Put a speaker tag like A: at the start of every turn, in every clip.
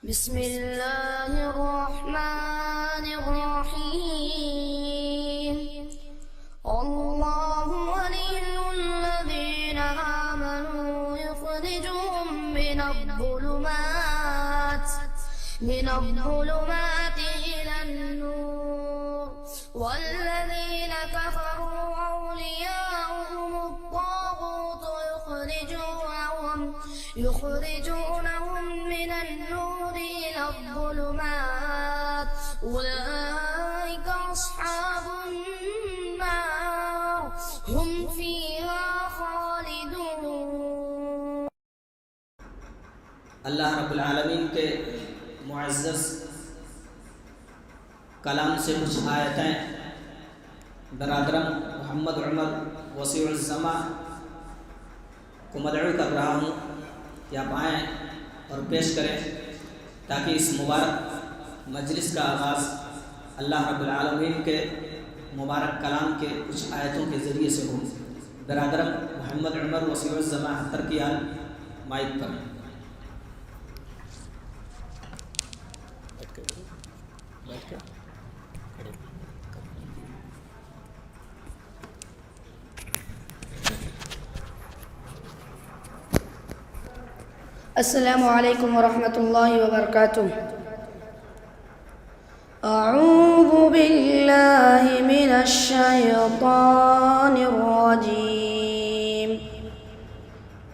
A: بسم الله الرحمن الرحيم. الله ولي الذين آمنوا يخرجهم من الظلمات إلى النور والذين كفروا أولياؤهم الطاغوت يخرجونهم من النور إلى الظلمات أولئك أصحاب النار هم فيها خالدون.
B: اللہ رب العالمین کے معزز کلام سے کچھ آیتیں برادرم محمد عمر وسیع السما کو مدعو کر رہا ہوں کہ آپ آئیں اور پیش کریں تاکہ اس مبارک مجلس کا آغاز اللہ رب العالمین کے مبارک کلام کے کچھ آیتوں کے ذریعے سے ہو. برادرم محمد عمر وسیع السما ترکیال مائک پر.
A: السلام علیکم ورحمۃ اللہ وبرکاتہ. اعوذ باللہ من الشیطان الرجیم.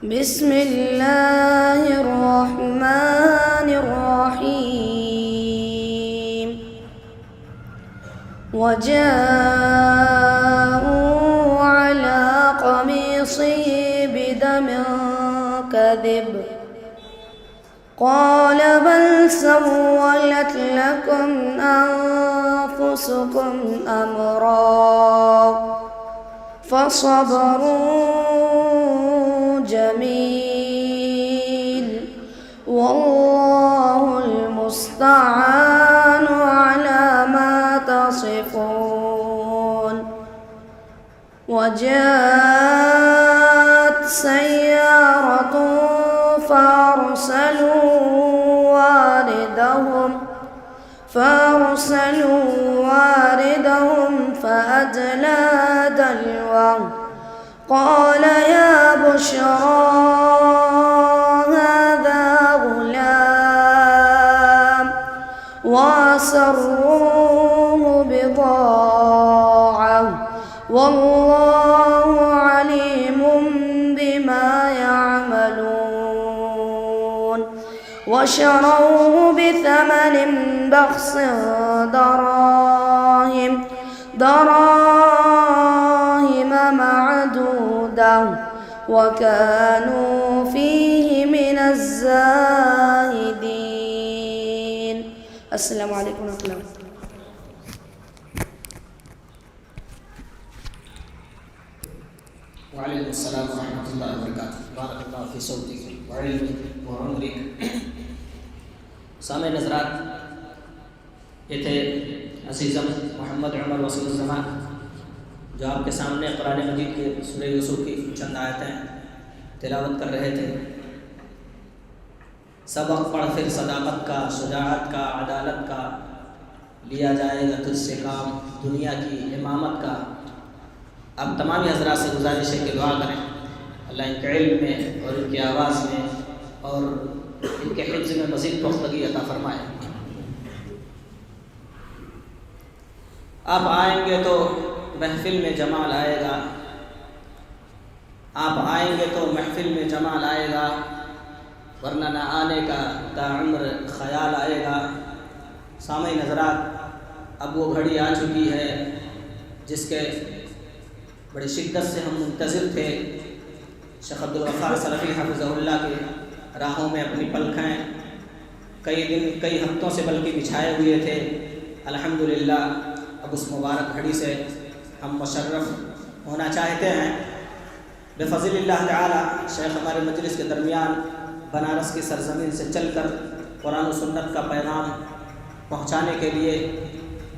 A: بسم اللہ الرحمن الرحیم. وجاءوا على قميصه بدم كذب قال بل سولت لكم أنفسكم أمرا فصبر جميل والله المستعان على ما تصفون. وجاءت سيارة فأرسلوا واردهم فأدلى دلوه قال يا بشرى هذا غلام وأسروه بضاعة والله عليم بما يعملون. وشروه بثمن بخس دراهم معدودة وكانوا فيه من الزاهدين. السلام علیکم ورحمۃ اللہ.
B: وعلیکم السلام ورحمۃ اللہ وبرکاتہ. بارک اللہ فی صوتک وعلمک وعمرک. سامع نظرات، یہ تھے عزیزم محمد عمر وسیع السما جو آپ کے سامنے قرآن مجید کے سورہ یوسف کی چند آیتیں تلاوت کر رہے تھے. سبق پڑھ پھر صداقت کا، شجاعت کا، عدالت کا، لیا جائے گا تجھ سے کام دنیا کی امامت کا. اب تمام حضرات سے گزارش ہے کہ دعا کریں اللہ ان کے علم میں اور ان کی آواز میں اور ان کے حفظ میں مزید پختگی عطا فرمائے. آپ آئیں گے تو محفل میں جمال آئے گا، آپ آئیں گے تو محفل میں جمال آئے گا، ورنہ نہ آنے کا تا عمر خیال آئے گا. سامعین حضرات، اب وہ گھڑی آ چکی ہے جس کے بڑی شدت سے ہم منتظر تھے. شیخ عبدالغفار سلفی حفظہ اللہ کے راہوں میں اپنی پلکھیں کئی دن کئی ہفتوں سے بلکہ بچھائے ہوئے تھے. الحمدللہ اب اس مبارک گھڑی سے ہم مشرف ہونا چاہتے ہیں. بفضل اللہ تعالی شیخ ہمارے مجلس کے درمیان بنارس کی سرزمین سے چل کر قرآن و سنت کا پیغام پہنچانے کے لیے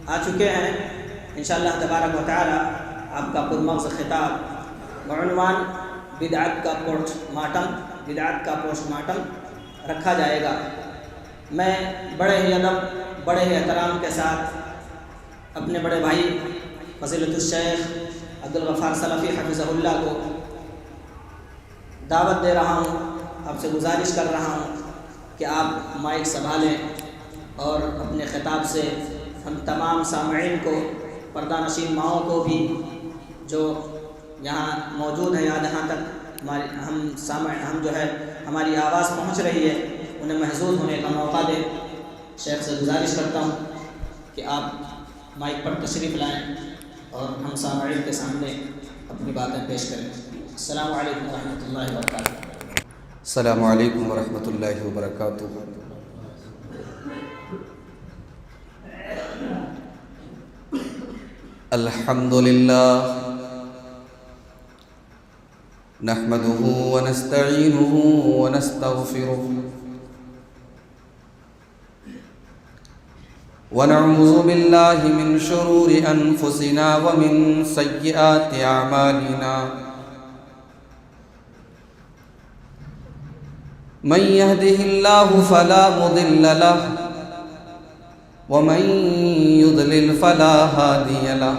B: آ چکے ہیں. انشاءاللہ تبارک و تعالی آپ کا پرمغز خطاب بعنوان بدعت کا پوسٹ مارٹم رکھا جائے گا. میں بڑے ہی ادب بڑے ہی احترام کے ساتھ اپنے بڑے بھائی فضیلت الشیخ عبدالغفار سلفی حفظہ اللہ کو دعوت دے رہا ہوں، آپ سے گزارش کر رہا ہوں کہ آپ مائک سنبھالیں اور اپنے خطاب سے ہم تمام سامعین کو، پردہ نشین ماؤں کو بھی جو یہاں موجود ہیں یا جہاں تک ہم جو ہے ہماری آواز پہنچ رہی ہے انہیں محظوظ ہونے کا موقع دیں۔ شیخ سے گزارش کرتا ہوں کہ آپ مائک پر تشریف لائیں اور ہم سامعین کے سامنے اپنی باتیں پیش کریں۔ السلام علیکم ورحمۃ اللہ وبرکاتہ۔
C: السلام علیکم ورحمۃ اللہ وبرکاتہ۔ الحمد للہ نحمده ونستعینه ونستغفره ونعوذ باللہ من شرور انفسنا ومن سیئات اعمالنا، من يهده الله فلا مضل له ومن يضلل فلا هادي له،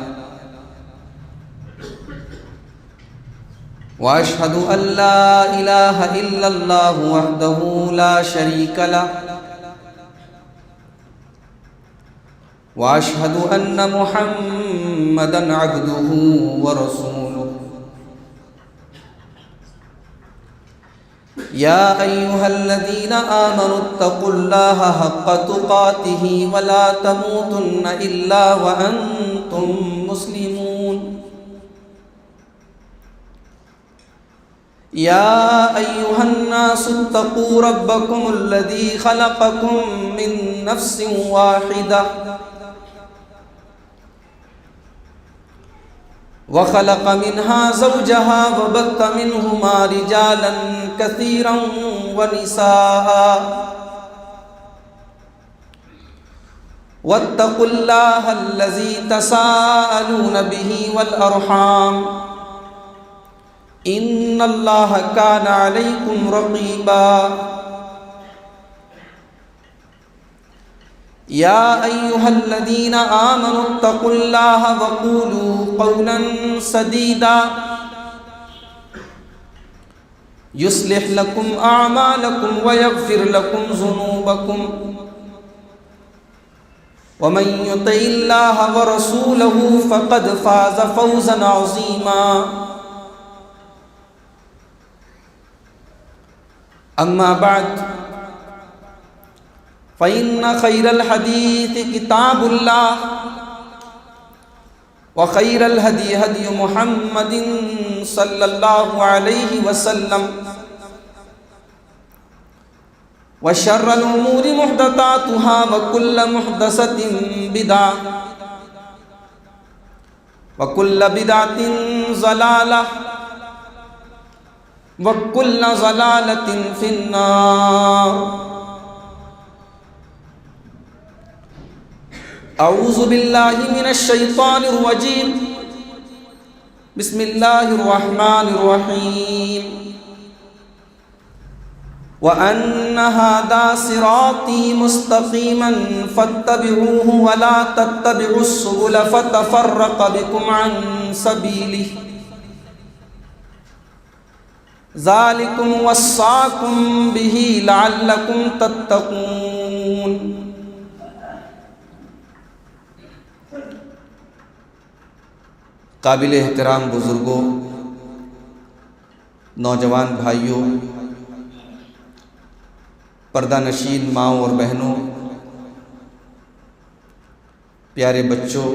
C: واشهد ان لا اله الا الله وحده لا شريك له، واشهد ان محمدا عبده ورسوله، يا ايها الذين آمنوا اتقوا الله حق تقاته ولا تموتن الا وانتم مسلمون، يا ايها الناس اتقوا ربكم الذي خلقكم من نفس واحدة وخلق منها زوجها وبث منهما رجالا كثيرا ونساء، واتقوا الله الذي تساءلون به والأرحام إن الله كان عليكم رقيبا، يا أيها الذين آمنوا اتقوا الله وقولوا قولا سديدا يصلح لكم أعمالكم ويغفر لكم ذنوبكم، ومن يطع الله ورسوله فقد فاز فوزا عظيما، أما بعد فإن خير الحديث كتاب الله وخير الهدي هدي محمد صلى الله عليه وسلم، وشر الأمور محدثاتها وكل محدثة بدعة وكل بدعة ضلالة وكل ضلالة في النار۔ اعوذ باللہ من الشیطان الرجیم، بسم اللہ الرحمن الرحیم، وَأَنَّ هَذَا صِرَاطِي مُسْتَقِيمًا فَاتَّبِعُوهُ وَلَا تَتَّبِعُوا السُّبُلَ فَتَفَرَّقَ بِكُمْ عَنْ سَبِيلِهِ ذَلِكُمْ وَصَّاكُمْ بِهِ لَعَلَّكُمْ تَتَّقُونَ۔ قابل احترام بزرگوں، نوجوان بھائیوں، پردہ نشین ماؤں اور بہنوں، پیارے بچوں،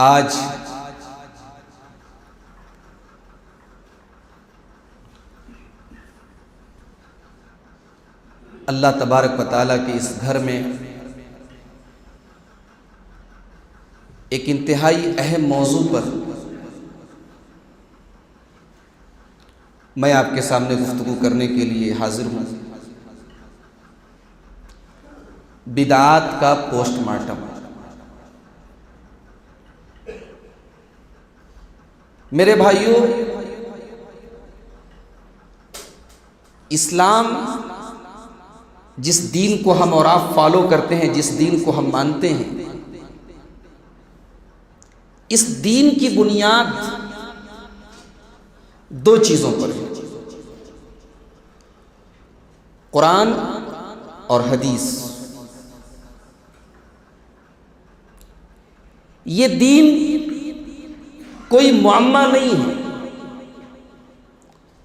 C: آج اللہ تبارک و تعالیٰ کے اس گھر میں ایک انتہائی اہم موضوع پر میں آپ کے سامنے گفتگو کرنے کے لیے حاضر ہوں۔ بدعات کا پوسٹ مارٹم۔ میرے بھائیوں، اسلام جس دین کو ہم اور آپ فالو کرتے ہیں، جس دین کو ہم مانتے ہیں، اس دین کی بنیاد دو چیزوں پر ہے، قرآن اور حدیث۔ یہ دین کوئی معمہ نہیں ہے،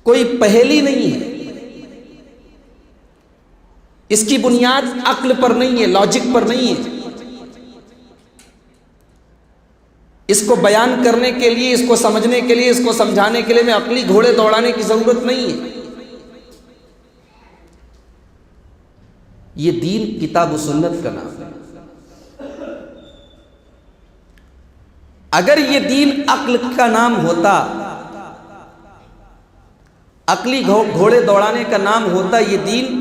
C: کوئی پہیلی نہیں ہے، اس کی بنیاد عقل پر نہیں ہے، لاجک پر نہیں ہے۔ اس کو بیان کرنے کے لیے، اس کو سمجھنے کے لیے، اس کو سمجھانے کے لیے میں عقلی گھوڑے دوڑانے کی ضرورت نہیں ہے۔ یہ دین کتاب و سنت کا نام ہے۔ اگر یہ دین عقل کا نام ہوتا، عقلی گھوڑے دوڑانے کا نام ہوتا یہ دین،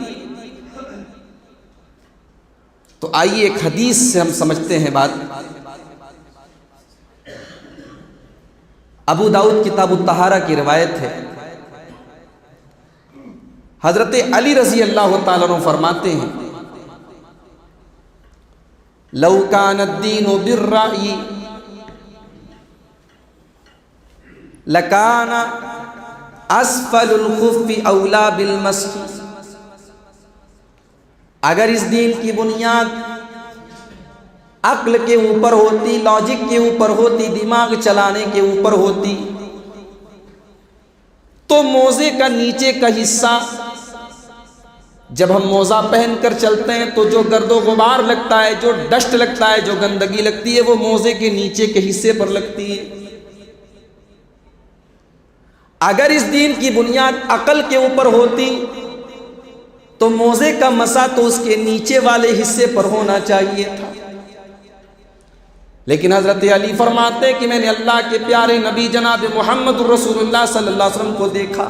C: تو آئیے ایک حدیث سے ہم سمجھتے ہیں بات۔ ابو داؤد کتاب الطہارہ کی روایت ہے، حضرت علی رضی اللہ تعالیٰ عنہ فرماتے ہیں، لو کان الدین بالرأی لکان اسفل الخف اولا بالمسح۔ اگر اس دین کی بنیاد عقل کے اوپر ہوتی، لاجک کے اوپر ہوتی، دماغ چلانے کے اوپر ہوتی، تو موزے کا نیچے کا حصہ، جب ہم موزہ پہن کر چلتے ہیں تو جو گرد و غبار لگتا ہے، جو ڈسٹ لگتا ہے، جو گندگی لگتی ہے، وہ موزے کے نیچے کے حصے پر لگتی ہے۔ اگر اس دین کی بنیاد عقل کے اوپر ہوتی تو موزے کا مسا تو اس کے نیچے والے حصے پر ہونا چاہیے تھا، لیکن حضرت علی فرماتے ہیں کہ میں نے اللہ کے پیارے نبی جناب محمد رسول اللہ صلی اللہ علیہ وسلم کو دیکھا،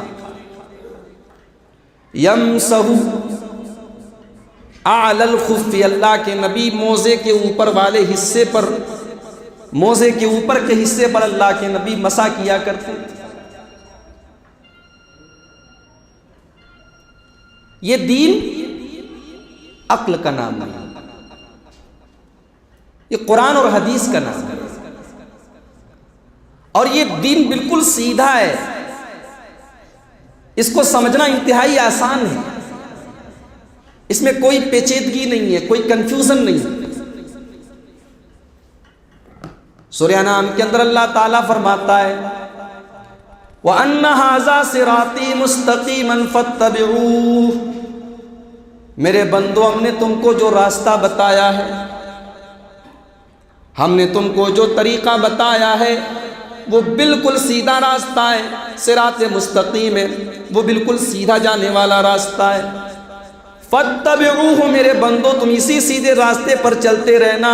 C: یمسح اعلی الخف، اللہ کے نبی موزے کے اوپر والے حصے پر، موزے کے اوپر کے حصے پر اللہ کے نبی مسا کیا کرتے تھے۔ یہ دین عقل کا نام نہیں، یہ قرآن اور حدیث کا نام ہے، اور یہ دین بالکل سیدھا ہے، اس کو سمجھنا انتہائی آسان ہے، اس میں کوئی پیچیدگی نہیں ہے، کوئی کنفیوژن نہیں ہے۔ سورہ انعام کے اندر اللہ تعالیٰ فرماتا ہے، وَأَنَّ هَذَا صِرَاطِي مُسْتَقِيمًا فَاتَّبِعُوهُ، میرے بندو ہم نے تم کو جو راستہ بتایا ہے، ہم نے تم کو جو طریقہ بتایا ہے وہ بالکل سیدھا راستہ ہے، صراط مستقیم ہے، وہ بالکل سیدھا جانے والا راستہ ہے۔ فَاتَّبِعُوهُ، میرے بندو تم اسی سیدھے راستے پر چلتے رہنا،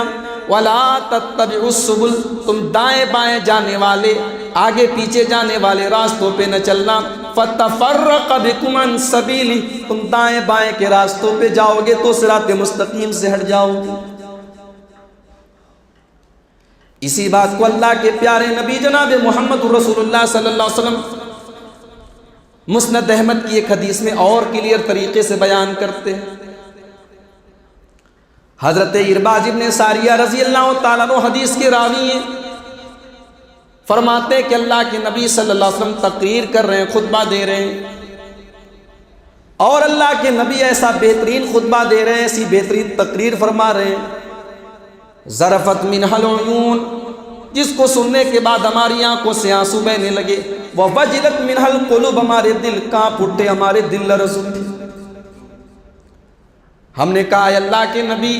C: وَلَا تَتَّبِعُوا السُّبُلَ، تم دائیں بائیں جانے والے، آگے پیچھے جانے والے راستوں پہ نہ چلنا، فَتَفَرَّقَ بِكُمْ عَنْ سَبِيلِهِ، تم دائیں بائیں کے راستوں پہ جاؤ گے تو صراط مستقیم سے ہٹ جاؤ گے۔ اسی بات کو اللہ کے پیارے نبی جناب محمد رسول اللہ صلی اللہ علیہ وسلم مسند احمد کی ایک حدیث میں اور کلیئر طریقے سے بیان کرتے ہیں۔ حضرت ارباز ابن ساریہ رضی اللہ تعالیٰ عنہ حدیث کے راوی ہیں، فرماتے ہیں کہ اللہ کے نبی صلی اللہ علیہ وسلم تقریر کر رہے ہیں، خطبہ دے رہے ہیں، اور اللہ کے نبی ایسا بہترین خطبہ دے رہے ہیں، ایسی بہترین تقریر فرما رہے ہیں، ذرفت منہ العیون، جس کو سننے کے بعد ہماری آنکھوں سے آنسو بہنے لگے، ووجلت منہ القلوب، ہمارے دل کانپ اٹھے، ہمارے دل لرز اٹھے۔ ہم نے کہا اے اللہ کے نبی،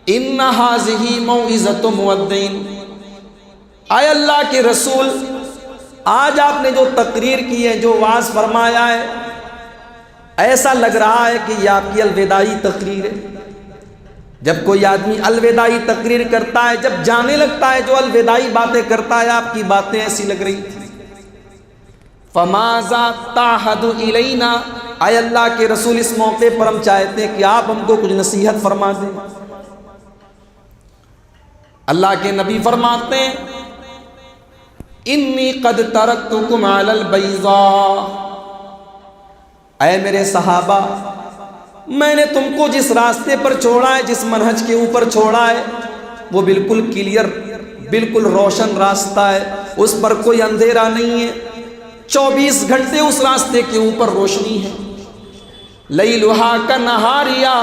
C: ان ھذہ موعظۃ مودع، اے اللہ کے رسول آج آپ نے جو تقریر کی ہے، جو وعظ فرمایا ہے، ایسا لگ رہا ہے کہ یہ آپ کی الوداعی تقریر ہے۔ جب کوئی آدمی الوداعی تقریر کرتا ہے، جب جانے لگتا ہے، جو الوداعی باتیں کرتا ہے، آپ کی باتیں ایسی لگ رہی تھی۔ فَمَاذَا تَعْهَدُ إِلَيْنَا، اے اللہ کے رسول اس موقع پر ہم چاہتے ہیں کہ آپ ہم کو کچھ نصیحت فرما دیں۔ اللہ کے نبی فرماتے ہیں، انی قد ترکتکم علی البیضاء، اے میرے صحابہ، میں نے تم کو جس راستے پر چھوڑا ہے، جس منہج کے اوپر چھوڑا ہے، وہ بالکل کلیئر، بالکل روشن راستہ ہے، اس پر کوئی اندھیرا نہیں ہے، 24 گھنٹے اس راستے کے اوپر روشنی ہے۔ لیلھا کنہاریہ،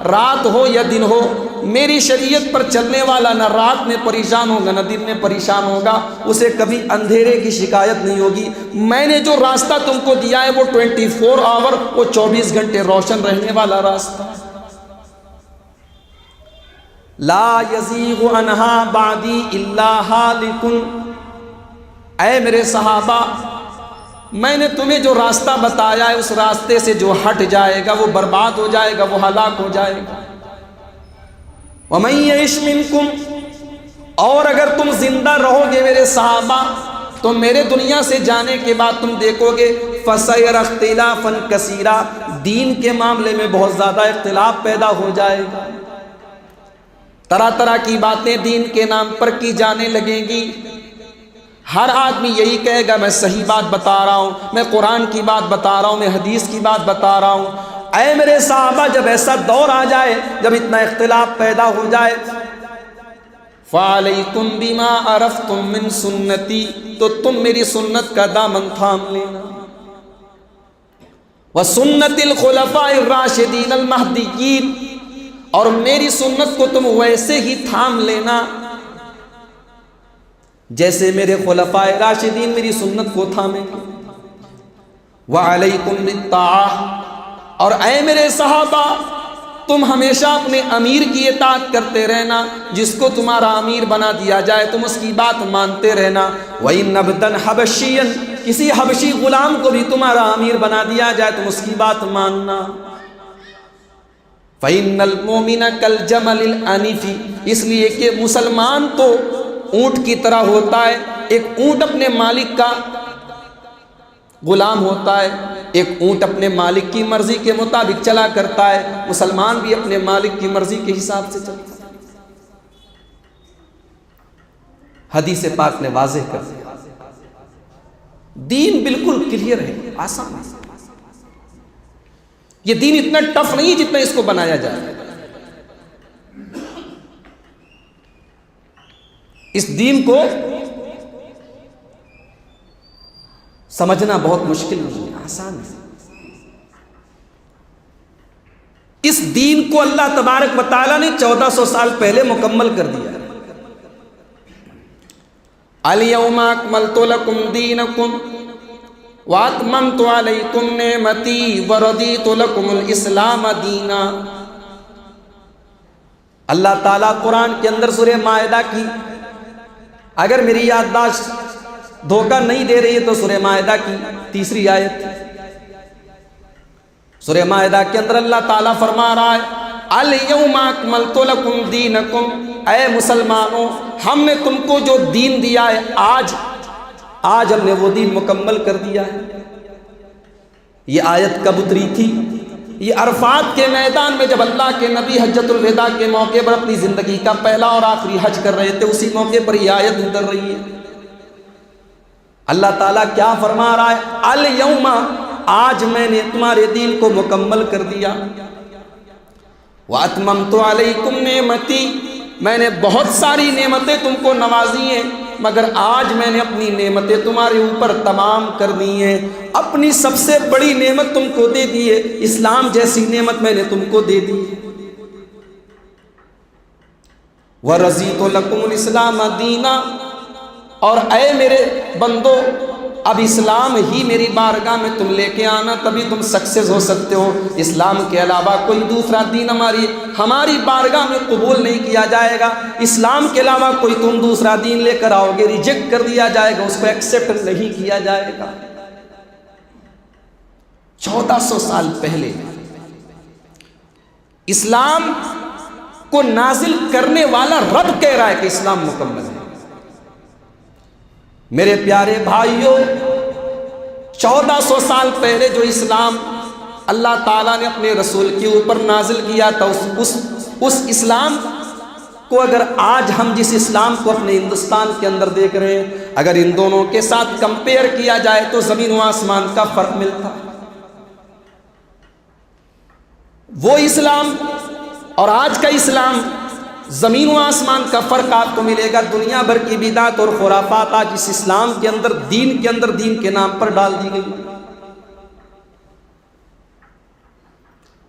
C: رات ہو یا دن ہو، میری شریعت پر چلنے والا نہ رات میں پریشان ہوگا نہ دن میں پریشان ہوگا، اسے کبھی اندھیرے کی شکایت نہیں ہوگی۔ میں نے جو راستہ تم کو دیا ہے وہ 24 آور، وہ 24 گھنٹے روشن رہنے والا راستہ۔ لا یزیغ عنہا بعدی الا ہالک، اے میرے صحابہ، میں نے تمہیں جو راستہ بتایا ہے اس راستے سے جو ہٹ جائے گا وہ برباد ہو جائے گا، وہ ہلاک ہو جائے گا۔ وَمَن يَعِشْ مِنكُمْ، اور اگر تم زندہ رہو گے میرے صحابہ تو میرے دنیا سے جانے کے بعد تم دیکھو گے فَسَيَرَى اخْتِلَافًا كَثِيرًا، دین کے معاملے میں بہت زیادہ اختلاف پیدا ہو جائے گا، طرح طرح کی باتیں دین کے نام پر کی جانے لگیں گی۔ ہر آدمی یہی کہے گا میں صحیح بات بتا رہا ہوں، میں قرآن کی بات بتا رہا ہوں، میں حدیث کی بات بتا رہا ہوں۔ اے میرے صحابہ، جب ایسا دور آ جائے، جب اتنا اختلاف پیدا ہو جائے، فَعَلَيْكُمْ بِمَا عَرَفْتُم مِّن سُنَّتِي، تو تم میری سنت کا دامن تھام لینا، وَسُنَّتِ الْخُلَفَاءِ الرَّاشِدِينَ الْمَهْدِيِّينَ، اور میری سنت کو تم ویسے ہی تھام لینا جیسے میرے خلفاء راشدین میری سنت کو تھامیں گے۔ وَعَلَيْكُمْ بِالطَّاعَةِ، اور اے میرے صحابہ، تم ہمیشہ اپنے امیر کی اطاعت کرتے رہنا، جس کو تمہارا امیر بنا دیا جائے تم اس کی بات مانتے رہنا۔ وَإِنَّ عَبْدًا حَبَشِيًّا، کسی حبشی غلام کو بھی تمہارا امیر بنا دیا جائے تم اس کی بات ماننا۔ فَإِنَّ الْمُؤْمِنَ كَالْجَمَلِ الْأَنِفِ، اس لیے کہ مسلمان تو اونٹ کی طرح ہوتا ہے، ایک اونٹ اپنے مالک کا غلام ہوتا ہے، ایک اونٹ اپنے مالک کی مرضی کے مطابق چلا کرتا ہے، مسلمان بھی اپنے مالک کی مرضی کے حساب سے چلتا ہے۔ حدیث پاک نے واضح کر دیا، دین بالکل کلیئر ہے، آسان ہے۔ یہ دین اتنا ٹف نہیں جتنا اس کو بنایا جائے۔ اس دین کو سمجھنا بہت مشکل نہیں ہے، آسان ہے۔ اس دین کو اللہ تبارک و تعالیٰ نے 1400 سال پہلے مکمل کر دیا ہے۔ الْيَوْمَ أَكْمَلْتُ لَكُمْ دِينَكُمْ وَأَتْمَمْتُ عَلَيْكُمْ نِعْمَتِي وَرَضِيتُ لَكُمُ الْإِسْلَامَ دِينًا۔ اللہ تعالیٰ قرآن کے اندر سورہ مائدہ کی، اگر میری یادداشت دھوکہ نہیں دے رہی ہے تو سورہ مائدہ کی 3 آیت، سورہ مائدہ کے اندر اللہ تعالیٰ فرما رہا ہے الْيَوْمَ أَكْمَلْتُ لَكُمْ دِينَكُمْ، اے مسلمانوں، ہم نے تم کو جو دین دیا ہے آج ہم نے وہ دین مکمل کر دیا ہے۔ یہ آیت کب اتری تھی؟ یہ عرفات کے میدان میں جب اللہ کے نبی حجۃ الوداع کے موقع پر اپنی زندگی کا پہلا اور آخری حج کر رہے تھے، اسی موقع پر یہ آیت اتر رہی ہے۔ اللہ تعالیٰ کیا فرما رہا ہے؟ الْيَوْمَ، آج میں نے تمہارے دین کو مکمل کر دیا۔ وَأَتْمَمْتُ عَلَيْكُمْ نِعْمَتِي، میں نے بہت ساری نعمتیں تم کو نوازی ہیں، مگر آج میں نے اپنی نعمتیں تمہارے اوپر تمام کر دی ہیں۔ اپنی سب سے بڑی نعمت تم کو دے دی ہے، اسلام جیسی نعمت میں نے تم کو دے دی ہے۔ وَرَضِيتُ لَكُمُ الْإِسْلَامَ دِينًا، اور اے میرے بندو، اب اسلام ہی میری بارگاہ میں تم لے کے آنا، تبھی تم سکسیس ہو سکتے ہو۔ اسلام کے علاوہ کوئی دوسرا دین ہماری بارگاہ میں قبول نہیں کیا جائے گا۔ اسلام کے علاوہ کوئی تم دوسرا دین لے کر آؤ گے، ریجیکٹ کر دیا جائے گا، اس کو ایکسیپٹ نہیں کیا جائے گا۔ 1400 سال پہلے اسلام کو نازل کرنے والا رب کہہ رہا ہے کہ اسلام مکمل ہے۔ میرے پیارے بھائیوں، 1400 سال پہلے جو اسلام اللہ تعالیٰ نے اپنے رسول کے اوپر نازل کیا تھا، اس اسلام کو اگر آج ہم جس اسلام کو اپنے ہندوستان کے اندر دیکھ رہے ہیں، اگر ان دونوں کے ساتھ کمپیئر کیا جائے تو زمین و آسمان کا فرق ملتا۔ وہ اسلام اور آج کا اسلام زمین و آسمان کا فرق آپ کو ملے گا. دنیا بھر کی بدعت اور خرافات آج اس اسلام کے اندر دین کے نام پر ڈال دی گئی.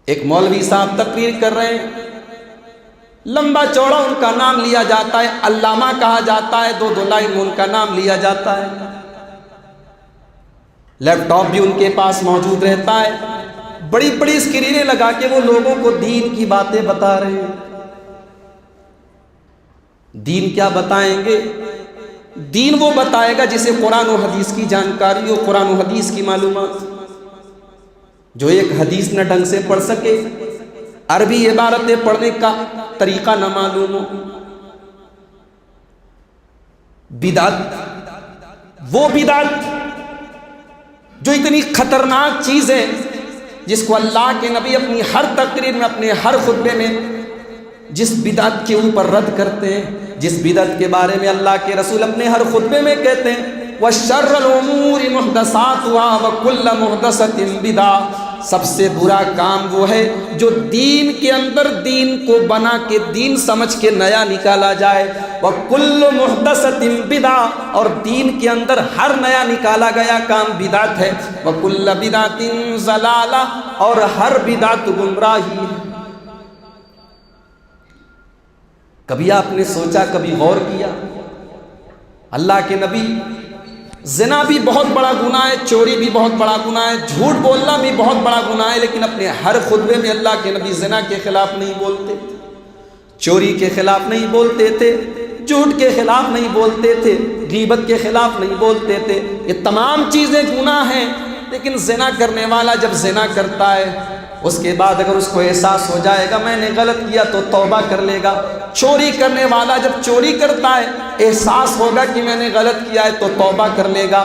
C: ایک مولوی صاحب تقریر کر رہے ہیں, لمبا چوڑا ان کا نام لیا جاتا ہے, علامہ کہا جاتا ہے, دو لائن میں ان کا نام لیا جاتا ہے, لیپ ٹاپ بھی ان کے پاس موجود رہتا ہے, بڑی بڑی اسکرینیں لگا کے وہ لوگوں کو دین کی باتیں بتا رہے ہیں. دین کیا بتائیں گے؟ دین وہ بتائے گا جسے قرآن و حدیث کی جانکاری ہو, قرآن و حدیث کی معلومات. جو ایک حدیث نہ ڈھنگ سے پڑھ سکے, عربی عبارتیں پڑھنے کا طریقہ نہ معلوم ہو. بدعت وہ بدعت جو اتنی خطرناک چیز ہے جس کو اللہ کے نبی اپنی ہر تقریر میں, اپنے ہر خطبے میں جس بدعت کے اوپر رد کرتے ہیں, جس بدعت کے بارے میں اللہ کے رسول اپنے ہر خطبے میں کہتے ہیں وَشَرَّ الْأُمُورِ مُحْدَثَاتُهَا وَكُلَّ مُحْدَثَةٍ بِدْعَةٌ. سب سے برا کام وہ ہے جو دین کے اندر دین کو بنا کے دین سمجھ کے نیا نکالا جائے. وَكُلُّ مُحْدَثَةٍ بِدْعَةٌ, اور دین کے اندر ہر نیا نکالا گیا کام بدعت ہے. وَكُلَّ بِدْعَةٍ ضَلَالَةٌ, اور ہر بدعت گمراہی ہے. کبھی آپ نے سوچا, کبھی غور کیا, اللہ کے نبی زنا بھی بہت بڑا گناہ ہے, چوری بھی بہت بڑا گناہ ہے, جھوٹ بولنا بھی بہت بڑا گناہ ہے, لیکن اپنے ہر خطبے میں اللہ کے نبی زنا کے خلاف نہیں بولتے, چوری کے خلاف نہیں بولتے تھے, جھوٹ کے خلاف نہیں بولتے تھے, غیبت کے خلاف نہیں بولتے تھے. یہ تمام چیزیں گناہ ہیں, لیکن زنا کرنے والا جب زنا کرتا ہے اس کے بعد اگر اس کو احساس ہو جائے گا میں نے غلط کیا تو توبہ کر لے گا. چوری کرنے والا جب چوری کرتا ہے احساس ہوگا کہ میں نے غلط کیا ہے تو توبہ کر لے گا.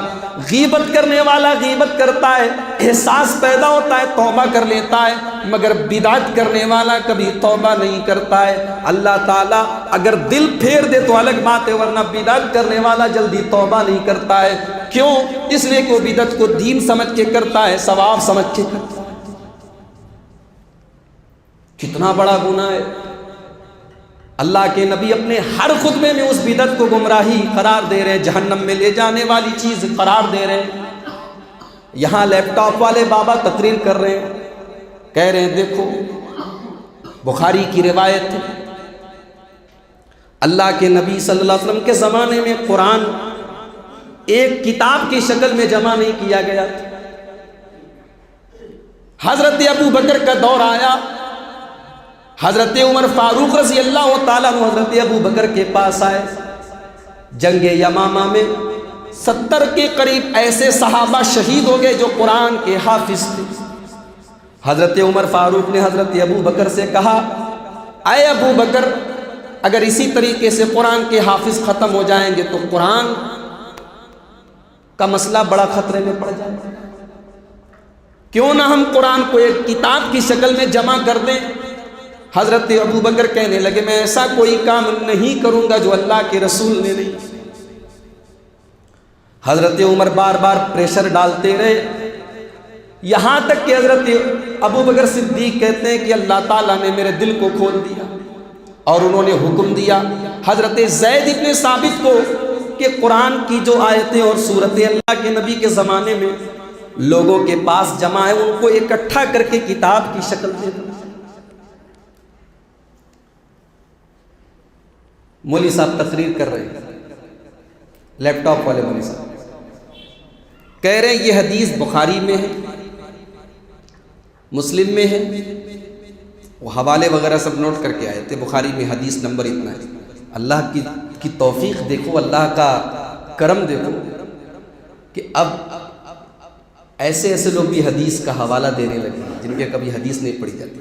C: غیبت کرنے والا غیبت کرتا ہے, احساس پیدا ہوتا ہے, توبہ کر لیتا ہے. مگر بدعت کرنے والا کبھی توبہ نہیں کرتا ہے. اللہ تعالیٰ اگر دل پھیر دے تو الگ بات ہے, ورنہ بدعت کرنے والا جلدی توبہ نہیں کرتا ہے. کیوں؟ اس لیے کہ وہ بدعت کو دین سمجھ کے کرتا ہے, ثواب سمجھ کے کرتا ہے. کتنا بڑا گناہ ہے. اللہ کے نبی اپنے ہر خطبے میں اس بدعت کو گمراہی قرار دے رہے ہیں, جہنم میں لے جانے والی چیز قرار دے رہے ہیں. یہاں لیپ ٹاپ والے بابا تقریر کر رہے ہیں, کہہ رہے ہیں دیکھو بخاری کی روایت ہے, اللہ کے نبی صلی اللہ علیہ وسلم کے زمانے میں قرآن ایک کتاب کی شکل میں جمع نہیں کیا گیا تھا. حضرت ابو بکر کا دور آیا, حضرت عمر فاروق رضی اللہ تعالیٰ عنہ حضرت ابو بکر کے پاس آئے. جنگ یمامہ میں 70 کے قریب ایسے صحابہ شہید ہو گئے جو قرآن کے حافظ تھے. حضرت عمر فاروق نے حضرت ابو بکر سے کہا اے ابو بکر, اگر اسی طریقے سے قرآن کے حافظ ختم ہو جائیں گے تو قرآن کا مسئلہ بڑا خطرے میں پڑ جائے گا. کیوں نہ ہم قرآن کو ایک کتاب کی شکل میں جمع کر دیں. حضرت ابو بکر کہنے لگے میں ایسا کوئی کام نہیں کروں گا جو اللہ کے رسول نے نہیں. حضرت عمر بار بار پریشر ڈالتے رہے, یہاں تک کہ حضرت ابو بکر صدیق کہتے ہیں کہ اللہ تعالیٰ نے میرے دل کو کھول دیا اور انہوں نے حکم دیا حضرت زید ابن ثابت کو کہ قرآن کی جو آیتیں اور سورتیں اللہ کے نبی کے زمانے میں لوگوں کے پاس جمع ہیں ان کو اکٹھا کر کے کتاب کی شکل دے دو. مولوی صاحب تقریر کر رہے ہیں, لیپ ٹاپ والے مولوی صاحب کہہ رہے ہیں یہ حدیث بخاری میں ہے, مسلم میں ہے, وہ حوالے وغیرہ سب نوٹ کر کے آئے تھے. بخاری میں حدیث نمبر اتنا ہے. اللہ کی توفیق دیکھو, اللہ کا کرم دیکھو کہ اب ایسے ایسے لوگ بھی حدیث کا حوالہ دینے لگے جن کے کبھی حدیث نہیں پڑھی جاتی,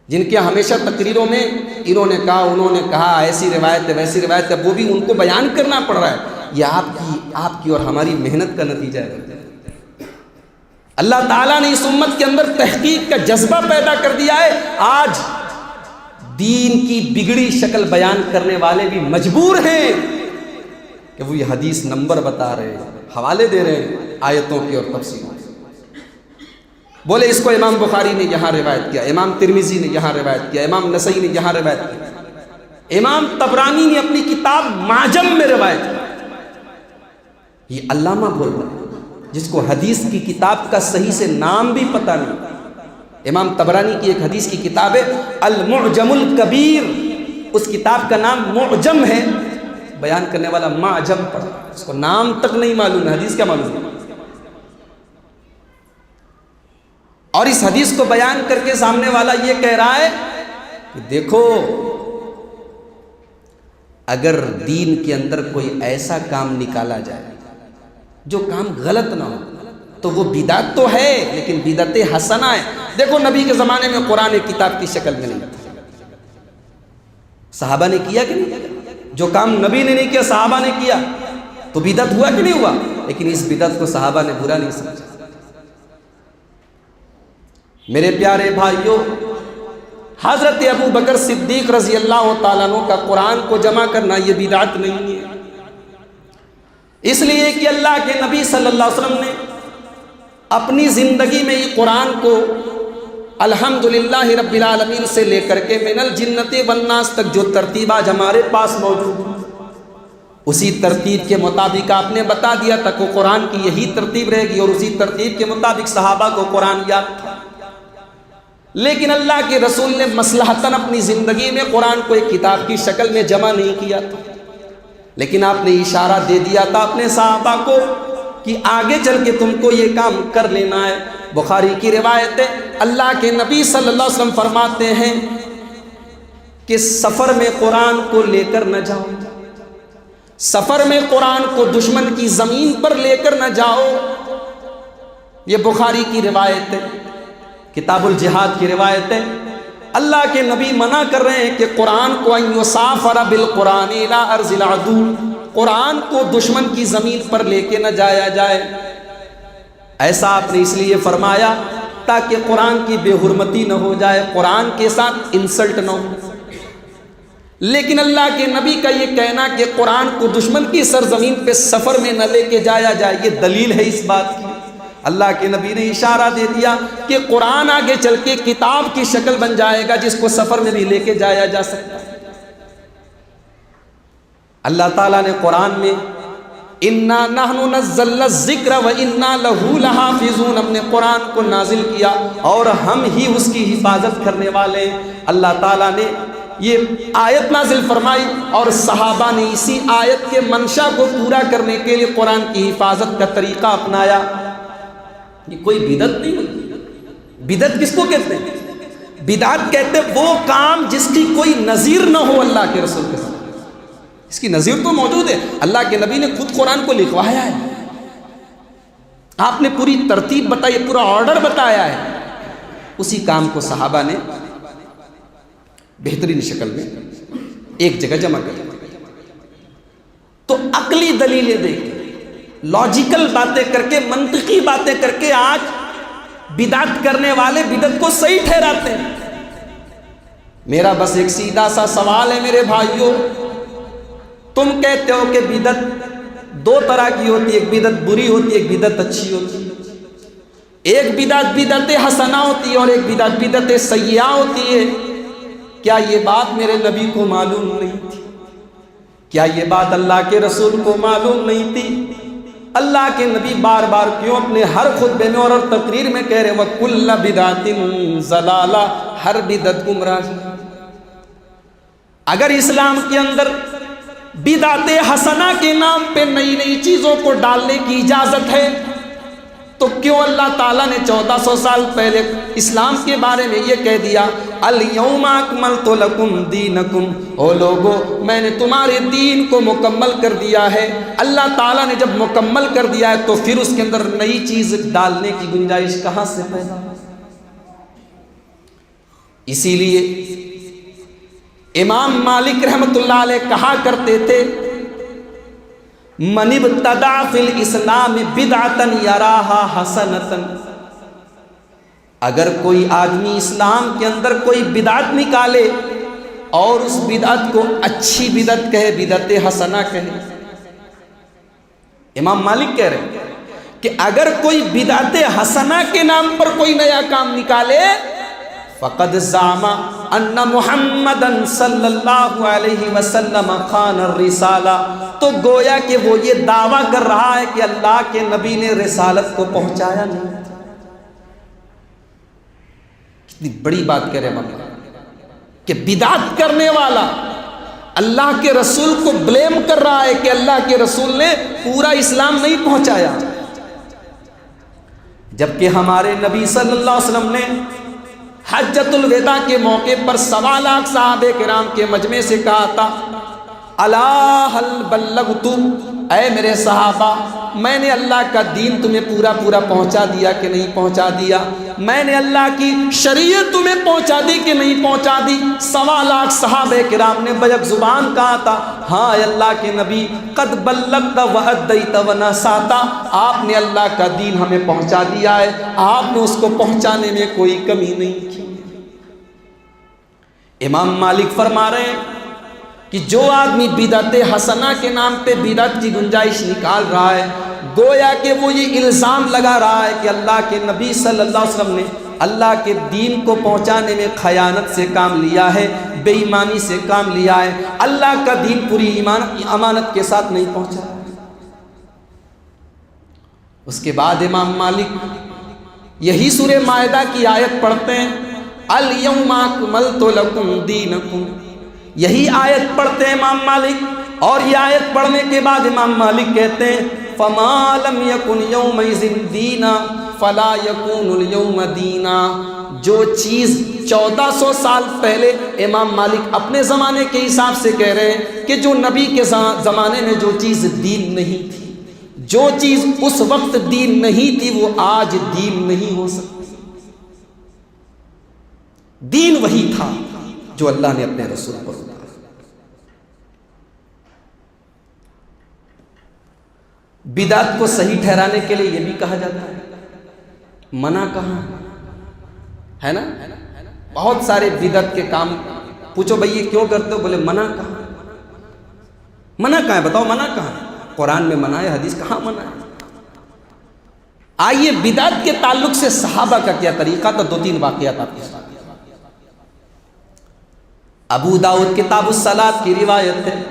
C: جن کے ہمیشہ تقریروں میں انہوں نے کہا انہوں نے کہا, ایسی روایت ہے ویسی روایت ہے, وہ بھی ان کو بیان کرنا پڑ رہا ہے. یہ آپ کی اور ہماری محنت کا نتیجہ ہے. اللہ تعالیٰ نے اس امت کے اندر تحقیق کا جذبہ پیدا کر دیا ہے. آج دین کی بگڑی شکل بیان کرنے والے بھی مجبور ہیں کہ وہ یہ حدیث نمبر بتا رہے ہیں, حوالے دے رہے ہیں آیتوں کے اور تفسیروں. بولے اس کو امام بخاری نے یہاں روایت کیا، امام ترمذی نے یہاں روایت کیا، امام نسائی نے یہاں روایت کیا، امام طبرانی نے اپنی کتاب معجم میں روایت کیا۔ یہ علامہ بول رہا ہے جس کو حدیث کی کتاب کا صحیح سے نام بھی پتہ نہیں۔ امام طبرانی کی ایک حدیث کی کتاب ہے المعجم الکبیر، اس کتاب کا نام معجم ہے، بیان کرنے والا معجم پڑھا، اس کو نام تک نہیں معلوم ہے، حدیث کیا معلوم ہے۔ اور اس حدیث کو بیان کر کے سامنے والا یہ کہہ رہا ہے کہ دیکھو اگر دین کے اندر کوئی ایسا کام نکالا جائے جو کام غلط نہ ہو تو وہ بدعت تو ہے لیکن بدعت حسنہ ہے۔ دیکھو نبی کے زمانے میں قرآن کتاب کی شکل میں نہیں تھا، صحابہ نے کیا کہ نہیں؟ جو کام نبی نے نہیں کیا صحابہ نے کیا تو بدعت ہوا کہ نہیں ہوا؟ لیکن اس بدعت کو صحابہ نے برا نہیں سمجھا۔ میرے پیارے بھائیوں، حضرت ابو بکر صدیق رضی اللہ تعالیٰ عنہ کا قرآن کو جمع کرنا یہ بدعت نہیں ہے، اس لیے کہ اللہ کے نبی صلی اللہ علیہ وسلم نے اپنی زندگی میں یہ قرآن کو الحمدللہ رب العالمین سے لے کر کے من الجنت والناس تک جو ترتیب آج ہمارے پاس موجود ہے اسی ترتیب کے مطابق آپ نے بتا دیا تھا کہ قرآن کی یہی ترتیب رہے گی، اور اسی ترتیب کے مطابق صحابہ کو قرآن یاد تھا۔ لیکن اللہ کے رسول نے مصلحتاً اپنی زندگی میں قرآن کو ایک کتاب کی شکل میں جمع نہیں کیا تھا، لیکن آپ نے اشارہ دے دیا تھا اپنے صحابہ کو کہ آگے چل کے تم کو یہ کام کر لینا ہے۔ بخاری کی روایت ہے، اللہ کے نبی صلی اللہ علیہ وسلم فرماتے ہیں کہ سفر میں قرآن کو لے کر نہ جاؤ، سفر میں قرآن کو دشمن کی زمین پر لے کر نہ جاؤ۔ یہ بخاری کی روایت ہے، کتاب الجہاد کی روایت ہے۔ اللہ کے نبی منع کر رہے ہیں کہ قرآن کو ان یسافر بالقرآن الی ارض العدو، قرآن کو دشمن کی زمین پر لے کے نہ جایا جائے۔ ایسا آپ نے اس لیے فرمایا تاکہ قرآن کی بے حرمتی نہ ہو جائے، قرآن کے ساتھ انسلٹ نہ ہو۔ لیکن اللہ کے نبی کا یہ کہنا کہ قرآن کو دشمن کی سرزمین پہ سفر میں نہ لے کے جایا جائے، یہ دلیل ہے اس بات کی۔ اللہ کے نبی نے اشارہ دے دیا کہ قرآن آگے چل کے کتاب کی شکل بن جائے گا جس کو سفر میں بھی لے کے جایا جا سکتا ہے۔ اللہ تعالیٰ نے قرآن میں اِنَّا نَحْنُ نَزَّلْنَا الذِّكْرَ وَإِنَّا لَهُ لَحَافِظُونَ، ہم نے قرآن کو نازل کیا اور ہم ہی اس کی حفاظت کرنے والے ہیں۔ اللہ تعالیٰ نے یہ آیت نازل فرمائی اور صحابہ نے اسی آیت کے منشا کو پورا کرنے کے لیے قرآن کی حفاظت کا طریقہ اپنایا۔ یہ کوئی بدعت نہیں ہوتی۔ بدعت کس کو کہتے ہیں؟ بدعت کہتے ہیں وہ کام جس کی کوئی نظیر نہ ہو اللہ کے رسول کے ساتھ۔ اس کی نظیر تو موجود ہے، اللہ کے نبی نے خود قرآن کو لکھوایا ہے، آپ نے پوری ترتیب بتائی، پورا آرڈر بتایا ہے، اسی کام کو صحابہ نے بہترین شکل میں ایک جگہ جمع کر دیا۔ تو عقلی دلیلیں دے کے، لاجیکل باتیں کر کے، منطقی باتیں کر کے آج بدعت کرنے والے بدعت کو صحیح ٹھہراتے ہیں۔ میرا بس ایک سیدھا سا سوال ہے میرے بھائیوں، تم کہتے ہو کہ بدعت دو طرح کی ہوتی ہے، ایک بدعت بری ہوتی ہے، ایک بدعت اچھی ہوتی ہے۔ ایک بدعت بدعت حسنہ ہوتی ہے اور ایک بدعت بدعت سیئہ ہوتی ہے۔ کیا یہ بات میرے نبی کو معلوم نہیں تھی؟ کیا یہ بات اللہ کے رسول کو معلوم نہیں تھی؟ اللہ کے نبی بار بار کیوں اپنے ہر خطبے میں اور تقریر میں کہہ رہے ہیں وَكُلَّ بِدْعَةٍ ضَلَالَةٍ، ہر بدعت گمراہی۔ اگر اسلام کے اندر بدعت حسنہ کے نام پہ نئی نئی چیزوں کو ڈالنے کی اجازت ہے تو کیوں اللہ تعالیٰ نے 1400 سال پہلے اسلام کے بارے میں یہ کہہ دیا الْيَوْمَ أَكْمَلْتُ لَكُمْ دِينَكُمْ، او لوگو میں نے تمہارے دین کو مکمل کر دیا ہے۔ اللہ تعالیٰ نے جب مکمل کر دیا ہے تو پھر اس کے اندر نئی چیز ڈالنے کی گنجائش کہاں سے پیدا ہو؟ اسی لیے امام مالک رحمۃ اللہ علیہ کہا کرتے تھے من ابتدع فی الاسلام بدعۃ یراھا حسنۃ، اگر کوئی آدمی اسلام کے اندر کوئی بدعت نکالے اور اس بدعت کو اچھی بدعت کہے، بدعت حسنہ کہے، امام مالک کہہ رہے ہیں کہ اگر کوئی بدعت حسنہ کے نام پر کوئی نیا کام نکالے فقد زعم ان محمدن صلی اللہ علیہ وسلم خان الرسالہ، تو گویا کہ وہ یہ دعویٰ کر رہا ہے کہ اللہ کے نبی نے رسالت کو پہنچایا نہیں۔ کتنی بڑی بات کہہ رہے ہیں کہ بدعت کرنے والا اللہ کے رسول کو بلیم کر رہا ہے کہ اللہ کے رسول نے پورا اسلام نہیں پہنچایا، جبکہ ہمارے نبی صلی اللہ علیہ وسلم نے حجۃ الوداع کے موقع پر 1.25 لاکھ صحابہ کرام کے مجمع سے کہا تھا الا هل بلغت، اے میرے صحابہ میں نے اللہ کا دین تمہیں پورا پورا پہنچا دیا کہ نہیں پہنچا دیا، میں نے اللہ کی شریعت تمہیں پہنچا دی کہ نہیں پہنچا دی۔ 1.25 لاکھ صحابہ کرام نے بیک زبان کہا تھا ہاں اے اللہ کے نبی قد بلغت وادیت ونصحت، آپ نے اللہ کا دین ہمیں پہنچا دیا ہے، آپ نے اس کو پہنچانے میں کوئی کمی نہیں کی۔ امام مالک فرما رہے ہیں کہ جو آدمی بدعت حسنہ کے نام پہ بدعت کی گنجائش نکال رہا ہے، گویا کہ وہ یہ الزام لگا رہا ہے کہ اللہ کے نبی صلی اللہ علیہ وسلم نے اللہ کے دین کو پہنچانے میں خیانت سے کام لیا ہے، بے ایمانی سے کام لیا ہے، اللہ کا دین پوری امانت کے ساتھ نہیں پہنچا۔ اس کے بعد امام مالک یہی سورہ مائدہ کی آیت پڑھتے ہیں الیوم اکملت لکم دینکم، یہی آیت پڑھتے ہیں امام مالک، اور یہ آیت پڑھنے کے بعد امام مالک کہتے ہیں فما لم یکن یومئذ دینا فلا یکون الیوم دینا، جو چیز 1400 سال پہلے امام مالک اپنے زمانے کے حساب سے کہہ رہے ہیں کہ جو نبی کے زمانے میں جو چیز دین نہیں تھی، جو چیز اس وقت دین نہیں تھی وہ آج دین نہیں ہو سکتی۔ دین وہی تھا جو اللہ نے اپنے رسول پر اتارا۔ بدعت کو صحیح ٹھہرانے کے لیے یہ بھی کہا جاتا ہے منع کہاں ہے نا، بہت سارے بدعت کے کام پوچھو بھئی یہ کیوں کرتے ہو، بولے منع کہاں، منع کہاں ہے، بتاؤ منع کہاں ہے، قرآن میں منع ہے، حدیث کہاں منع ہے۔ آئیے بدعت کے تعلق سے صحابہ کا کیا طریقہ تھا، 2-3 واقعات آپ کے ساتھ۔ ابو داؤد کتاب الصلاۃ کی روایت ہے،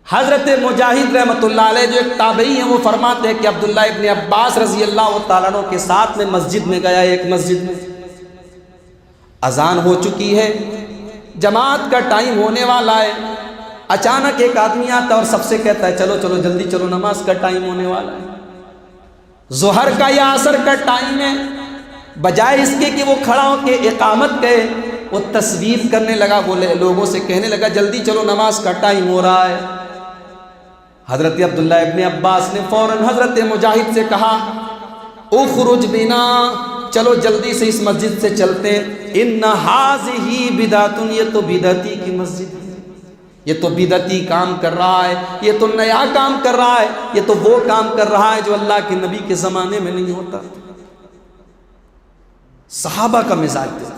C: حضرت مجاہد رحمۃ اللہ علیہ جو ایک تابعی ہیں وہ فرماتے ہیں کہ عبداللہ ابن عباس رضی اللہ تعالیٰ عنہ کے ساتھ میں مسجد میں گیا، ایک مسجد میں اذان ہو چکی ہے، جماعت کا ٹائم ہونے والا ہے، اچانک ایک آدمی آتا اور سب سے کہتا ہے چلو چلو جلدی چلو نماز کا ٹائم ہونے والا ہے، ظہر کا یا عصر کا ٹائم ہے، بجائے اس کے کہ وہ کھڑا ہو کے اقامت کہے وہ تصویب کرنے لگا، بولے لوگوں سے کہنے لگا جلدی چلو نماز کا ٹائم ہو رہا ہے۔ حضرت عبداللہ ابن عباس نے فوراً حضرت مجاہد سے کہا اخرج بنا، چلو جلدی سے اس مسجد سے چلتے ہیں، ان ھذہ بدعۃ، یہ تو بدعتی کی مسجد ہے، یہ تو بدعتی کام کر رہا ہے، یہ تو نیا کام کر رہا ہے، یہ تو وہ کام کر رہا ہے جو اللہ کے نبی کے زمانے میں نہیں ہوتا۔ صحابہ کا مزاج تھا،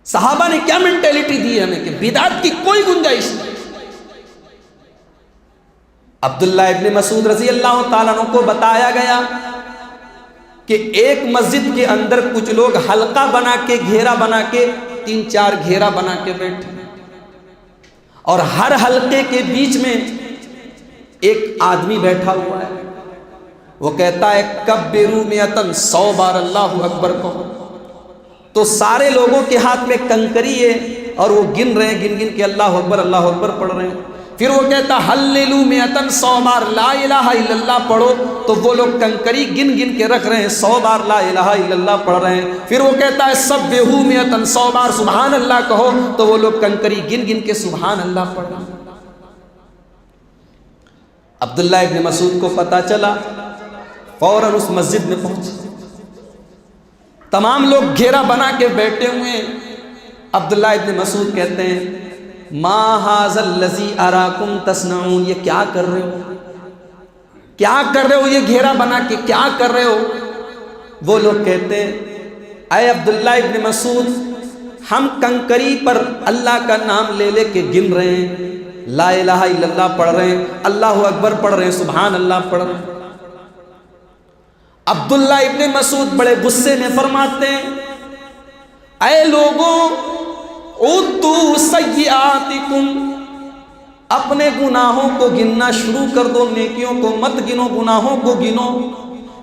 C: صحابہ نے کیا مینٹیلٹی دی ہمیں کہ بدعت کی کوئی گنجائش نہیں۔ عبداللہ ابن مسعود رضی اللہ تعالیٰ عنہ کو بتایا گیا کہ ایک مسجد کے اندر کچھ لوگ حلقہ بنا کے، گھیرا بنا کے، 3-4 گھیرا بنا کے بیٹھے، اور ہر حلقے کے بیچ میں ایک آدمی بیٹھا ہوا ہے، وہ کہتا ہے کبروا 100 بار اللہ اکبر کہو، تو سارے لوگوں کے ہاتھ میں کنکری ہے اور وہ گن رہے ہیں، گن گن کے اللہ اکبر پڑھ رہے ہیں۔ پھر وہ کہتا ہللو 100 بار لا الہ الا اللہ پڑھو، تو وہ لوگ کنکری گن گن کے رکھ رہے ہیں، 100 بار لا الہ الا اللہ پڑھ رہے ہیں۔ پھر وہ کہتا ہے سبحوا 100 بار سبحان اللہ کہو، تو وہ لوگ کنکری گن گن کے سبحان اللہ پڑھ رہے ہیں۔ عبداللہ ابن مسعود کو پتا چلا، فوراً اس مسجد میں پہنچے، تمام لوگ گھیرا بنا کے بیٹھے ہوئے ہیں۔ عبداللہ ابن مسعود کہتے ہیں ما ھذا الذی اراکم تصنعون، یہ کیا کر رہے ہو، کیا کر رہے ہو، یہ گھیرا بنا کے کیا کر رہے ہو؟ وہ لوگ کہتے ہیں اے عبداللہ ابن مسعود، ہم کنکری پر اللہ کا نام لے لے کے گن رہے ہیں، لا الہ الا اللہ پڑھ رہے ہیں، اللہ اکبر پڑھ رہے ہیں، سبحان اللہ پڑھ رہے ہیں۔ عبداللہ ابن مسعود بڑے غصے میں فرماتے ہیں، اے لوگوں عدوا سیئاتکم، اپنے گناہوں کو گننا شروع کر دو، نیکیوں کو مت گنو، گناہوں کو گنو۔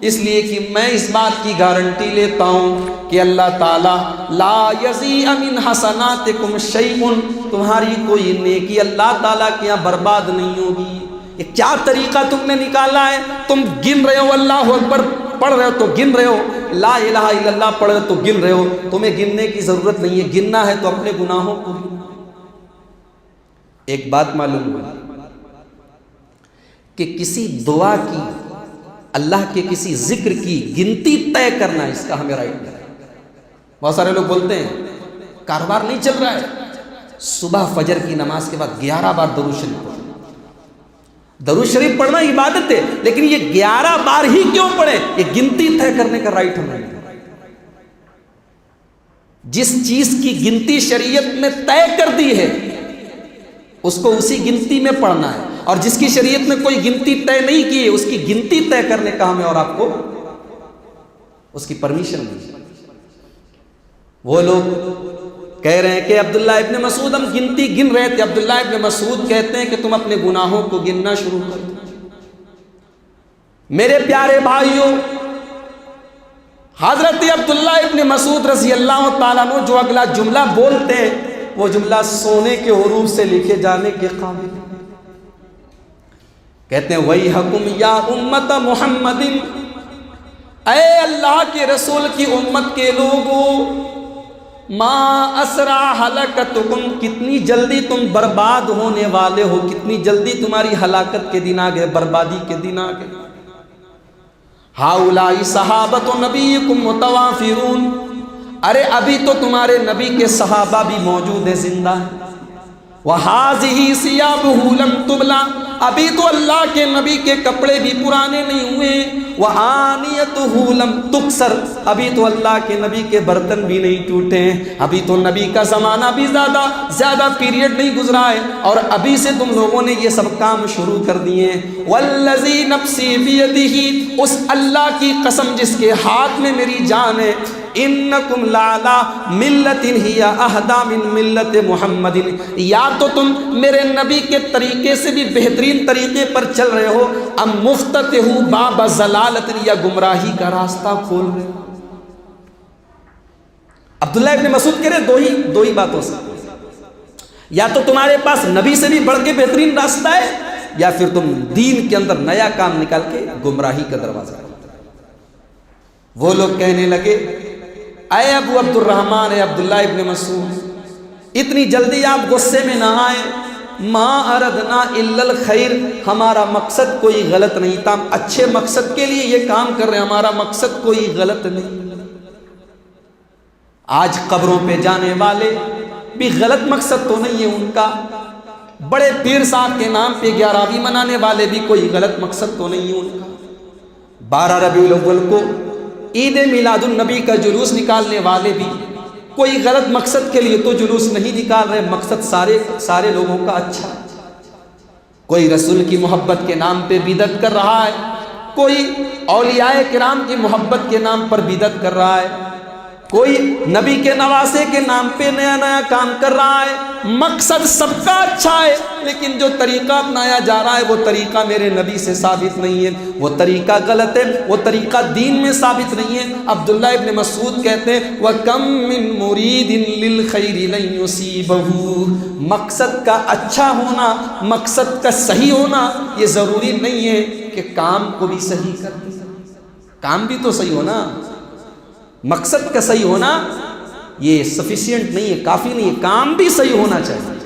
C: اس لیے کہ میں اس بات کی گارنٹی لیتا ہوں کہ اللہ تعالیٰ لا یضیع من حسناتکم شیء، تمہاری کوئی نیکی اللہ تعالیٰ کے یہاں برباد نہیں ہوگی۔ یہ کیا طریقہ تم نے نکالا ہے؟ تم گن رہے ہو، اللہ اکبر پڑھ رہے ہو تو گن رہے ہو، لا الہ الا اللہ پڑھ رہے ہو تو گن رہے ہو، تمہیں گننے کی ضرورت نہیں ہے، گننا ہے تو اپنے گناہوں کو گننا۔ ایک بات معلوم ہوا کہ کسی دعا کی، اللہ کے کسی ذکر کی گنتی طے کرنا، اس کا ہمیں رائٹ نہیں ہے۔ بہت سارے لوگ بولتے ہیں کاروبار نہیں چل رہا ہے، صبح فجر کی نماز کے بعد 11 بار درود شریف پڑھو۔ درود شریف پڑھنا عبادت ہے، لیکن یہ 11 بار ہی کیوں پڑھیں؟ یہ گنتی طے کرنے کا رائٹ ہمیں نہیں۔ جس چیز کی گنتی شریعت نے طے کر دی ہے اس کو اسی گنتی میں پڑھنا ہے، اور جس کی شریعت نے کوئی گنتی طے نہیں کی ہے اس کی گنتی طے کرنے کا ہمیں اور آپ کو اس کی پرمیشن نہیں۔ وہ لوگ کہہ رہے ہیں کہ عبداللہ ابن مسعود ہم گنتی گن رہے تھے، عبداللہ ابن مسعود کہتے ہیں کہ تم اپنے گناہوں کو گننا شروع کر دو۔ میرے پیارے بھائیوں، حضرت عبداللہ ابن مسعود رضی اللہ تعالیٰ عنہ جو اگلا جملہ بولتے ہیں وہ جملہ سونے کے حروف سے لکھے جانے کے قابل ہے۔ کہتے ہیں وَيْحَكُمْ يَا أُمَّةَ مُحَمَّدٍ، اے اللہ کے رسول کی امت کے لوگوں، ما اسرع ہلاکتکم، کتنی جلدی تم برباد ہونے والے ہو، کتنی جلدی تمہاری ہلاکت کے دن آ گئے، بربادی کے دن آ گئے۔ ہؤلاء صحابۃ نبیکم متوافرون، ارے ابھی تو تمہارے نبی کے صحابہ بھی موجود ہیں، زندہ ہیں۔ وَهَذِهِ ثِيَابُهُ لَمْ تُبْلَى، ابھی تو اللہ کے نبی کے کپڑے بھی پرانے نہیں ہوئے۔ وَآنِيَتُهُ لَمْ تُكْسَرْ، ابھی تو اللہ کے نبی کے برتن بھی نہیں ٹوٹے ہیں، ابھی تو نبی کا زمانہ بھی زیادہ پیریڈ نہیں گزرا ہے، اور ابھی سے تم لوگوں نے یہ سب کام شروع کر دیے ہیں۔ وَالَّذِي نَفْسِي بِيَدِهِ، اس اللہ کی قسم جس کے ہاتھ میں میری جان ہے، انکم لعلی ملت ہی اہدی من ملت محمد، یا تو تم میرے نبی کے طریقے سے بھی بہترین طریقے پر چل رہے ہو، ام مفتتح باب ضلالت، یا گمراہی کا راستہ کھول رہے ہو۔ عبداللہ ابن مسعود کہہ رہے دو ہی باتوں سے، یا تو تمہارے پاس نبی سے بھی بڑھ کے بہترین راستہ ہے، یا پھر تم دین کے اندر نیا کام نکال کے گمراہی کا دروازہ کھولتے۔ وہ لوگ کہنے لگے اے ابو عبد الرحمن، اے عبداللہ ابن مسعود، اتنی جلدی آپ غصے میں نہ آئیں، ما اردنا الا الخیر، ہمارا مقصد کوئی غلط نہیں تھا، ہم اچھے مقصد کے لیے یہ کام کر رہے ہیں، ہمارا مقصد کوئی غلط نہیں۔ آج قبروں پہ جانے والے بھی غلط مقصد تو نہیں ہے ان کا، بڑے پیر صاحب کے نام پہ 11ویں منانے والے بھی کوئی غلط مقصد تو نہیں ہے ان کا، 12 ربیع الاول کو عید میلاد النبی کا جلوس نکالنے والے بھی کوئی غلط مقصد کے لیے تو جلوس نہیں نکال رہے، مقصد سارے لوگوں کا اچھا۔ کوئی رسول کی محبت کے نام پہ بدعت کر رہا ہے، کوئی اولیاء کرام کی محبت کے نام پر بدعت کر رہا ہے، کوئی نبی کے نواسے کے نام پہ نیا کام کر رہا ہے، مقصد سب کا اچھا ہے، لیکن جو طریقہ اپنایا جا رہا ہے وہ طریقہ میرے نبی سے ثابت نہیں ہے، وہ طریقہ غلط ہے، وہ طریقہ دین میں ثابت نہیں ہے۔ عبداللہ ابن مسعود کہتے ہیں وَكَم مِّن مُرِيدٍ لِّلْخَيْرِ لَن يُصِيبَهُ، مقصد کا اچھا ہونا، مقصد کا صحیح ہونا یہ ضروری نہیں ہے کہ کام کو بھی صحیح کر دیں، کام بھی تو صحیح ہونا، مقصد کا صحیح ہونا یہ سفیشینٹ نہیں ہے، کافی نہیں ہے، کام بھی صحیح ہونا چاہیے۔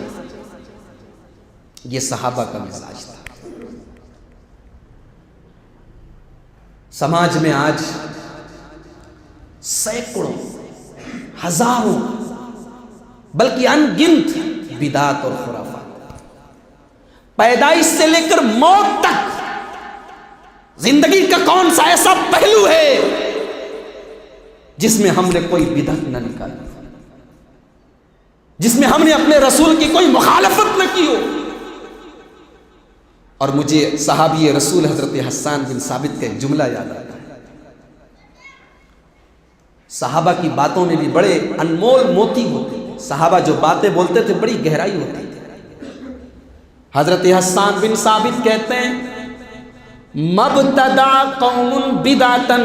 C: یہ صحابہ کا مزاج تھا۔ سماج میں آج سینکڑوں، ہزاروں، بلکہ ان گنت بدعات اور خرافات، پیدائش سے لے کر موت تک زندگی کا کون سا ایسا پہلو ہے جس میں ہم نے کوئی بدعت نہ نکالی، جس میں ہم نے اپنے رسول کی کوئی مخالفت نہ کی ہو؟ اور مجھے صحابی رسول حضرت حسان بن ثابت کا ایک جملہ یاد آتا ہے. صحابہ کی باتوں میں بھی بڑے انمول موتی ہوتے ہیں. صحابہ جو باتیں بولتے تھے بڑی گہرائی ہوتی تھی. حضرت حسان بن ثابت کہتے ہیں مبتدا قوم بدعتن،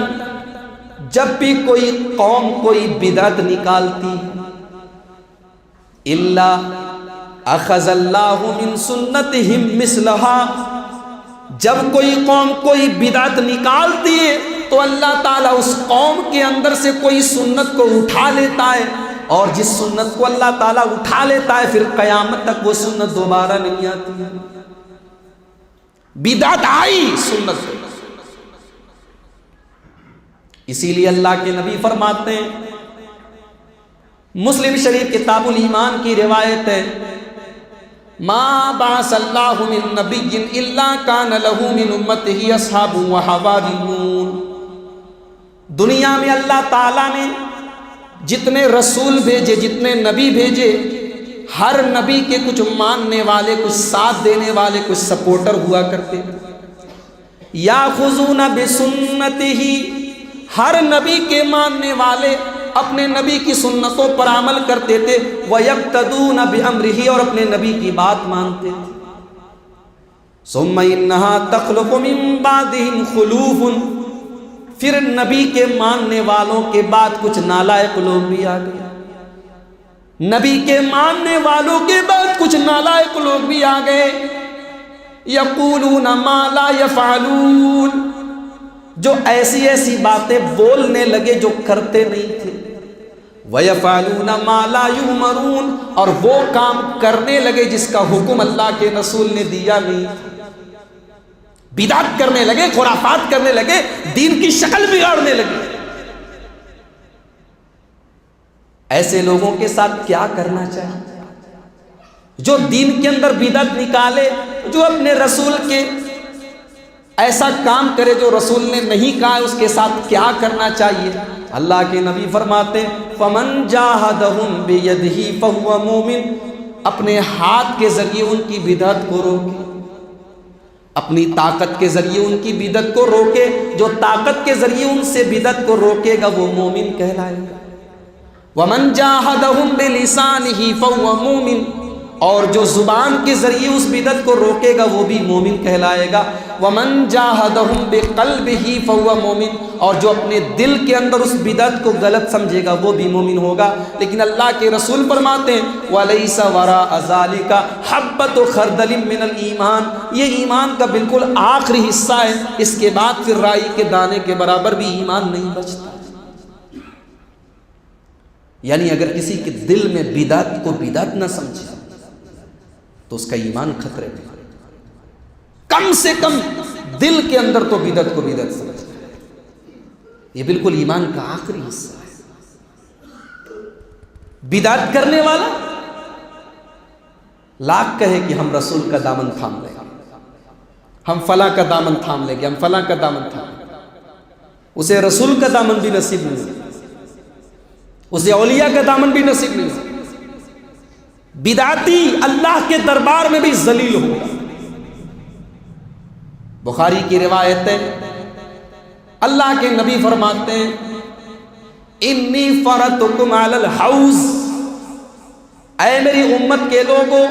C: جب بھی کوئی قوم کوئی بدعت نکالتی الا اخذ اللہ من سنتہم مثلہا، جب کوئی قوم کوئی بدعت نکالتی ہے تو اللہ تعالیٰ اس قوم کے اندر سے کوئی سنت کو اٹھا لیتا ہے، اور جس سنت کو اللہ تعالیٰ اٹھا لیتا ہے پھر قیامت تک وہ سنت دوبارہ نہیں آتی ہے. بدعت آئی سنت کو. اسی لیے اللہ کے نبی فرماتے ہیں، مسلم شریف کتاب الایمان کی روایت ہے، ما بعث اللہ من نبی الا کان لہ من امتہ اصحاب وحواریون. دنیا میں اللہ تعالیٰ نے جتنے رسول بھیجے، جتنے نبی بھیجے، ہر نبی کے کچھ ماننے والے، کچھ ساتھ دینے والے، کچھ سپورٹر ہوا کرتے. یاخذون بسنتہ، ہر نبی کے ماننے والے اپنے نبی کی سنتوں پر عمل کرتے تھے. وَيَقْتَدُونَ بِأَمْرِهِ، اور اپنے نبی کی بات مانتے تھے. ثُمَّ إِنَّهَا تَخْلُفُ مِن بَعْدِهِمْ خُلُوفٌ، پھر نبی کے ماننے والوں کے بعد کچھ نالائق لوگ بھی آ گئے. نبی کے ماننے والوں کے بعد کچھ نالائق لوگ بھی آ گئے. یقولون ما لا یفعلون، جو ایسی ایسی باتیں بولنے لگے جو کرتے نہیں تھے. وَيَفْعَلُونَ مَا لَا يُؤْمَرُونَ، اور وہ کام کرنے لگے جس کا حکم اللہ کے رسول نے دیا نہیں تھا. بدعت کرنے لگے، خرافات کرنے لگے، دین کی شکل بگاڑنے لگے. ایسے لوگوں کے ساتھ کیا کرنا چاہیے؟ جو دین کے اندر بدعت نکالے، جو اپنے رسول کے ایسا کام کرے جو رسول نے نہیں کہا، اس کے ساتھ کیا کرنا چاہیے؟ اللہ کے نبی فرماتے فَمَنْ جَاهَدَهُمْ بِيَدِهِ فَهُوَ مُؤْمِنٌ، اپنے ہاتھ کے ذریعے ان کی بدعت کو روکے، اپنی طاقت کے ذریعے ان کی بدعت کو روکے. جو طاقت کے ذریعے ان سے بدعت کو روکے گا وہ مومن کہلائے گا. وَمَنْ جَاهَدَهُمْ بِلِسَانِهِ فَهُوَ مُؤْمِنٌ، اور جو زبان کے ذریعے اس بدعت کو روکے گا وہ بھی مومن کہلائے گا. وَمَنْ جَاهَدَهُمْ بِقَلْبِهِ فَهُوَ مُؤْمِنٌ، اور جو اپنے دل کے اندر اس بدعت کو غلط سمجھے گا وہ بھی مومن ہوگا. لیکن اللہ کے رسول فرماتے ہیں وَلَيْسَ وَرَاءَ ذَلِكَ حَبَّةُ خَرْدَلٍ مِّنَ الْإِيمَانِ، یہ ایمان کا بالکل آخری حصہ ہے. اس کے بعد پھر رائی کے دانے کے برابر بھی ایمان نہیں بچتا. یعنی اگر کسی کے دل میں بدعت کو بدعت نہ سمجھے تو اس کا ایمان خطرے میں. کم سے کم دل کے اندر تو بدعت کو بدعت سمجھے، یہ بالکل ایمان کا آخری حصہ ہے. بدعت کرنے والا لاکھ کہے کہ ہم رسول کا دامن تھام لیں گے، ہم فلاں کا دامن تھام لیں گے، ہم فلاں کا دامن تھام لیں گے، اسے رسول کا دامن بھی نصیب نہیں ہوگا، اسے اولیاء کا دامن بھی نصیب نہیں ہوگا. بدعتی اللہ کے دربار میں بھی ذلیل ہوگا. بخاری کی روایت ہے، اللہ کے نبی فرماتے ہیں انی فرضتکم علی الحوض، اے میری امت کے لوگوں،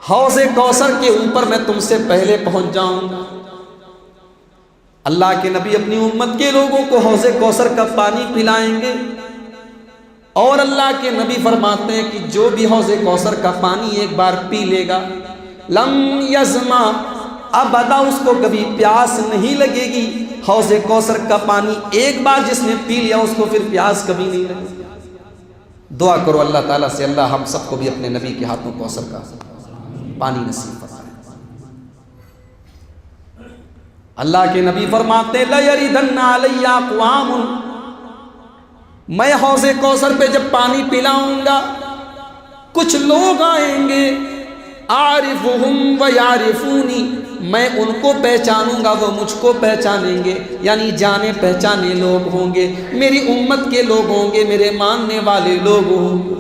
C: حوض کوثر کے اوپر میں تم سے پہلے پہنچ جاؤں گا. اللہ کے نبی اپنی امت کے لوگوں کو حوض کوثر کا پانی پلائیں گے، اور اللہ کے نبی فرماتے ہیں کہ جو بھی حوض کوثر کا پانی ایک بار پی لے گا لم یظما، ابدا اس کو کبھی پیاس نہیں لگے گی. حوض کوثر کا پانی ایک بار جس نے پی لیا اس کو پھر پیاس کبھی نہیں لگے گی. دعا کرو اللہ تعالیٰ سے اللہ ہم سب کو بھی اپنے نبی کے ہاتھوں کوثر کا پانی نصیب فرمائے. اللہ کے نبی فرماتے ہیں لَيَرِدَنَّ عَلَيَّ أَقْوَامٌ، میں حوض کوثر پہ جب پانی پلاؤں گا کچھ لوگ آئیں گے عارفہم ویعرفونی، میں ان کو پہچانوں گا وہ مجھ کو پہچانیں گے. یعنی جانے پہچانے لوگ ہوں گے، میری امت کے لوگ ہوں گے، میرے ماننے والے لوگ ہوں گے.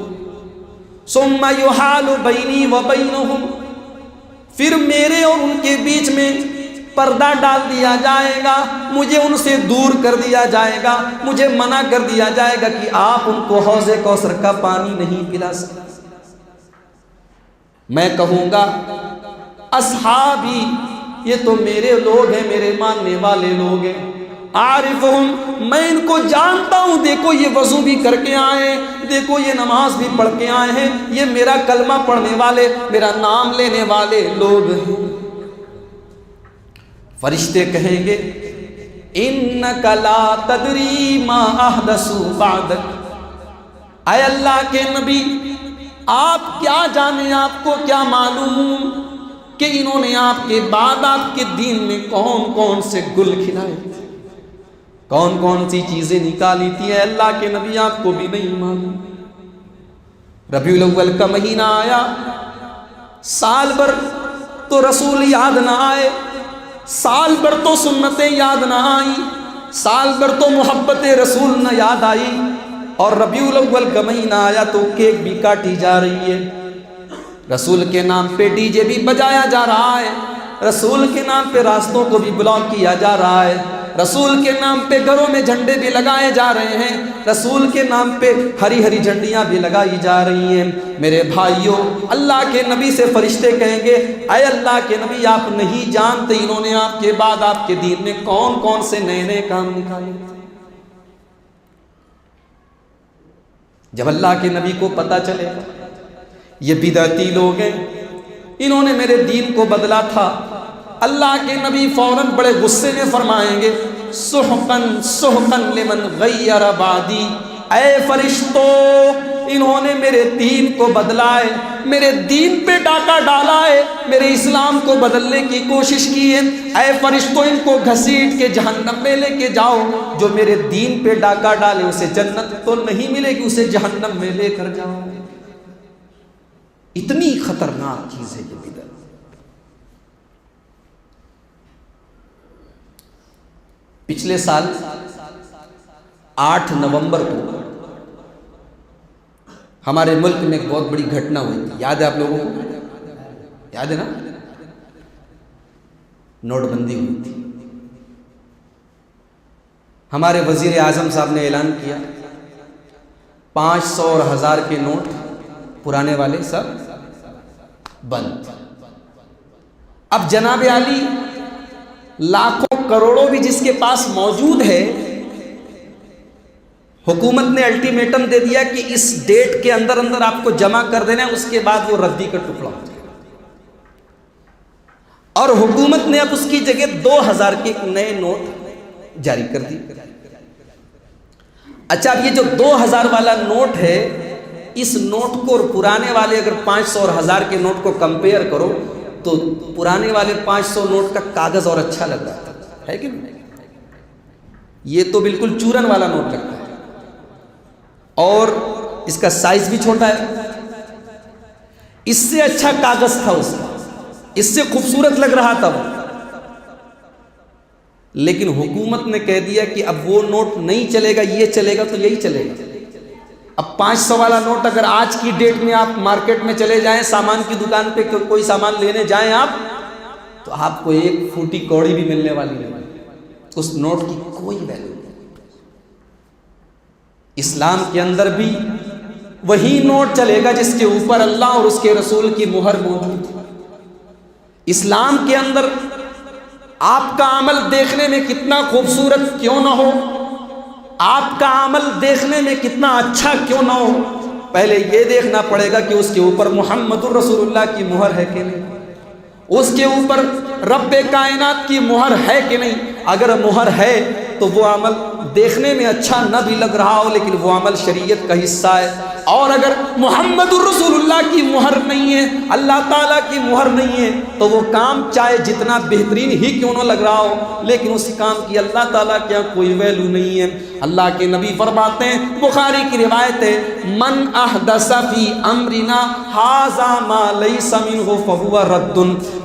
C: ثم یحال بینی وبینہم، پھر میرے اور ان کے بیچ میں پردہ ڈال دیا جائے گا، مجھے ان سے دور کر دیا جائے گا، مجھے منع کر دیا جائے گا کہ آپ ان کو حوض کوثر کا پانی نہیں پلا سکتے۔ میں کہوں گا اصحابی، یہ تو میرے لوگ ہیں، میرے ماننے والے لوگ ہیں، عارفہم، میں ان کو جانتا ہوں، دیکھو یہ وضو بھی کر کے آئے ہیں، دیکھو یہ نماز بھی پڑھ کے آئے ہیں، یہ میرا کلمہ پڑھنے والے، میرا نام لینے والے لوگ ہیں۔ فرشتے کہیں گے انک لا تدری ما احدثوا بعدک، اے اللہ کے نبی آپ کیا جانیں، آپ کو کیا معلوم کہ انہوں نے آپ کے بعد آپ کے دین میں کون کون سے گل کھلائے، کون کون سی چیزیں نکالی تھی، اے اللہ کے نبی آپ کو بھی نہیں معلوم۔ ربیع الاول کا مہینہ آیا، سال بھر تو رسول یاد نہ آئے، سال بھر تو سنتیں یاد نہ آئی، سال بھر تو محبت رسول نہ یاد آئی، اور ربیع الاول کا مہینہ آیا تو کیک بھی کاٹی جا رہی ہے، رسول کے نام پہ ڈی جے بھی بجایا جا رہا ہے، رسول کے نام پہ راستوں کو بھی بلاک کیا جا رہا ہے، رسول کے نام پہ گھروں میں جھنڈے بھی لگائے جا رہے ہیں، رسول کے نام پہ ہری ہری جھنڈیاں بھی لگائی جا رہی ہیں۔ میرے بھائیوں، اللہ کے نبی سے فرشتے کہیں گے اے اللہ کے نبی آپ نہیں جانتے انہوں نے آپ کے بعد آپ کے دین میں کون کون سے نئے نئے کام نکالے۔ جب اللہ کے نبی کو پتہ چلے یہ بدعتی لوگ ہیں، انہوں نے میرے دین کو بدلا تھا، اللہ کے نبی فوراً بڑے غصے میں فرمائیں گے سحقاً سحقاً لمن غیر بعدی، اے فرشتوں انہوں نے میرے دین کو بدلا ہے، میرے دین پہ ڈاکہ ڈالا ہے، میرے اسلام کو بدلنے کی کوشش کی ہے، اے فرشتوں ان کو گھسیٹ کے جہنم میں لے کے جاؤ، جو میرے دین پہ ڈاکہ ڈالے اسے جنت تو نہیں ملے گی، اسے جہنم میں لے کر جاؤ۔ اتنی خطرناک چیز ہے یہ بدعت۔ پچھلے سال 8 نومبر کو ہمارے ملک میں ایک بہت بڑی گھٹنا ہوئی تھی، یاد ہے آپ لوگوں کو؟ یاد ہے نا؟ نوٹ بندی ہوئی تھی۔ ہمارے وزیر اعظم صاحب نے اعلان کیا 500 اور 1000 کے نوٹ پرانے والے سب بند۔ اب جناب عالی لاکھوں کروڑوں بھی جس کے پاس موجود ہے، حکومت نے الٹیمیٹم دے دیا کہ اس ڈیٹ کے اندر اندر آپ کو جمع کر دینا ہے، اس کے بعد وہ ردی کا ٹکڑا ہو جائے گا، اور حکومت نے اب اس کی جگہ 2000 کے نئے نوٹ جاری کر دی۔ اچھا اب یہ جو 2000 والا نوٹ ہے، اس نوٹ کو اور پرانے والے اگر 500 اور 1000 کے نوٹ کو کمپیئر کرو تو پرانے والے 500 نوٹ کا کاغذ اور اچھا لگ رہا ہے کہ نہیں؟ یہ تو بالکل چورن والا نوٹ لگتا ہے، اور اس کا سائز بھی چھوٹا ہے، اس سے اچھا کاغذ تھا، اس کا اس سے خوبصورت لگ رہا تھا وہ، لیکن حکومت نے کہہ دیا کہ اب وہ نوٹ نہیں چلے گا، یہ چلے گا تو یہی چلے گا۔ اب 500 والا نوٹ اگر آج کی ڈیٹ میں آپ مارکیٹ میں چلے جائیں، سامان کی دکان پہ کوئی سامان لینے جائیں آپ، تو آپ کو ایک پھوٹی کوڑی بھی ملنے والی نہیں، اس نوٹ کی کوئی ویلیو نہیں۔ اسلام کے اندر بھی وہی نوٹ چلے گا جس کے اوپر اللہ اور اس کے رسول کی مہر موجود ہے۔ اسلام کے اندر آپ کا عمل دیکھنے میں کتنا خوبصورت کیوں نہ ہو، آپ کا عمل دیکھنے میں کتنا اچھا کیوں نہ ہو، پہلے یہ دیکھنا پڑے گا کہ اس کے اوپر محمد الرسول اللہ کی مہر ہے کہ نہیں، اس کے اوپر رب کائنات کی مہر ہے کہ نہیں۔ اگر مہر ہے تو وہ عمل دیکھنے میں اچھا نہ بھی لگ رہا ہو لیکن وہ عمل شریعت کا حصہ ہے، اور اگر محمد الرسول اللہ کی مہر نہیں ہے، اللہ تعالیٰ کی مہر نہیں ہے، تو وہ کام چاہے جتنا بہترین ہی کیوں نہ لگ رہا ہو لیکن اس کام کی اللہ تعالیٰ کے یہاں کوئی ویلو نہیں ہے۔ اللہ کے نبی فرماتے ہیں، بخاری کی روایت ہے، من احدث فی امرنا ھذا ما لیس منہ فہو رد،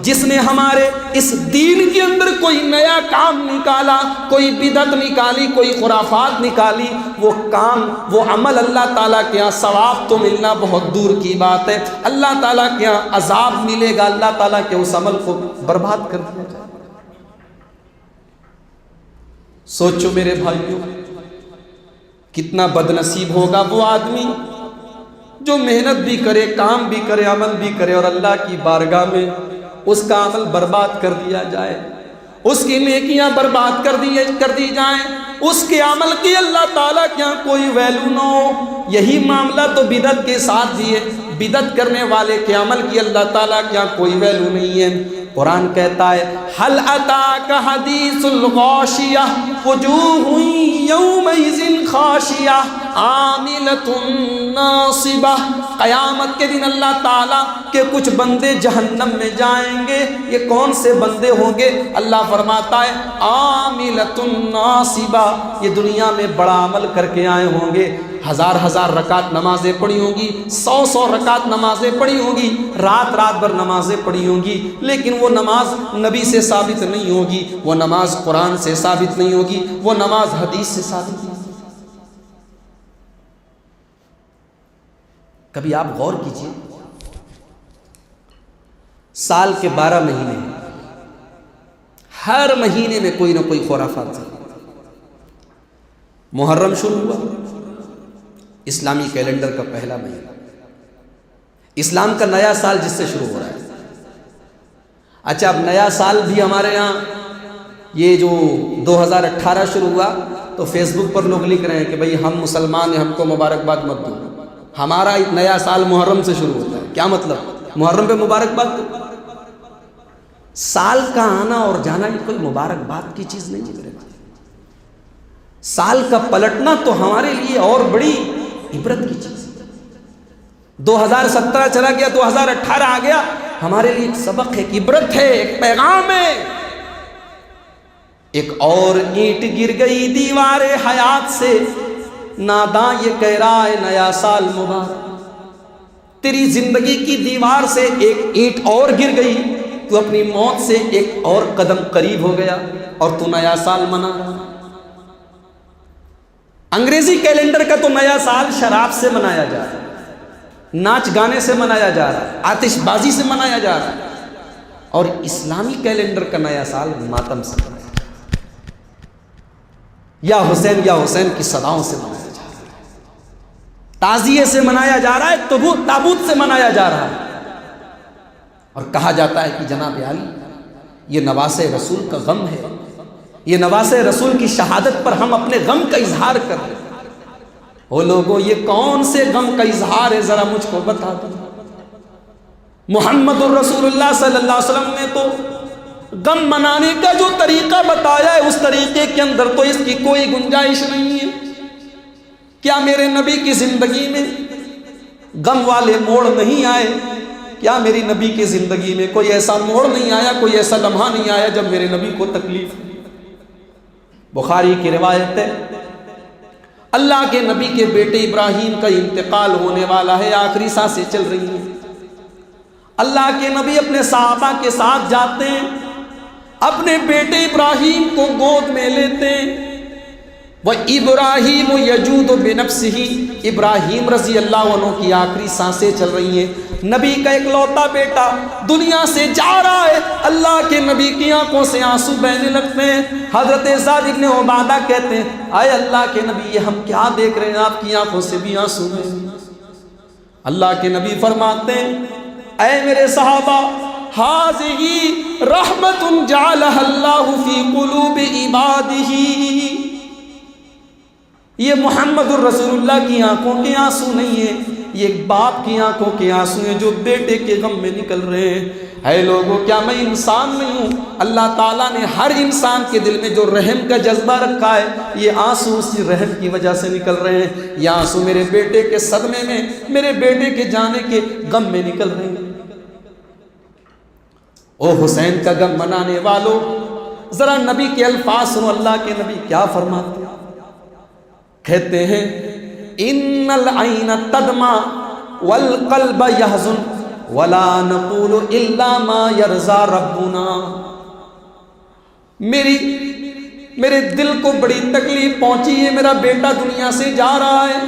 C: جس نے ہمارے اس دین کے اندر کوئی نیا کام نکالا، کوئی بدعت نکالی، کوئی خرافات نکالی، وہ کام وہ عمل اللہ تعالیٰ کے یہاں ثواب تو ملنا بہت دور کی بات ہے، اللہ تعالیٰ کے یہاں عذاب ملے گا، اللہ تعالیٰ کے اس عمل کو برباد کر دیا جائے۔ سوچو میرے بھائیوں، کتنا بد نصیب ہوگا وہ آدمی جو محنت بھی کرے، کام بھی کرے، عمل بھی کرے، اور اللہ کی بارگاہ میں اس کا عمل برباد کر دیا جائے، اس کی نیکیاں برباد کر دی جائیں، اس کے عمل کی اللہ تعالیٰ کے یہاں کوئی ویلو نہ ہو۔ یہی معاملہ تو بدعت کے ساتھ بھی ہے، بدعت کرنے والے کے عمل کی اللہ تعالیٰ کے یہاں کوئی ویلو نہیں ہے۔ قرآن کہتا ہے هل اتاک حدیث الغاشیہ وجوہ یومئذ خاشیہ عاملۃ ناصبہ، قیامت کے دن اللہ تعالیٰ کے کچھ بندے جہنم میں جائیں گے۔ یہ کون سے بندے ہوں گے؟ اللہ فرماتا ہے عاملۃ ناصبہ، یہ دنیا میں بڑا عمل کر کے آئے ہوں گے، ہزار رکعت نمازیں پڑھی ہوں گی، 100 رکعت نمازیں پڑھی ہوں گی، رات بھر نمازیں پڑھی ہوں گی، لیکن وہ نماز نبی سے ثابت نہیں ہوگی، وہ نماز قرآن سے ثابت نہیں ہوگی، وہ نماز حدیث سے ثابت نہیں ہوگی۔ کبھی آپ غور کیجئے، سال کے 12 مہینے ہر مہینے میں کوئی نہ کوئی خرافات ہے۔ محرم شروع ہوا، اسلامی کیلنڈر کا پہلا مہینہ، اسلام کا نیا سال جس سے شروع ہو رہا ہے۔ اچھا، اب نیا سال بھی ہمارے یہاں یہ جو 2018 شروع ہوا تو فیس بک پر لوگ لکھ رہے ہیں کہ بھئی ہم مسلمان ہیں، ہم کو مبارکباد مت دو، ہمارا نیا سال محرم سے شروع ہوتا ہے۔ کیا مطلب؟ محرم پہ مبارکباد دو؟ سال کا آنا اور جانا یہ کوئی مبارکباد کی چیز نہیں ہے۔ سال کا پلٹنا تو ہمارے لیے اور بڑی عبرت کی چیز ہے۔ 2017 چلا گیا، 2018 آ گیا، ہمارے لیے ایک سبق ہے، ایک عبرت ہے، ایک پیغام ہے۔ ایک اور اینٹ گر گئی دیوار حیات سے، ناداں یہ کہہ رہا ہے نیا سال مبارک۔ تیری زندگی کی دیوار سے ایک اینٹ اور گر گئی، تو اپنی موت سے ایک اور قدم قریب ہو گیا اور تو نیا سال منا رہا۔ انگریزی کیلنڈر کا تو نیا سال شراب سے منایا جا رہا ہے، ناچ گانے سے منایا جا رہا ہے، آتش بازی سے منایا جا رہا ہے، اور اسلامی کیلنڈر کا نیا سال ماتم سے منایا جا رہا ہے، یا حسین کی صداؤں سے منایا جا رہا ہے، تعزیے سے منایا جا رہا ہے، تابوت سے منایا جا رہا ہے، اور کہا جاتا ہے کہ جناب علی یہ نواس رسول کا غم ہے، یہ نواس رسول کی شہادت پر ہم اپنے غم کا اظہار کر رہے ہیں۔ وہ لوگوں، یہ کون سے غم کا اظہار ہے ذرا مجھ کو بتا دو۔ محمد الرسول اللہ صلی اللہ علیہ وسلم نے تو غم منانے کا جو طریقہ بتایا ہے، اس طریقے کے اندر تو اس کی کوئی گنجائش نہیں ہے۔ کیا میرے نبی کی زندگی میں غم والے موڑ نہیں آئے؟ کیا میری نبی کی زندگی میں کوئی ایسا موڑ نہیں آیا، کوئی ایسا لمحہ نہیں آیا جب میرے نبی کو تکلیف ہوئی؟ بخاری کی روایت ہے، اللہ کے نبی کے بیٹے ابراہیم کا انتقال ہونے والا ہے، آخری سانسیں چل رہی ہیں۔ اللہ کے نبی اپنے صحابہ کے ساتھ جاتے ہیں، اپنے بیٹے ابراہیم کو گود میں لیتے ہیں۔ وَإِبْرَاهِيمُ يَجُودُ بِنَفْسِهِ، ابراہیم رضی اللہ عنہ کی آخری سانسیں چل رہی ہیں، نبی کا ایک لوتا بیٹا دنیا سے جا رہا ہے، اللہ کے نبی کی آنکھوں سے آنسو بہنے لگتے ہیں۔ حضرت سعد بن عبادہ کہتے ہیں، اے اللہ کے نبی یہ ہم کیا دیکھ رہے ہیں، آپ کی آنکھوں سے بھی آنسو بہنے لگتے ہیں۔ اللہ کے نبی فرماتے ہیں، اے میرے صحابہ، هَذِهِ رَحْمَةٌ جَعَلَهَا اللَّهُ فِي قُلُوبِ عِبَادِهِ، یہ محمد الرسول اللہ کی آنکھوں کے آنسو نہیں ہیں، یہ ایک باپ کی آنکھوں کے آنسو ہیں جو بیٹے کے غم میں نکل رہے ہیں۔ اے لوگوں، کیا میں انسان نہیں ہوں؟ اللہ تعالیٰ نے ہر انسان کے دل میں جو رحم کا جذبہ رکھا ہے، یہ آنسو اسی رحم کی وجہ سے نکل رہے ہیں۔ یہ آنسو میرے بیٹے کے صدمے میں، میرے بیٹے کے جانے کے غم میں نکل رہے ہیں۔ او حسین کا غم منانے والوں، ذرا نبی کے الفاظ سنو، اللہ کے نبی کیا فرماتے ہیں؟ کہتے ہیں، ان العین تدمع والقلب یحزن ولا نقول الا ما یرضی ربنا، میرے دل کو بڑی تکلیف پہنچی ہے، میرا بیٹا دنیا سے جا رہا ہے،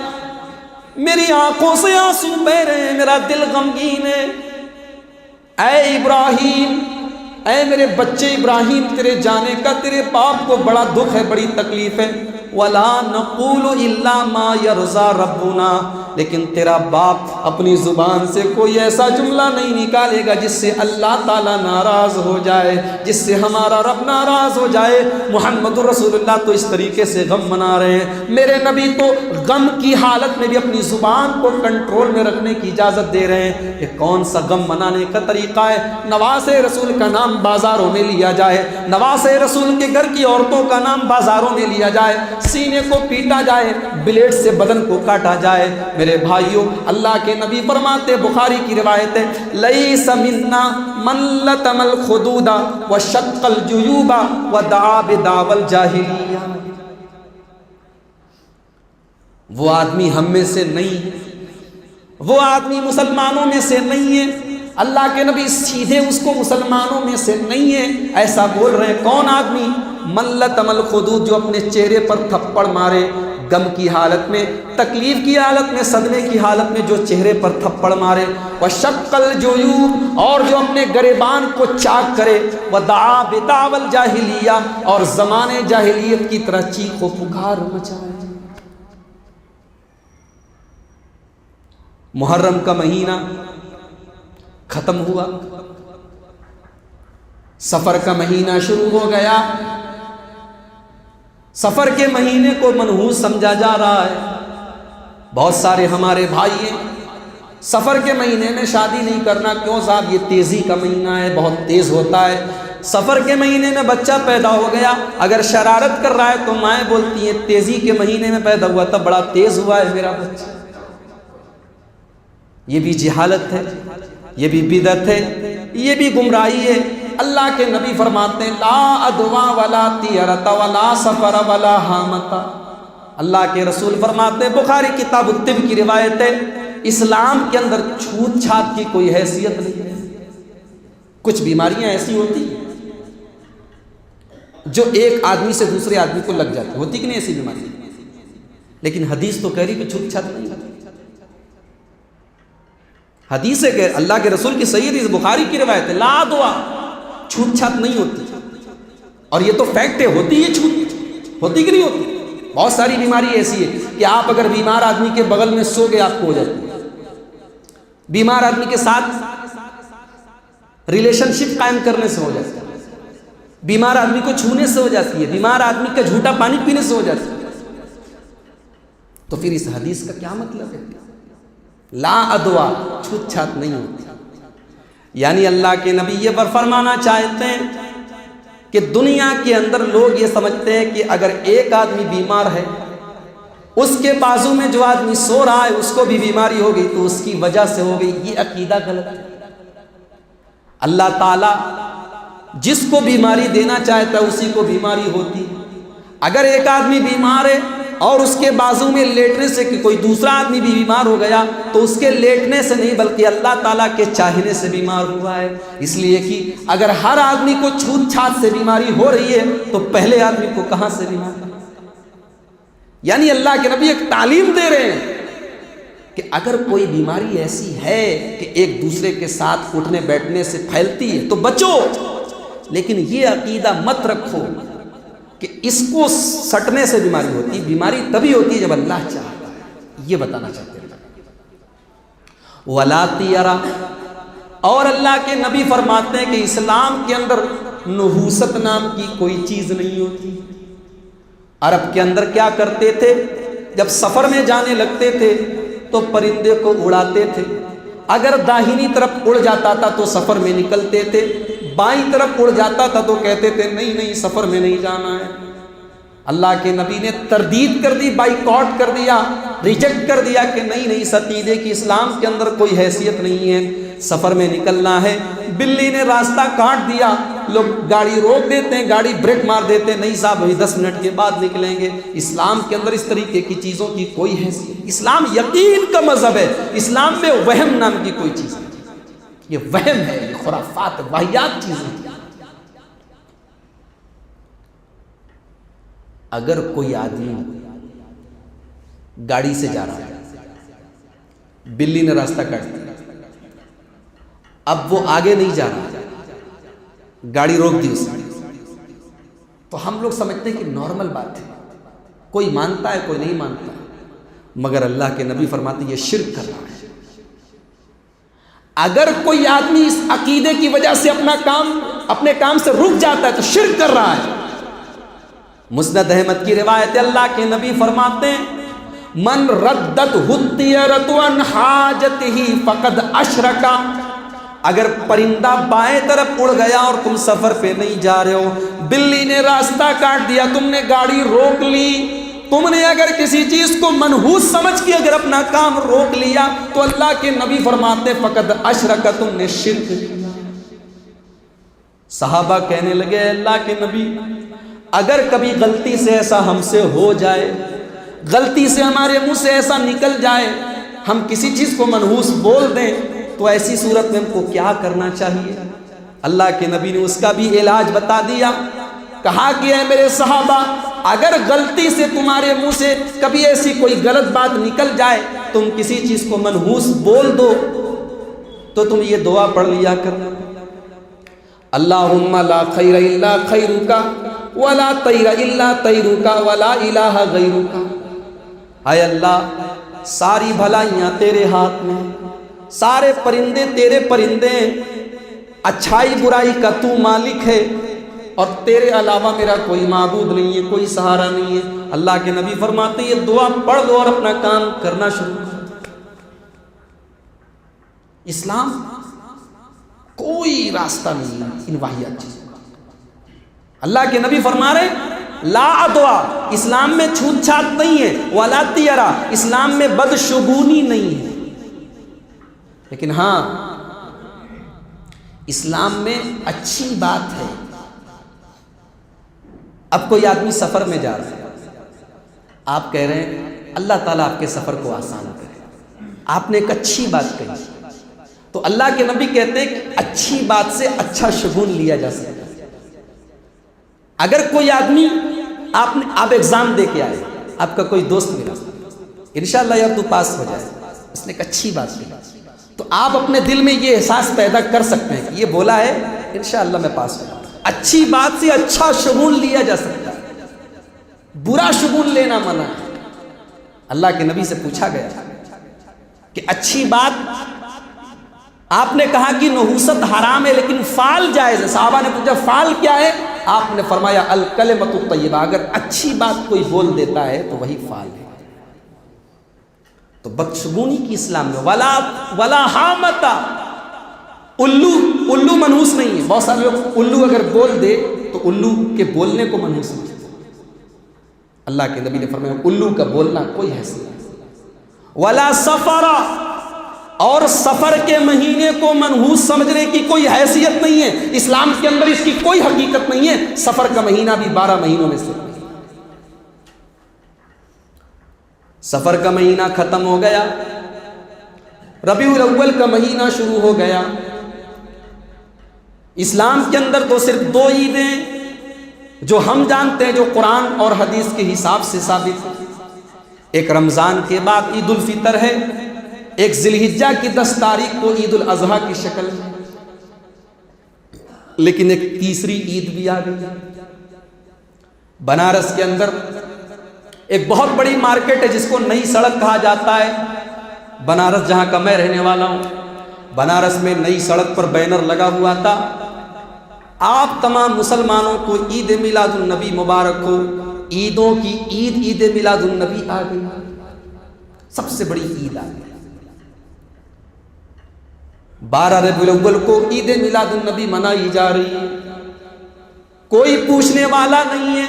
C: میری آنکھوں سے آنسو بہ رہے ہیں، میرا دل غمگین ہے۔ اے ابراہیم، اے میرے بچے ابراہیم، تیرے جانے کا تیرے باپ کو بڑا دکھ ہے، بڑی تکلیف ہے۔ وَلَا نَقُولُ إِلَّا مَا يَرْضَى رَبُّنَا، لیکن تیرا باپ اپنی زبان سے کوئی ایسا جملہ نہیں نکالے گا جس سے اللہ تعالیٰ ناراض ہو جائے، جس سے ہمارا رب ناراض ہو جائے۔ محمد رسول اللہ تو اس طریقے سے غم منا رہے ہیں، میرے نبی تو غم کی حالت میں بھی اپنی زبان کو کنٹرول میں رکھنے کی اجازت دے رہے ہیں۔ یہ کون سا غم منانے کا طریقہ ہے؟ نواز رسول کا نام بازاروں میں لیا جائے، نواز رسول کے گھر کی عورتوں کا نام بازاروں میں لیا جائے، سینے کو پیٹا جائے، بلیڈ سے بدن کو کاٹا جائے۔ میرے بھائیوں، اللہ کے نبی فرماتے، بخاری کی روایت ہے، لیس منا من لطم الخدود وشق الجیوب ودعا بدعوی الجاہلیہ۔ وہ آدمی ہم میں سے نہیں ہے، وہ آدمی مسلمانوں میں سے نہیں ہے۔ اللہ کے نبی سیدھے اس کو مسلمانوں میں سے نہیں ہے ایسا بول رہے ہیں۔ کون آدمی؟ من لطم الخدود، جو اپنے چہرے پر تھپڑ مارے، غم کی حالت میں، تکلیف کی حالت میں، صدمے کی حالت میں جو چہرے پر تھپڑ مارے، وشق الجیوب، اور جو اپنے گریبان کو چاک کرے، ودعا بدعوی الجاہلیہ، اور زمانے جاہلیت کی طرح چیخ و پکار مچائے۔ محرم کا مہینہ ختم ہوا، سفر کا مہینہ شروع ہو گیا۔ سفر کے مہینے کو منحوس سمجھا جا رہا ہے۔ بہت سارے ہمارے بھائی ہیں، سفر کے مہینے میں شادی نہیں کرنا، کیوں صاحب؟ یہ تیزی کا مہینہ ہے، بہت تیز ہوتا ہے۔ سفر کے مہینے میں بچہ پیدا ہو گیا، اگر شرارت کر رہا ہے تو مائیں بولتی ہیں تیزی کے مہینے میں پیدا ہوا تھا، بڑا تیز ہوا ہے میرا بچہ۔ یہ بھی جہالت ہے، یہ بھی بدعت ہے، یہ بھی گمراہی ہے۔ اللہ کے نبی فرماتے ہیں، لا ادوا ولا طیرۃ ولا سفر ولا حامۃ۔ اللہ کے رسول فرماتے ہیں، بخاری کتاب الطب کی روایت ہے، اسلام کے اندر چھوت چھات کی کوئی حیثیت نہیں ہے۔ کچھ بیماریاں ایسی ہوتی ہیں جو ایک آدمی سے دوسرے آدمی کو لگ جاتی، ہوتی کہ نہیں ایسی بیماری؟ لیکن حدیث تو کہہ رہی کہ چھوت چھات نہیں ہوتی۔ حدیث ہے کہ اللہ کے رسول کی صحیح حدیث، بخاری کی روایت ہے، لا دعا، چھوت چھات نہیں ہوتی۔ اور یہ تو فیکٹ ہے، ہوتی ہے چھوت، ہوتی کہ نہیں ہوتی؟ بہت ساری بیماری ایسی ہے کہ آپ اگر بیمار آدمی کے بغل میں سو گئے آپ کو ہو جاتی ہے، بیمار آدمی کے ساتھ ریلیشن شپ قائم کرنے سے ہو جاتی ہے، بیمار آدمی کو چھونے سے ہو جاتی ہے، بیمار آدمی کا جھوٹا پانی پینے سے ہو جاتی ہے۔ تو پھر اس حدیث کا کیا مطلب ہے؟ لا ادوا، چھوت چھات نہیں ہوتی۔ یعنی اللہ کے نبی یہ فرمانا چاہتے ہیں کہ دنیا کے اندر لوگ یہ سمجھتے ہیں کہ اگر ایک آدمی بیمار ہے، اس کے بازو میں جو آدمی سو رہا ہے اس کو بھی بیماری ہو گئی تو اس کی وجہ سے ہو گئی، یہ عقیدہ غلط ہے۔ اللہ تعالیٰ جس کو بیماری دینا چاہتا ہے اسی کو بیماری ہوتی ہے۔ اگر ایک آدمی بیمار ہے اور اس کے بازو میں لیٹنے سے کہ کوئی دوسرا آدمی بھی بیمار ہو گیا تو اس کے لیٹنے سے نہیں بلکہ اللہ تعالیٰ کے چاہنے سے بیمار ہوا ہے۔ اس لیے کہ اگر ہر آدمی کو چھوت چھات سے بیماری ہو رہی ہے تو پہلے آدمی کو کہاں سے بیمار ہے؟ یعنی اللہ کے نبی ایک تعلیم دے رہے ہیں کہ اگر کوئی بیماری ایسی ہے کہ ایک دوسرے کے ساتھ اٹھنے بیٹھنے سے پھیلتی ہے تو بچو، لیکن یہ عقیدہ مت رکھو کہ اس کو سٹنے سے بیماری ہوتی ہے۔ بیماری تبھی ہوتی ہے جب اللہ چاہتا ہے، یہ بتانا چاہتے ہیں۔ وَلَا طِیَرَ، اور اللہ کے نبی فرماتے ہیں کہ اسلام کے اندر نحوست نام کی کوئی چیز نہیں ہوتی۔ عرب کے اندر کیا کرتے تھے؟ جب سفر میں جانے لگتے تھے تو پرندے کو اڑاتے تھے، اگر داہنی طرف اڑ جاتا تھا تو سفر میں نکلتے تھے، بائیں طرف اڑ جاتا تھا تو کہتے تھے نہیں نہیں سفر میں نہیں جانا ہے۔ اللہ کے نبی نے تردید کر دی، بائیکاٹ کر دیا، ریجیکٹ کر دیا کہ نہیں نہیں، اس عقیدے کی اسلام کے اندر کوئی حیثیت نہیں ہے، سفر میں نکلنا ہے۔ بلی نے راستہ کاٹ دیا، لوگ گاڑی روک دیتے ہیں، گاڑی بریک مار دیتے ہیں، نہیں صاحب ابھی 10 منٹ کے بعد نکلیں گے۔ اسلام کے اندر اس طریقے کی چیزوں کی کوئی حیثیت، اسلام یقین کا مذہب ہے، اسلام میں وہم نام کی کوئی چیز نہیں، یہ وہم ہے، یہ خرافات، واہیات چیزیں۔ اگر کوئی آدمی گاڑی سے جا رہا ہے بلی نے راستہ کاٹ دیا، اب وہ آگے نہیں جا رہا، گاڑی روک دی اس نے. تو ہم لوگ سمجھتے ہیں کہ نارمل بات ہے، کوئی مانتا ہے کوئی نہیں مانتا، مگر اللہ کے نبی فرماتے ہیں یہ شرک کر رہا ہے. اگر کوئی آدمی اس عقیدے کی وجہ سے اپنے کام سے رک جاتا ہے تو شرک کر رہا ہے. مسند احمد کی روایت ہے، اللہ کے نبی فرماتے ہیں من ردت الطیرۃ عن حاجتہ فقد اشرک. اگر پرندہ بائیں طرف اڑ گیا اور تم سفر پہ نہیں جا رہے ہو، بلی نے راستہ کاٹ دیا، تم نے گاڑی روک لی، تم نے اگر کسی چیز کو منحوس سمجھ کے اگر اپنا کام روک لیا تو اللہ کے نبی فرماتے فقد اشرک، تم نے شرک کیا. صحابہ کہنے لگے اللہ کے نبی اگر کبھی غلطی سے ایسا ہم سے ہو جائے، غلطی سے ہمارے منہ سے ایسا نکل جائے، ہم کسی چیز کو منحوس بول دیں تو ایسی صورت میں ہم کو کیا کرنا چاہیے؟ اللہ کے نبی نے اس کا بھی علاج بتا دیا. کہا کہ اے میرے صحابہ اگر غلطی سے تمہارے منہ سے کبھی ایسی کوئی غلط بات نکل جائے، تم کسی چیز کو منحوس بول دو تو تم یہ دعا پڑھ لیا کرنا، اللہم لا خیر الا خیرک ولا طیر الا طیرک ولا الہ غیرک. اے اللہ ساری بھلائیاں تیرے ہاتھ میں، سارے پرندے تیرے پرندے ہیں، اچھائی برائی کا تو مالک ہے اور تیرے علاوہ میرا کوئی معبود نہیں ہے، کوئی سہارا نہیں ہے. اللہ کے نبی فرماتے یہ دعا پڑھ دو اور اپنا کام کرنا شروع کر. اسلام کوئی راستہ نہیں ہے ان واحد چیزوں کا. اللہ کے نبی فرما رہے لا ادوا، اسلام میں چھوت چھات نہیں ہے، ولا طیرہ، اسلام میں بدشگونی نہیں ہے. لیکن ہاں اسلام میں اچھی بات ہے. اب کوئی آدمی سفر میں جا رہا ہے، آپ کہہ رہے ہیں اللہ تعالیٰ آپ کے سفر کو آسان کرے، آپ نے ایک اچھی بات کہی تو اللہ کے نبی کہتے ہیں کہ اچھی بات سے اچھا شگون لیا جا سکتا ہے. اگر کوئی آدمی آپ ایگزام دے کے آئے، آپ کا کوئی دوست ملا، انشاءاللہ یار تو پاس ہو جائے، اس نے ایک اچھی بات کہی تو آپ اپنے دل میں یہ احساس پیدا کر سکتے ہیں کہ یہ بولا ہے انشاءاللہ میں پاس ہو جاؤں. اچھی بات سے اچھا شگون لیا جا سکتا ہے، برا شگون لینا منع ہے. اللہ کے نبی سے پوچھا گیا کہ اچھی بات، آپ نے کہا کہ نحوست حرام ہے لیکن فعل جائز ہے. صحابہ نے پوچھا فعل کیا ہے؟ آپ نے فرمایا الکلمۃ الطیبہ، اگر اچھی بات کوئی بول دیتا ہے تو وہی فعل ہے. تو بدشگونی کی اسلام میں ولا حامتا، الو منحوس نہیں ہے. بہت سارے لوگ الو اگر بول دے تو الو کے بولنے کو منحوس نہیں. اللہ کے نبی نے فرمایا الو کا بولنا کوئی حیثیت نہیں. ولا سفرا، اور سفر کے مہینے کو منحوس سمجھنے کی کوئی حیثیت نہیں ہے. اسلام کے اندر اس کی کوئی حقیقت نہیں ہے. سفر کا مہینہ بھی 12 مہینوں میں سے. سفر کا مہینہ ختم ہو گیا، ربیع الاول کا مہینہ شروع ہو گیا. اسلام کے اندر تو صرف 2 عیدیں جو ہم جانتے ہیں، جو قرآن اور حدیث کے حساب سے ثابت ہے. ایک رمضان کے بعد عید الفطر ہے، ایک ذی الحجہ کی 10 تاریخ کو عید الاضحیٰ کی شکل میں. لیکن ایک تیسری عید بھی آ گئی. بنارس کے اندر ایک بہت بڑی مارکیٹ ہے جس کو نئی سڑک کہا جاتا ہے. بنارس جہاں کا میں رہنے والا ہوں، بنارس میں نئی سڑک پر بینر لگا ہوا تھا، آپ تمام مسلمانوں کو عید میلاد النبی مبارک ہو. عیدوں کی عید میلاد النبی آ گئی، سب سے بڑی عید آ گئی. 12 ربیع الاول کو عید میلاد النبی منائی جا رہی ہے. کوئی پوچھنے والا نہیں ہے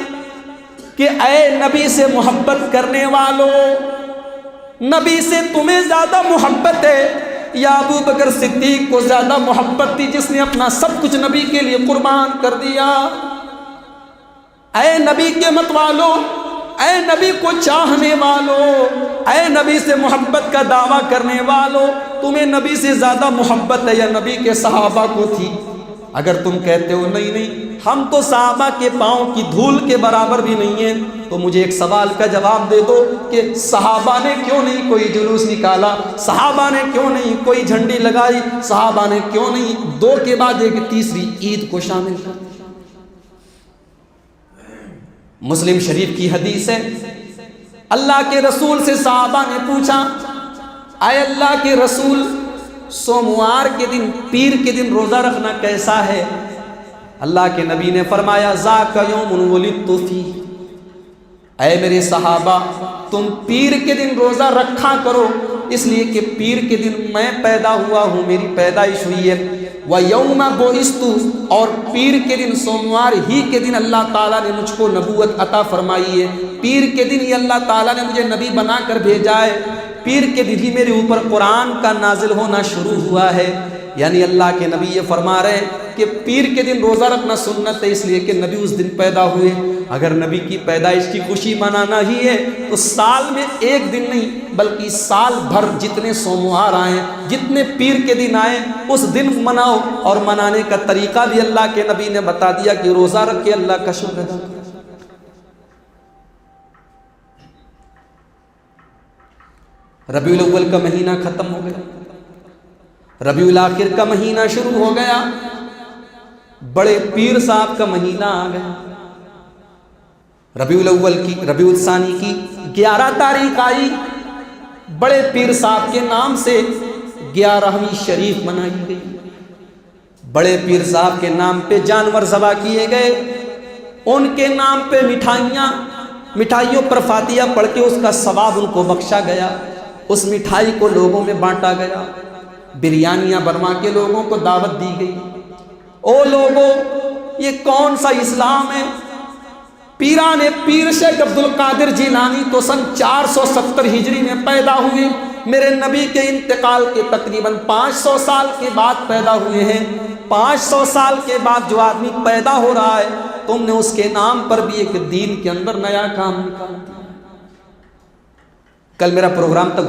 C: کہ اے نبی سے محبت کرنے والوں، نبی سے تمہیں زیادہ محبت ہے یا ابو بکر صدیق کو زیادہ محبت تھی جس نے اپنا سب کچھ نبی کے لیے قربان کر دیا؟ اے نبی کے مت والوں، اے نبی کو چاہنے والوں، اے نبی سے محبت کا دعویٰ کرنے والوں، تمہیں نبی سے زیادہ محبت ہے یا نبی کے صحابہ کو تھی؟ اگر تم کہتے ہو نہیں نہیں ہم تو صحابہ کے پاؤں کی دھول کے برابر بھی نہیں ہیں، تو مجھے ایک سوال کا جواب دے دو کہ صحابہ نے کیوں نہیں کوئی جلوس نکالا، صحابہ نے کیوں نہیں کوئی جھنڈی لگائی، صحابہ نے کیوں نہیں دو کے بعد ایک تیسری عید کو شامل کیا؟ مسلم شریف کی حدیث ہے، اللہ کے رسول سے صحابہ نے پوچھا، اے اللہ کے رسول سوموار کے دن، پیر کے دن روزہ رکھنا کیسا ہے؟ اللہ کے نبی نے فرمایا ذاک یوم ولدت فیہ، اے میرے صحابہ تم پیر کے دن روزہ رکھا کرو، اس لیے کہ پیر کے دن میں پیدا ہوا ہوں، میری پیدائش ہوئی ہے، وَيَوْمَ بُعِثْتُ، اور پیر کے دن سوموار ہی کے دن اللہ تعالیٰ نے مجھ کو نبوت عطا فرمائی ہے، پیر کے دن ہی اللہ تعالیٰ نے مجھے نبی بنا کر بھیجا ہے، پیر کے دن ہی میرے اوپر قرآن کا نازل ہونا شروع ہوا ہے۔ یعنی اللہ کے نبی یہ فرما رہے ہیں کہ پیر کے دن روزہ رکھنا سنت ہے، اس لیے کہ نبی اس دن پیدا ہوئے۔ اگر نبی کی پیدائش کی خوشی منانا ہی ہے تو سال میں ایک دن نہیں بلکہ سال بھر جتنے سوموار آئیں، جتنے پیر کے دن آئیں اس دن مناؤ، اور منانے کا طریقہ بھی اللہ کے نبی نے بتا دیا کہ روزہ رکھ کے اللہ کا شکر ادا کرو۔ ربیع الاول کا مہینہ ختم ہو گیا، ربیع الاخر کا مہینہ شروع ہو گیا، بڑے پیر صاحب کا مہینہ آ گیا۔ ربیع الاول کی، ربیع الثانی کی 11 تاریخ آئی، بڑے پیر صاحب کے نام سے 11ویں شریف منائی گئی، بڑے پیر صاحب کے نام پہ جانور ذبح کیے گئے، ان کے نام پہ مٹھائیوں پر فاتحہ پڑھ کے اس کا ثواب ان کو بخشا گیا، اس مٹھائی کو لوگوں میں بانٹا گیا، بریانیاں بنوا کے لوگوں کو دعوت دی گئی۔ او لوگوں، یہ کون سا اسلام ہے؟ پیران پیر شیخ عبد القادر جیلانی تو سن 470 ہجری میں پیدا ہوئے، میرے نبی کے انتقال کے تقریباً 500 سال کے بعد پیدا ہوئے ہیں۔ 500 سال کے بعد جو آدمی پیدا ہو رہا ہے، تم نے اس کے نام پر بھی ایک دین کے اندر نیا کام نکال دیا۔ کل میرا پروگرام تھا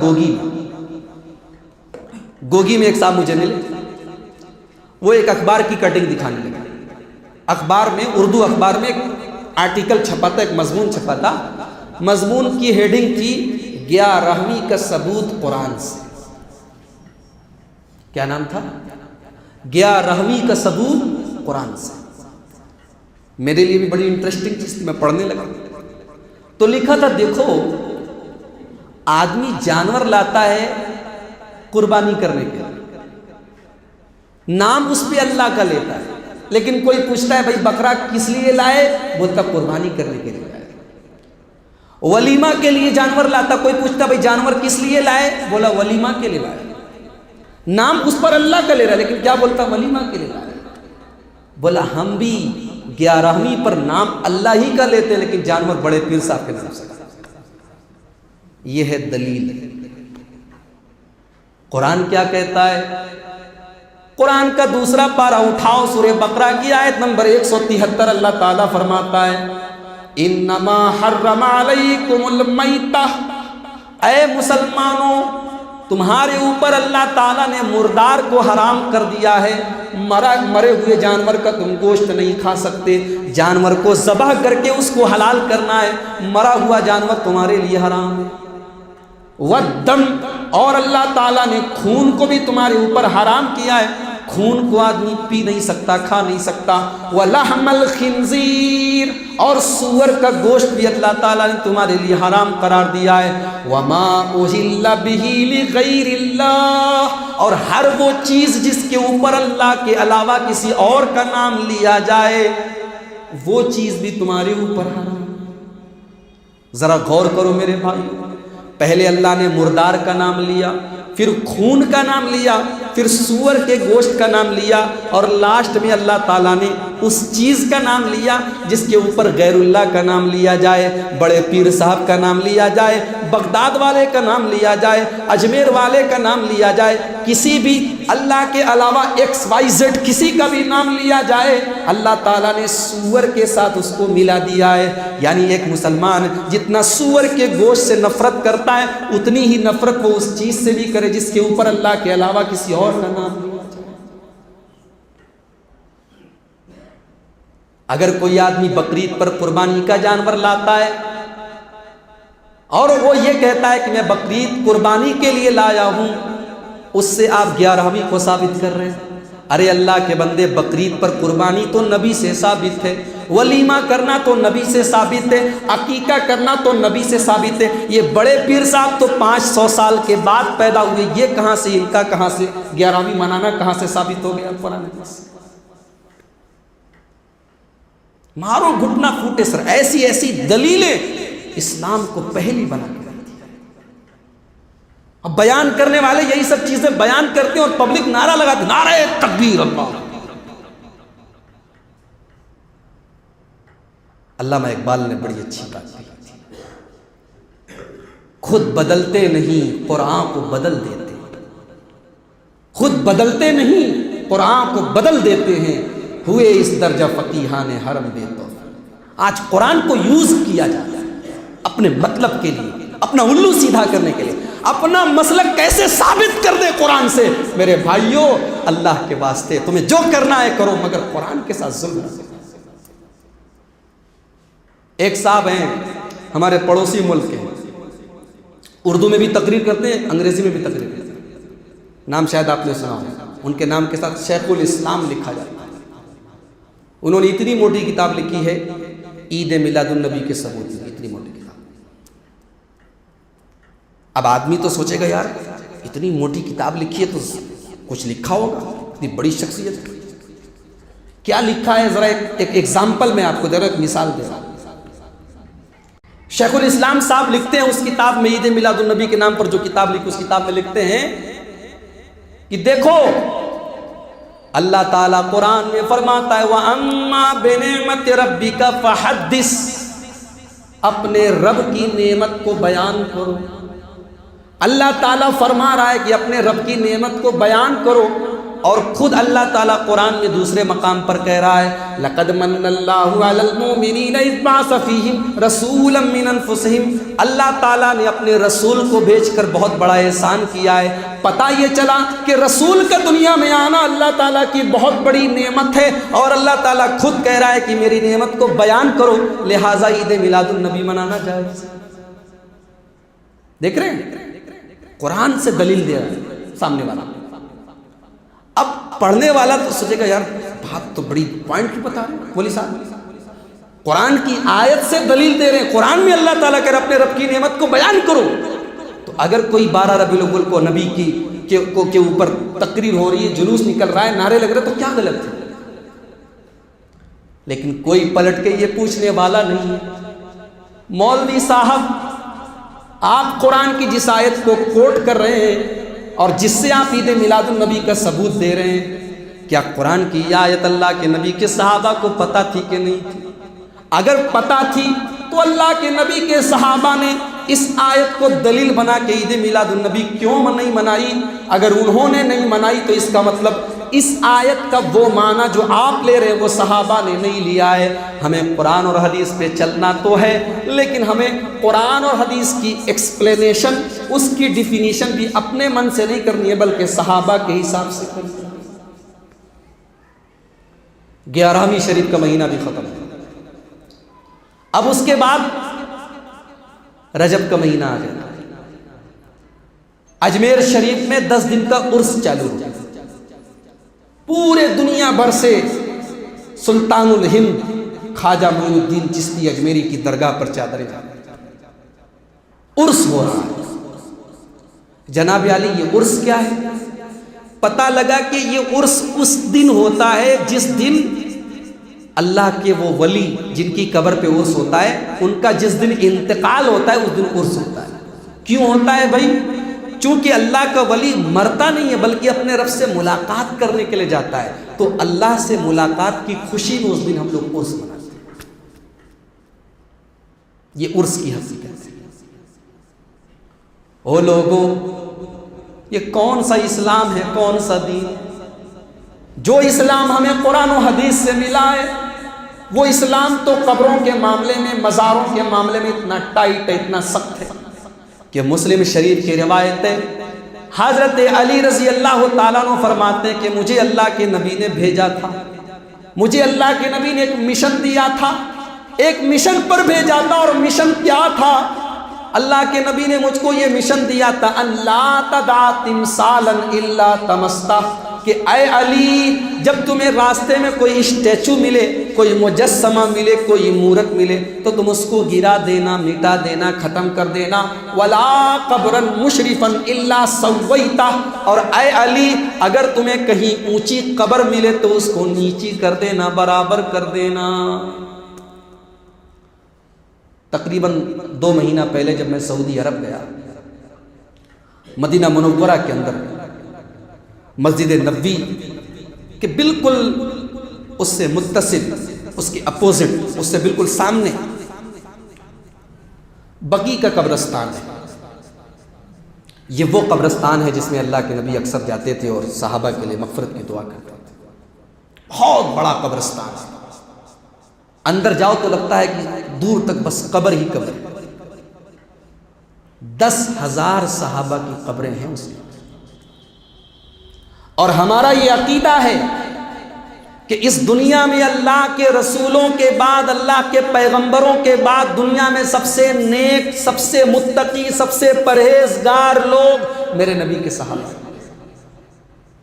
C: گوگی میں ایک صاحب مجھے ملے، وہ ایک اخبار کی کٹنگ دکھانے لگے۔ اخبار میں، اردو اخبار میں ایک آرٹیکل چھپا تھا، ایک مضمون چھپا تھا، مضمون کی ہیڈنگ تھی 11ویں کا ثبوت قرآن سے۔ کیا نام تھا؟ 11ویں کا ثبوت قرآن سے۔ میرے لیے بھی بڑی انٹرسٹنگ چیز تھی، میں پڑھنے لگا تو لکھا تھا دیکھو آدمی جانور لاتا ہے قربانی کرنے کے، نام اس پہ اللہ کا لیتا ہے، لیکن کوئی پوچھتا ہے بھائی بکرا کس لیے لائے؟ بولتا قربانی کرنے کے لیے لائے۔ ولیمہ کے لیے جانور لاتا، کوئی پوچھتا بھائی جانور کس لیے لائے؟ بولا ولیمہ کے لیے لائے۔ نام اس پر اللہ کا لے رہا ہے لیکن کیا بولتا؟ ولیمہ کے لیے لائے۔ بولا ہم بھی 11ویں پر نام اللہ ہی کا لیتے لیکن جانور بڑے پیر صاحب کے نام سے۔ یہ ہے دلیل۔ قرآن کیا کہتا ہے؟ قرآن کا دوسرا پارہ اٹھاؤ، سورہ بقرہ کی آیت نمبر 173، اللہ تعالیٰ فرماتا ہے انما حرم علیکم المیتہ، اے مسلمانوں تمہارے اوپر اللہ تعالیٰ نے مردار کو حرام کر دیا ہے، مرے ہوئے جانور کا تم گوشت نہیں کھا سکتے، جانور کو ذبح کر کے اس کو حلال کرنا ہے، مرا ہوا جانور تمہارے لیے حرام ہے۔ والدم، اور اللہ تعالیٰ نے خون کو بھی تمہارے اوپر حرام کیا ہے، خون کو آدمی پی نہیں سکتا، کھا نہیں سکتا۔ وَلَحْمَ الْخِنْزِيرِ، اور سور کا گوشت بھی اللہ تعالیٰ نے تمہارے لیے حرام قرار دیا ہے۔ وَمَا أُهِلَّ بِهِ لِغَيْرِ اللَّهِ، اور ہر وہ چیز جس کے اوپر اللہ کے علاوہ کسی اور کا نام لیا جائے وہ چیز بھی تمہارے اوپر حرام۔ ذرا غور کرو میرے بھائی، پہلے اللہ نے مردار کا نام لیا، پھر خون کا نام لیا، پھر سور کے گوشت کا نام لیا، اور لاسٹ میں اللہ تعالیٰ نے اس چیز کا نام لیا جس کے اوپر غیر اللہ کا نام لیا جائے، بڑے پیر صاحب کا نام لیا جائے، بغداد والے کا نام لیا جائے، اجمیر والے کا نام لیا جائے، کسی بھی اللہ کے علاوہ XYZ کسی کا بھی نام لیا جائے، اللہ تعالیٰ نے سور کے ساتھ اس کو ملا دیا ہے۔ یعنی ایک مسلمان جتنا سور کے گوشت سے نفرت کرتا ہے اتنی ہی نفرت وہ اس چیز سے بھی کرے جس کے اوپر اللہ کے علاوہ کسی اور کا نام لیا جائے۔ اگر کوئی آدمی بقرعید پر قربانی کا جانور لاتا ہے اور وہ یہ کہتا ہے کہ میں بقرعید قربانی کے لیے لایا ہوں، اس سے آپ 11ویں کو ثابت کر رہے ہیں۔ ارے اللہ کے بندے، بقرعید پر قربانی تو نبی سے ثابت ہے، ولیمہ کرنا تو نبی سے ثابت ہے، عقیقہ کرنا تو نبی سے ثابت ہے۔ یہ بڑے پیر صاحب تو 500 سال کے بعد پیدا ہوئے، یہ کہاں سے، ان کا کہاں سے 11ویں منانا کہاں سے ثابت ہو گیا قرآن سے؟ مارو گھٹنا پھوٹے سر، ایسی ایسی دلیلیں اسلام کو پہلی بنا کے رکھتی ہے۔ اب بیان کرنے والے یہی سب چیزیں بیان کرتے ہیں اور پبلک نعرہ لگاتے، نعرہ تکبیر اللہ۔ علامہ اقبال نے بڑی اچھی بات کی، خود بدلتے نہیں قرآن کو بدل دیتے، خود بدلتے نہیں قرآن کو بدل دیتے ہیں، ہوئے اس درجہ فقیہان حرم بے توفیق۔ آج قرآن کو یوز کیا جاتا ہے اپنے مطلب کے لیے، اپنا الو سیدھا کرنے کے لیے، اپنا مسلک کیسے ثابت کر دے قرآن سے۔ میرے بھائیوں، اللہ کے واسطے تمہیں جو کرنا ہے کرو، مگر قرآن کے ساتھ ظلم نہ کرو۔ ایک صاحب ہیں ہمارے پڑوسی ملک کے، اردو میں بھی تقریر کرتے ہیں، انگریزی میں بھی تقریر کرتے ہیں، نام شاید آپ نے سنا ہوگا، ان کے نام کے ساتھ شیخ الاسلام لکھا جاتا ہے۔ انہوں نے اتنی موٹی کتاب لکھی ہے، عید میلاد النبی کے ثبوت، اتنی موٹی کتاب۔ اب آدمی تو سوچے گا یار اتنی موٹی کتاب لکھی ہے تو کچھ لکھا ہوگا، اتنی بڑی شخصیت، کیا لکھا ہے؟ ذرا ایک ایگزامپل میں آپ کو دے رہا ہوں، ایک مثال دے رہا ہوں۔ شیخ الاسلام صاحب لکھتے ہیں اس کتاب میں، عید میلاد النبی کے نام پر جو کتاب لکھی، اس کتاب میں لکھتے ہیں کہ دیکھو اللہ تعالیٰ قرآن میں فرماتا ہے وَأَمَّا بِنِعْمَةِ رَبِّكَ فَحَدِّثْ، اپنے رب کی نعمت کو بیان کرو۔ اللہ تعالیٰ فرما رہا ہے کہ اپنے رب کی نعمت کو بیان کرو، اور خود اللہ تعالیٰ قرآن میں دوسرے مقام پر کہہ رہا ہے لَقَدْ مَنَّ اللَّهُ عَلَى الْمُؤْمِنِينَ إِذْ بَعَثَ فِيهِمْ رَسُولًا مِّنْ أَنفُسِهِمْ، اللہ تعالیٰ نے اپنے رسول کو بھیج کر بہت بڑا احسان کیا ہے۔ پتہ یہ چلا کہ رسول کا دنیا میں آنا اللہ تعالیٰ کی بہت بڑی نعمت ہے، اور اللہ تعالیٰ خود کہہ رہا ہے کہ میری نعمت کو بیان کرو، لہٰذا عید میلاد النبی منانا جائز۔ دیکھ رہے ہیں قرآن سے دلیل دے رہا ہے سامنے والا۔ اب پڑھنے والا تو سوچے گا یار بات تو بڑی پوائنٹ کی بتا رہے ہیں، بولی صاحب قرآن کی آیت سے دلیل دے رہے ہیں، قرآن میں اللہ تعالیٰ کہہ رہا ہے اپنے رب کی نعمت کو بیان کرو۔ تو اگر کوئی 12 ربیع الاول کو نبی کے اوپر تقریر ہو رہی ہے، جلوس نکل رہا ہے، نعرے لگ رہے، تو کیا غلط ہے؟ لیکن کوئی پلٹ کے یہ پوچھنے والا نہیں ہے۔ مولوی صاحب، آپ قرآن کی جس آیت کو کوٹ کر رہے ہیں اور جس سے آپ عید میلاد النبی کا ثبوت دے رہے ہیں، کیا قرآن کی یہ آیت اللہ کے نبی کے صحابہ کو پتہ تھی کہ نہیں تھی؟ اگر پتہ تھی تو اللہ کے نبی کے صحابہ نے اس آیت کو دلیل بنا کے عید میلاد النبی کیوں نہیں منائی؟ اگر انہوں نے نہیں منائی تو اس کا مطلب اس آیت کا وہ معنی جو آپ لے رہے ہیں وہ صحابہ نے نہیں لیا ہے۔ ہمیں قرآن اور حدیث پہ چلنا تو ہے، لیکن ہمیں قرآن اور حدیث کی ایکسپلینیشن، اس کی ڈیفینیشن بھی اپنے من سے نہیں کرنی ہے بلکہ صحابہ کے حساب سے کرنی ہے۔ 11ویں شریف کا مہینہ بھی ختم ہے، اب اس کے بعد رجب کا مہینہ آ گیا۔ اجمیر شریف میں 10 دن کا عرس چالو ہو، پورے دنیا بھر سے سلطان الہند خواجہ معین الدین چشتی اجمیری کی درگاہ پر چادریں عرس ہو رہا ہے۔ جناب علی، یہ عرس کیا ہے؟ پتہ لگا کہ یہ عرس اس دن ہوتا ہے جس دن اللہ کے وہ ولی جن کی قبر پہ عرس ہوتا ہے، ان کا جس دن انتقال ہوتا ہے اس دن عرس ہوتا ہے۔ کیوں ہوتا ہے بھائی؟ چونکہ اللہ کا ولی مرتا نہیں ہے بلکہ اپنے رب سے ملاقات کرنے کے لیے جاتا ہے، تو اللہ سے ملاقات کی خوشی میں اس دن ہم لوگ عرس مناتے ہیں۔ یہ عرس کی حقیقت ہے۔ او لوگوں، یہ کون سا اسلام ہے، کون سا دین؟ جو اسلام ہمیں قرآن و حدیث سے ملا ہے وہ اسلام تو قبروں کے معاملے میں، مزاروں کے معاملے میں اتنا ٹائٹ ہے، اتنا سخت ہے کہ مسلم شریف کی روایت ہے، حضرت علی رضی اللہ تعالیٰ عنہ فرماتے ہیں کہ مجھے اللہ کے نبی نے بھیجا تھا مجھے اللہ کے نبی نے ایک مشن دیا تھا، ایک مشن پر بھیجا تھا، اور مشن کیا تھا؟ اللہ کے نبی نے مجھ کو یہ مشن دیا تھا، اللہ تدع تمثالا الا طمستہ، کہ اے علی جب تمہیں راستے میں کوئی اسٹیچو ملے، کوئی مجسمہ ملے، کوئی مورت ملے تو تم اس کو گرا دینا، مٹا دینا، ختم کر دینا، ولا قبرا مشرفا الا سویتہ، اور اے علی اگر تمہیں کہیں اونچی قبر ملے تو اس کو نیچی کر دینا، برابر کر دینا۔ تقریباً 2 مہینہ پہلے جب میں سعودی عرب گیا، مدینہ منورہ کے اندر مسجد نبوی کے بالکل اس سے متصل، اس کے اپوزٹ، اس سے بالکل سامنے بقیع کا قبرستان ہے۔ یہ وہ قبرستان ہے جس میں اللہ کے نبی اکثر جاتے تھے اور صحابہ کے لیے مغفرت کی دعا کرتے تھے۔ بہت بڑا قبرستان ہے، اندر جاؤ تو لگتا ہے کہ دور تک بس قبر ہی قبر ہے۔ 10,000 صحابہ کی قبریں ہیں اس میں، اور ہمارا یہ عقیدہ ہے کہ اس دنیا میں اللہ کے رسولوں کے بعد، اللہ کے پیغمبروں کے بعد دنیا میں سب سے نیک، سب سے متقی، سب سے پرہیزگار لوگ میرے نبی کے صحابہ ہیں۔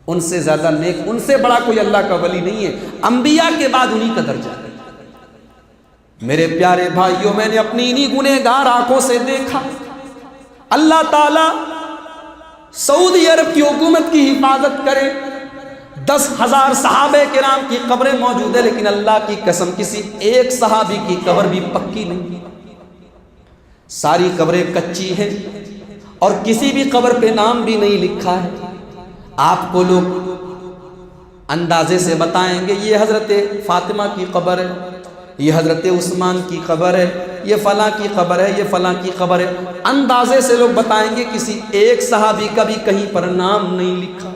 C: ان سے زیادہ نیک، ان سے بڑا کوئی اللہ کا ولی نہیں ہے، انبیاء کے بعد انہی کا درجہ ہے۔ میرے پیارے بھائیوں، میں نے اپنی انہی گنہگار آنکھوں سے دیکھا اللہ تعالیٰ سعودی عرب کی حکومت کی حفاظت کرے، 10,000 صحابہ کرام کی قبریں موجود ہیں، لیکن اللہ کی قسم کسی ایک صحابی کی قبر بھی پکی نہیں، ساری قبریں کچی ہیں، اور کسی بھی قبر پہ نام بھی نہیں لکھا ہے۔ آپ کو لوگ اندازے سے بتائیں گے یہ حضرت فاطمہ کی قبر ہے، یہ حضرت عثمان کی قبر ہے، یہ فلاں کی قبر ہے، یہ فلاں کی قبر ہے، اندازے سے لوگ بتائیں گے، کسی ایک صحابی کا بھی کہیں پر نام نہیں لکھا۔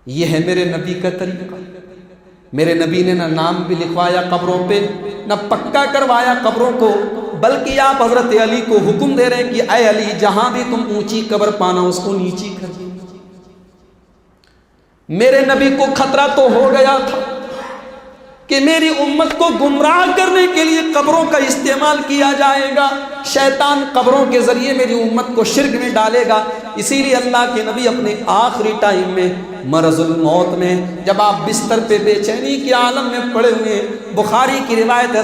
C: یہ ہے میرے نبی کا طریقہ۔ میرے نبی نے نہ نام بھی لکھوایا قبروں پہ، نہ پکا کروایا قبروں کو، بلکہ آپ حضرت علی کو حکم دے رہے ہیں کہ اے علی جہاں بھی تم اونچی قبر پانا اس کو نیچی کر دیں۔ میرے نبی کو خطرہ تو ہو گیا تھا کہ میری امت کو گمراہ کرنے کے لیے قبروں کا استعمال کیا جائے گا، شیطان قبروں کے ذریعے میری امت کو شرک میں ڈالے گا۔ اسی لیے اللہ کے نبی اپنے آخری ٹائم میں، مرض الموت میں، جب آپ بستر پہ بے چینی کے عالم میں پڑے ہوئے ہیں، بخاری کی روایت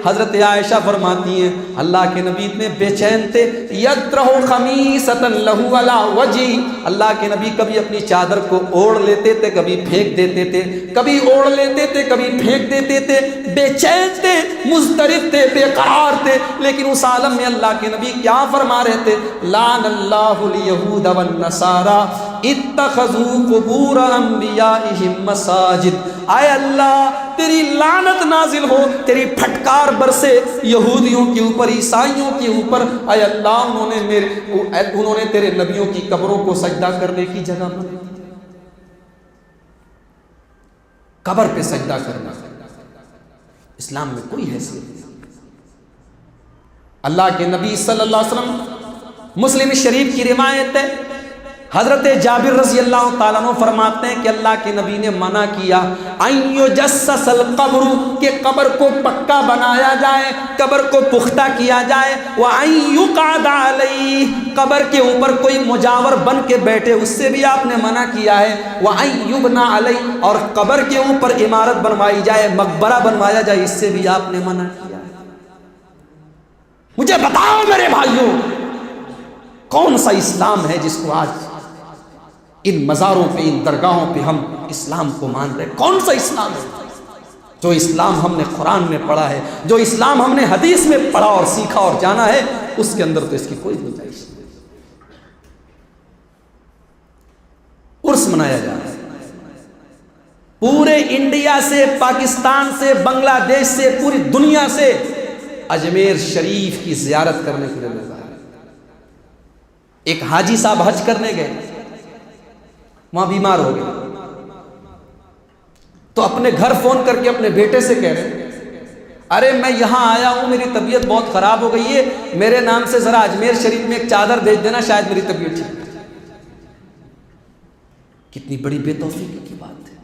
C: حضرت عائشہ فرماتی ہیں اللہ کے نبی اتنے بے چین تھے، یطرح خمیصۃ لہ علی وجہہ، اللہ کے نبی کبھی اپنی چادر کو اوڑھ لیتے تھے، کبھی پھینک دیتے تھے، کبھی اوڑھ لیتے تھے، کبھی پھینک دیتے تھے، بے چین تھے، مضطرب تھے، بے قرار تھے، لیکن اس عالم میں اللہ کے نبی کیا فرما رہے تھے؟ لعن اللہ الیہود والنصارى اتخذوا قبور انبیائہم مساجد۔ اے اللہ تیری لعنت نازل ہو، تیری پھٹکار برسے یہودیوں کے اوپر، عیسائیوں کے اوپر۔ اے اللہ انہوں نے تیرے نبیوں کی قبروں کو سجدہ کرنے کی جگہ بنا دی۔ قبر پہ سجدہ کرنا اسلام میں کوئی حیثیت نہیں۔ اللہ کے نبی صلی اللہ علیہ وسلم، مسلم شریف کی روایت ہے، حضرت جابر رضی اللہ تعالیٰ عنہ فرماتے ہیں کہ اللہ کے نبی نے منع کیا ان یجسس القبر، کہ قبر کو پکا بنایا جائے، قبر کو پختہ کیا جائے، وان یقعد علیہ، قبر کے اوپر کوئی مجاور بن کے بیٹھے اس سے بھی آپ نے منع کیا ہے، وان یبنى علیہ، اور قبر کے اوپر عمارت بنوائی جائے، مقبرہ بنوایا جائے، اس سے بھی آپ نے منع کیا ہے۔ مجھے بتاؤ میرے بھائیوں، کون سا اسلام ہے جس کو آج ان مزاروں پہ، ان درگاہوں پہ ہم اسلام کو مان رہے؟ کون سا اسلام ہے؟ جو اسلام ہم نے قرآن میں پڑھا ہے، جو اسلام ہم نے حدیث میں پڑھا اور سیکھا اور جانا ہے، اس کے اندر تو اس کی کوئی گنجائش نہیں۔ عرس منایا جا رہا ہے، پورے انڈیا سے، پاکستان سے، بنگلہ دیش سے، پوری دنیا سے اجمیر شریف کی زیارت کرنے کے لیے لوگ آئے۔ ایک حاجی صاحب حج کرنے گئے، وہاں بیمار ہو گئے، تو اپنے گھر فون کر کے اپنے بیٹے سے کہہ رہے ارے میں یہاں آیا ہوں، میری طبیعت بہت خراب ہو گئی ہے، میرے نام سے ذرا اجمیر شریف میں ایک چادر بھیج دینا، شاید میری طبیعت ٹھیک ہو جائے۔ کتنی بڑی بے توفیقی کی بات ہے۔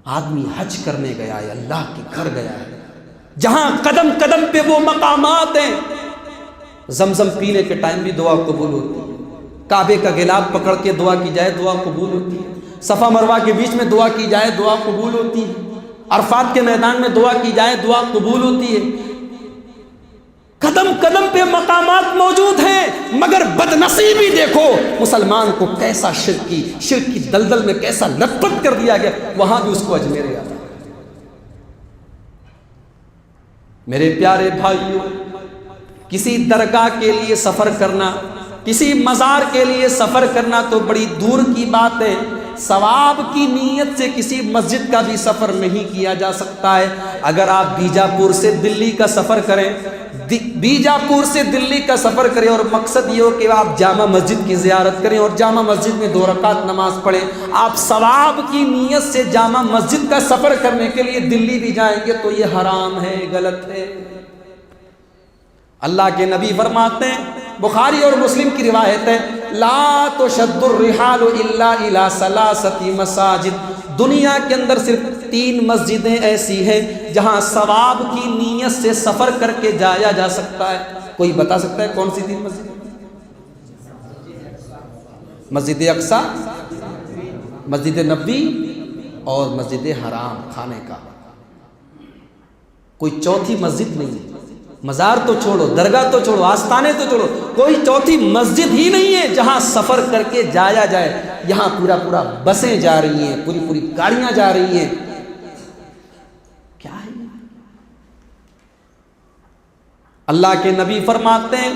C: آدمی حج کرنے گیا ہے، اللہ کے گھر گیا ہے جہاں قدم قدم پہ وہ مقامات ہیں. زمزم پینے کے ٹائم بھی دعا قبول ہوتی ہے، کعبے کا گلاب پکڑ کے دعا کی جائے دعا قبول ہوتی ہے، صفا مروہ کے بیچ میں دعا کی جائے دعا قبول ہوتی ہے، عرفات کے میدان میں دعا کی جائے دعا قبول ہوتی ہے. قدم قدم پہ مقامات موجود ہیں، مگر بدنصیبی دیکھو مسلمان کو کیسا شرک کی دلدل میں کیسا لت پت کر دیا گیا، وہاں بھی اس کو اجمیر یاد آ. میرے پیارے بھائیوں، کسی درگاہ کے لیے سفر کرنا، کسی مزار کے لیے سفر کرنا تو بڑی دور کی بات ہے. ثواب کی نیت سے کسی مسجد کا بھی سفر نہیں کیا جا سکتا ہے. اگر آپ بیجاپور سے دلی کا سفر کریں، بیجاپور سے دلی کا سفر کریں اور مقصد یہ ہو کہ آپ جامع مسجد کی زیارت کریں اور جامع مسجد میں 2 رکعت نماز پڑھیں، آپ ثواب کی نیت سے جامع مسجد کا سفر کرنے کے لیے دلی بھی جائیں گے تو یہ حرام ہے، غلط ہے. اللہ کے نبی فرماتے ہیں، بخاری اور مسلم کی روایت ہے، لا تشد الرحال الا الى 3 مساجد. دنیا کے اندر صرف 3 مسجدیں ایسی ہیں جہاں ثواب کی نیت سے سفر کر کے جایا جا سکتا ہے. کوئی بتا سکتا ہے کون سی 3 مسجد؟ مسجد اقصی، مسجد نبوی اور مسجد حرام خانہ کعبہ. کوئی چوتھی مسجد نہیں ہے. مزار تو چھوڑو، درگاہ تو چھوڑو، آستانے تو چھوڑو، کوئی چوتھی مسجد ہی نہیں ہے جہاں سفر کر کے جایا جائے. یہاں پورا بسیں جا رہی ہیں، پوری گاڑیاں جا رہی ہیں. کیا ہے؟ اللہ کے نبی فرماتے ہیں،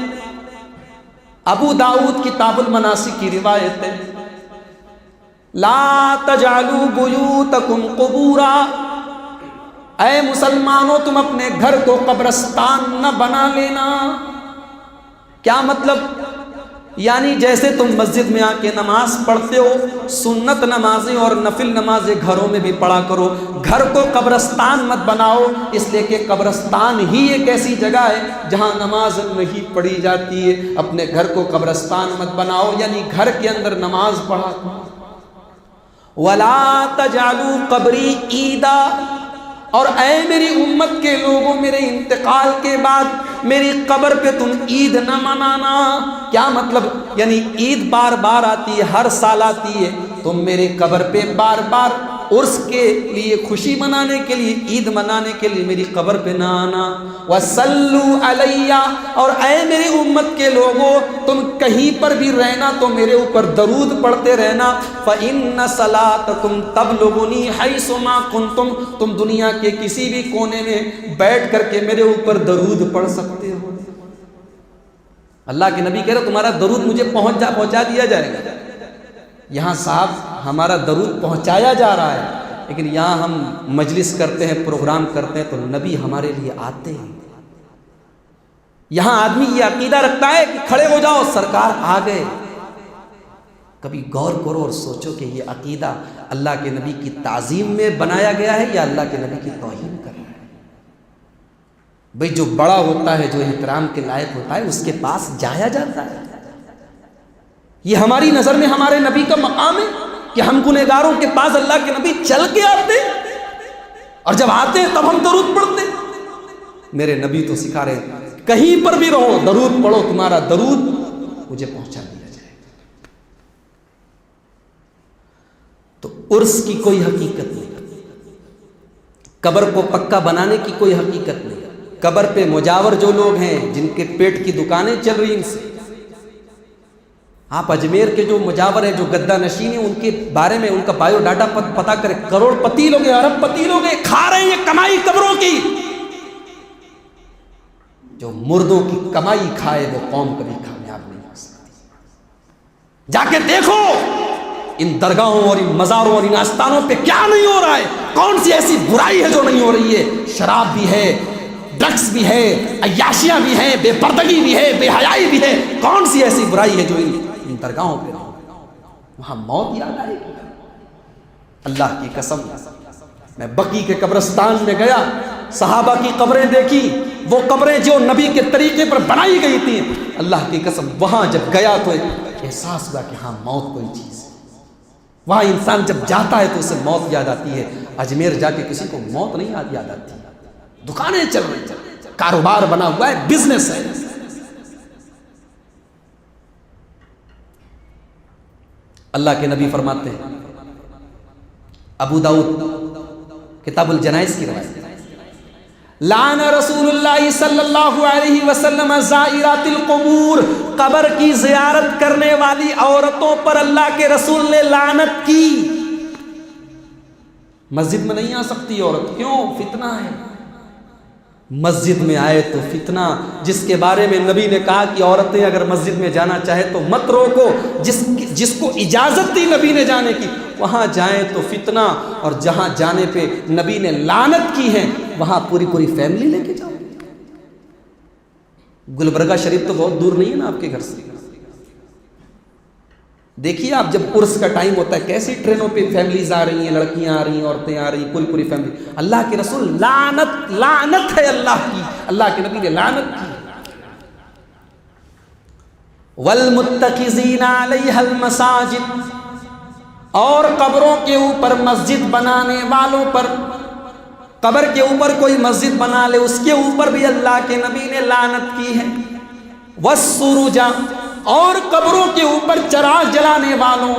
C: ابو داؤد کتاب المناسک کی روایت ہے، لا تجعلوا بیوتکم قبورا. اے مسلمانوں، تم اپنے گھر کو قبرستان نہ بنا لینا. کیا مطلب؟ یعنی جیسے تم مسجد میں آ کے نماز پڑھتے ہو، سنت نمازیں اور نفل نمازیں گھروں میں بھی پڑھا کرو. گھر کو قبرستان مت بناؤ، اس لیے کہ قبرستان ہی ایک ایسی جگہ ہے جہاں نماز نہیں پڑھی جاتی ہے. اپنے گھر کو قبرستان مت بناؤ، یعنی گھر کے اندر نماز پڑھا کرو. وَلَا تَجْعَلُوا قَبْرِي عِيدًا. اور اے میری امت کے لوگوں، میرے انتقال کے بعد میری قبر پہ تم عید نہ منانا. کیا مطلب؟ یعنی عید بار بار آتی ہے، ہر سال آتی ہے، تم میرے قبر پہ بار بار عرس کے لیے، خوشی منانے کے لیے، عید منانے کے لیے میری قبر پہ نہ آنا. وَصَلُّوا عَلَيَّ. اور اے میری امت کے لوگوں، تم کہیں پر بھی رہنا تو میرے اوپر درود پڑھتے رہنا. فَإِنَّ صَلَاتَكُمْ تَبْلُغُنِي حَيْثُ مَا كُنْتُمْ. تم دنیا کے کسی بھی کونے میں بیٹھ کر کے میرے اوپر درود پڑھ سکتے ہو. اللہ کے نبی کہہ رہے تمہارا درود مجھے پہنچا دیا جائے گا. یہاں صاحب ہمارا درود پہنچایا جا رہا ہے، لیکن یہاں ہم مجلس کرتے ہیں، پروگرام کرتے ہیں تو نبی ہمارے لیے آتے ہیں. یہاں آدمی یہ عقیدہ رکھتا ہے کہ کھڑے ہو جاؤ سرکار آ گئے. کبھی غور کرو اور سوچو کہ یہ عقیدہ اللہ کے نبی کی تعظیم میں بنایا گیا ہے یا اللہ کے نبی کی توہین کر رہا ہے. بھئی جو بڑا ہوتا ہے، جو احترام کے لائق ہوتا ہے، اس کے پاس جایا جاتا ہے. یہ ہماری نظر میں ہمارے نبی کا مقام ہے کہ ہم گنہگاروں کے پاس اللہ کے نبی چل کے آتے ہیں، اور جب آتے ہیں تب ہم درود پڑھتے ہیں. میرے نبی تو سکھا رہے ہیں کہیں پر بھی رہو درود پڑھو، تمہارا درود مجھے پہنچا دیا جائے. تو عرس کی کوئی حقیقت نہیں، قبر کو پکا بنانے کی کوئی حقیقت نہیں. قبر پہ مجاور جو لوگ ہیں، جن کے پیٹ کی دکانیں چل رہی، ان سے آپ اجمیر کے جو مجاور ہیں، جو گدہ نشین ہیں، ان کے بارے میں ان کا بایو ڈاٹا پتا کریں. کروڑ پتی لوگ ہیں، ارب پتی لوگ ہیں، کھا رہے ہیں یہ کمائی قبروں کی. جو مردوں کی کمائی کھائے وہ قوم کبھی کامیاب نہیں ہو سکتی. جا کے دیکھو ان درگاہوں اور ان مزاروں اور ان آستانوں پہ کیا نہیں ہو رہا ہے. کون سی ایسی برائی ہے جو نہیں ہو رہی ہے؟ شراب بھی ہے، ڈرگس بھی ہے، عیاشیاں بھی ہیں، بے پردگی بھی ہے، بے حیائی بھی ہے. کون سی ایسی برائی ہے جو ان درگاہوں پہ وہاں موت یاد آئے گی؟ اللہ کی قسم، میں بقی کے قبرستان میں گیا، صحابہ کی قبریں دیکھی، وہ قبریں جو نبی کے طریقے پر بنائی گئی تھیں. اللہ کی قسم وہاں جب گیا تو احساس ہوا کہ ہاں موت کوئی چیز ہے. وہاں انسان جب جاتا ہے تو اسے موت یاد آتی ہے. اجمیر جا کے کسی کو موت نہیں یاد آتی. دکانیں چل رہی ہیں, کاروبار بنا ہوا ہے, بزنس ہے. اللہ کے نبی فرماتے ہیں, ابو داؤد کتاب الجنائز کی روایت, لعن رسول اللہ صلی اللہ علیہ وسلم زائرات القبور, قبر کی زیارت کرنے والی عورتوں پر اللہ کے رسول نے لعنت کی. مسجد میں نہیں آ سکتی عورت, کیوں؟ فتنہ ہے. مسجد میں آئے تو فتنہ, جس کے بارے میں نبی نے کہا کہ عورتیں اگر مسجد میں جانا چاہے تو مت روکو, جس کو اجازت دی نبی نے جانے کی وہاں جائیں تو فتنہ, اور جہاں جانے پہ نبی نے لعنت کی ہے وہاں پوری پوری فیملی لے کے جاؤ. گلبرگہ شریف تو بہت دور نہیں ہے نا آپ کے گھر سے. دیکھیے آپ جب عرس کا ٹائم ہوتا ہے کیسی ٹرینوں پہ فیملیز آ رہی ہیں, لڑکیاں آ رہی ہیں, عورتیں آ رہی ہیں, پوری پوری فیملی. اللہ کے رسول لعنت ہے اللہ کی, اللہ کے نبی نے لعنت کی. والمتخذین علیہا المساجد, اور قبروں کے اوپر مسجد بنانے والوں پر, قبر کے اوپر کوئی مسجد بنا لے اس کے اوپر بھی اللہ کے نبی نے لعنت کی ہے. والسروج, اور قبروں کے اوپر چراغ جلانے والوں,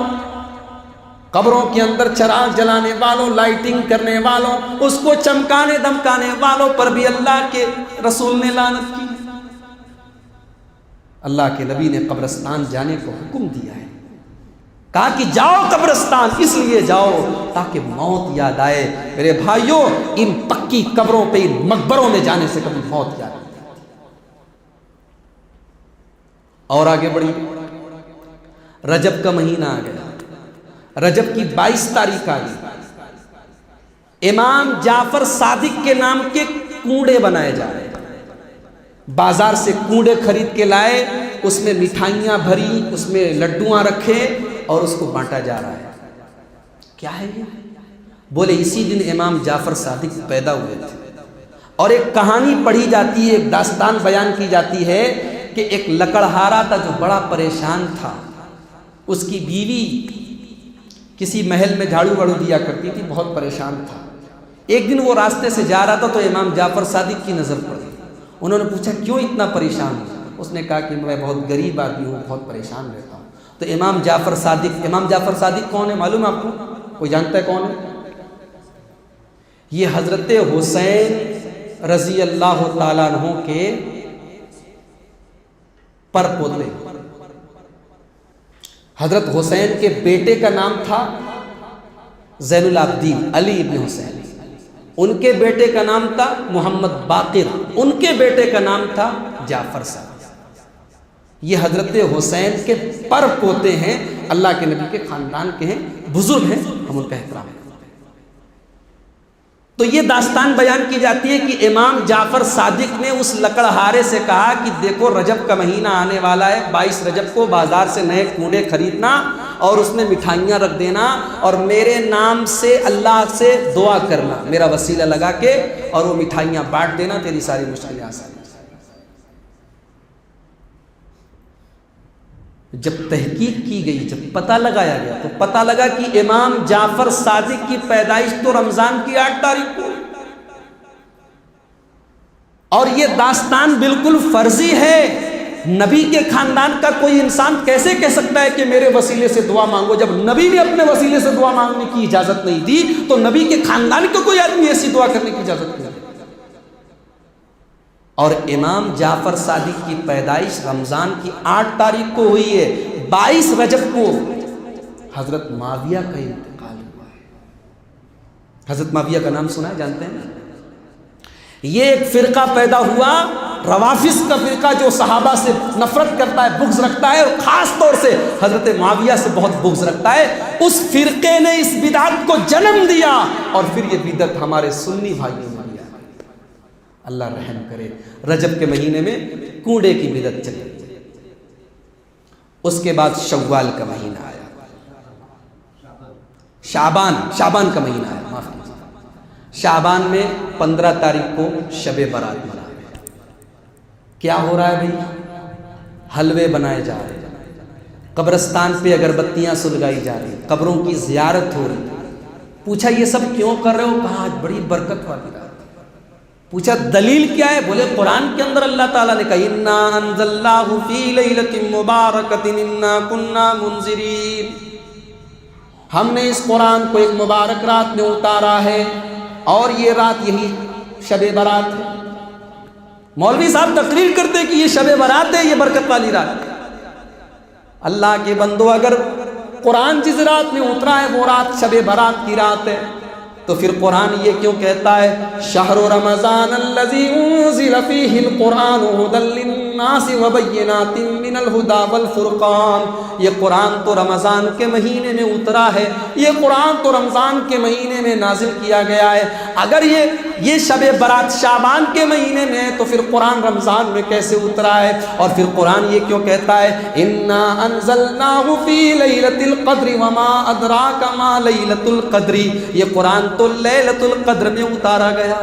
C: قبروں کے اندر چراغ جلانے والوں, لائٹنگ کرنے والوں, اس کو چمکانے دمکانے والوں پر بھی اللہ کے رسول نے لعنت کی. اللہ کے نبی نے قبرستان جانے کو حکم دیا ہے, کہا کہ جاؤ قبرستان, اس لیے جاؤ تاکہ موت یاد آئے. میرے بھائیوں, ان پکی قبروں پہ, ان مقبروں میں جانے سے کبھی موت یاد آئے. اور آگے بڑھی, رجب کا مہینہ آ گیا, رجب کی 22 تاریخ آ گئی. امام جعفر صادق کے نام کے کوڑے بنائے جا رہے ہیں. بازار سے کوڑے خرید کے لائے, اس میں مٹھائیاں بھری, اس میں لڈویاں رکھے اور اس کو بانٹا جا رہا ہے. کیا ہے یہ؟ بولے اسی دن امام جعفر صادق پیدا ہوئے تھے. اور ایک کہانی پڑھی جاتی ہے, ایک داستان بیان کی جاتی ہے کہ ایک لکڑہارا تھا جو بڑا پریشان تھا. اس کی بیوی کسی محل میں جھاڑو واڑو دیا کرتی تھی, بہت پریشان تھا. ایک دن وہ راستے سے جا رہا تھا تو امام جعفر صادق کی نظر پڑی. انہوں نے پوچھا کیوں اتنا پریشان ہے؟ اس نے کہا کہ میں بہت غریب آدمی ہوں, بہت پریشان رہتا ہوں. تو امام جعفر صادق کون ہے معلوم ہے آپ کو؟ کوئی جانتا ہے کون ہے؟ یہ حضرت حسین رضی اللہ تعالیٰ عنہ کے پر پوتے. حضرت حسین کے بیٹے کا نام تھا زین العابدین علی ابن حسین, ان کے بیٹے کا نام تھا محمد باقر, ان کے بیٹے کا نام تھا جعفر صادق. یہ حضرت حسین کے پر پوتے ہیں, اللہ کے نبی کے خاندان کے ہیں, بزرگ ہیں, ہم ان کا احترام کرتے ہیں. تو یہ داستان بیان کی جاتی ہے کہ امام جعفر صادق نے اس لکڑہارے سے کہا کہ دیکھو رجب کا مہینہ آنے والا ہے, 22 رجب کو بازار سے نئے کوڑے خریدنا اور اس میں مٹھائیاں رکھ دینا اور میرے نام سے اللہ سے دعا کرنا, میرا وسیلہ لگا کے, اور وہ مٹھائیاں بانٹ دینا, تیری ساری مشکلیں آسان. جب تحقیق کی گئی, جب پتہ لگایا گیا تو پتہ لگا کہ امام جعفر صادق کی پیدائش تو رمضان کی 8 تاریخ کو, اور یہ داستان بالکل فرضی ہے. نبی کے خاندان کا کوئی انسان کیسے کہہ سکتا ہے کہ میرے وسیلے سے دعا مانگو؟ جب نبی نے اپنے وسیلے سے دعا مانگنے کی اجازت نہیں دی تو نبی کے خاندان کو کوئی آدمی ایسی دعا کرنے کی اجازت نہیں دی. اور امام جعفر صادق کی پیدائش رمضان کی 8 تاریخ کو ہوئی ہے. 22 رجب کو حضرت معاویہ کا انتقال ہوا ہے. حضرت معاویہ کا نام سنا ہے, جانتے ہیں؟ یہ ایک فرقہ پیدا ہوا, روافض کا فرقہ, جو صحابہ سے نفرت کرتا ہے, بغض رکھتا ہے, اور خاص طور سے حضرت معاویہ سے بہت بغض رکھتا ہے. اس فرقے نے اس بدعت کو جنم دیا, اور پھر یہ بدعت ہمارے سنی بھائیوں نے دیا. اللہ رحم کرے. رجب کے مہینے میں کوڑے کی بدعت چلی. اس کے بعد شوال کا مہینہ آیا, شعبان کا مہینہ آیا, معاف کیجیے. شعبان میں 15 تاریخ کو شب برات منایا. کیا ہو رہا ہے بھائی؟ حلوے بنائے جا رہے ہیں, قبرستان پہ اگربتیاں سلگائی جا رہی، قبروں کی زیارت ہو رہی. پوچھا یہ سب کیوں کر رہے ہو؟ کہا آج بڑی برکت والی رات. پوچھا دلیل کیا ہے؟ بولے قرآن کے اندر اللہ تعالیٰ نے کہا انا انزلناہ فی لیلۃ مبارکۃ انا کنا منذرین، ہم نے اس قرآن کو ایک مبارک رات میں اتارا ہے اور یہ رات یہی شب برات ہے. مولوی صاحب تقریر کرتے کہ یہ شب برات ہے، یہ برکت والی رات ہے. اللہ کے بندو، اگر قرآن جس رات میں اترا ہے وہ رات شب برات کی رات ہے تو پھر قرآن یہ کیوں کہتا ہے شہر رمضان الذی انزل فیہ القرآن ھدی للناس وبینات من الہدی والفرقان؟ یہ قرآن تو رمضان کے مہینے میں اترا ہے، یہ قرآن تو رمضان کے مہینے میں نازل کیا گیا ہے. اگر یہ شب برات شعبان کے مہینے میں ہے تو پھر قرآن رمضان میں کیسے اترا ہے؟ اور پھر قرآن یہ کیوں کہتا ہے انا انزلناہ فی لیلۃ القدر وما ادراک ما لیلۃ القدر؟ یہ قرآن تو لیلۃ القدر میں اتارا گیا.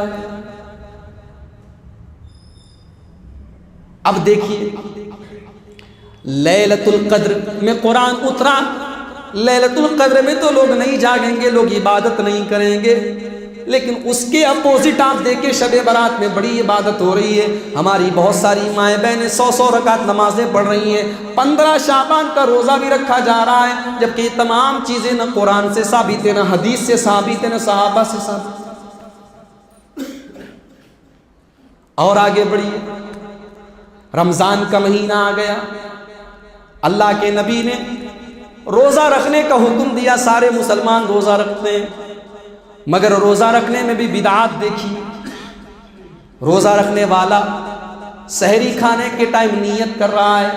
C: اب دیکھیے لیلۃ القدر میں قرآن اترا، لیلۃ القدر میں تو لوگ نہیں جاگیں گے، لوگ عبادت نہیں کریں گے، لیکن اس کے اپوزٹ آپ دیکھیں شب برات میں بڑی عبادت ہو رہی ہے. ہماری بہت ساری مائیں بہنیں 100 رکعت نمازیں پڑھ رہی ہیں، 15 شعبان کا روزہ بھی رکھا جا رہا ہے، جبکہ یہ تمام چیزیں نہ قرآن سے ثابت ہے، نہ حدیث سے ثابت ہے، نہ صحابہ سے ثابت. اور آگے بڑھیے، رمضان کا مہینہ آ گیا، اللہ کے نبی نے روزہ رکھنے کا حکم دیا. سارے مسلمان روزہ رکھتے ہیں، مگر روزہ رکھنے میں بھی بدعات دیکھی. روزہ رکھنے والا سحری کھانے کے ٹائم نیت کر رہا ہے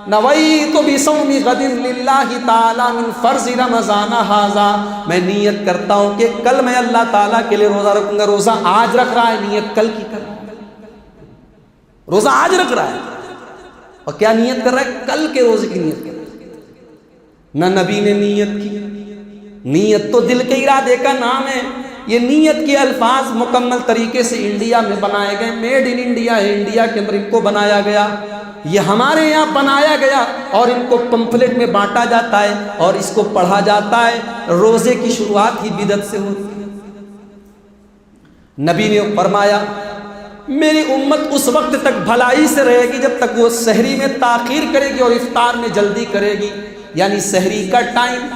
C: نویت بصوم غد للہ تعالی من فرض رمضان ھذا، میں نیت کرتا ہوں کہ کل میں اللہ تعالیٰ کے لیے روزہ رکھوں گا. روزہ آج رکھ رہا ہے، نیت کل کی کر رہا ہے. روزہ آج رکھ رہا ہے اور کیا نیت کر رہا ہے؟ کل کے روزے کی نیت کر رہا ہے. نہ نبی نے نیت کی. نیت تو دل کے ارادے کا نام ہے. یہ نیت کے الفاظ مکمل طریقے سے انڈیا میں بنائے گئے، میڈ ان انڈیا ہے، انڈیا کے اندر ان کو بنایا گیا. یہ ہمارے یہاں بنایا گیا اور ان کو پمفلٹ میں بانٹا جاتا ہے اور اس کو پڑھا جاتا ہے. روزے کی شروعات ہی بدعت سے ہوتی ہے. نبی نے فرمایا میری امت اس وقت تک بھلائی سے رہے گی جب تک وہ سحری میں تاخیر کرے گی اور افطار میں جلدی کرے گی. یعنی سحری کا ٹائم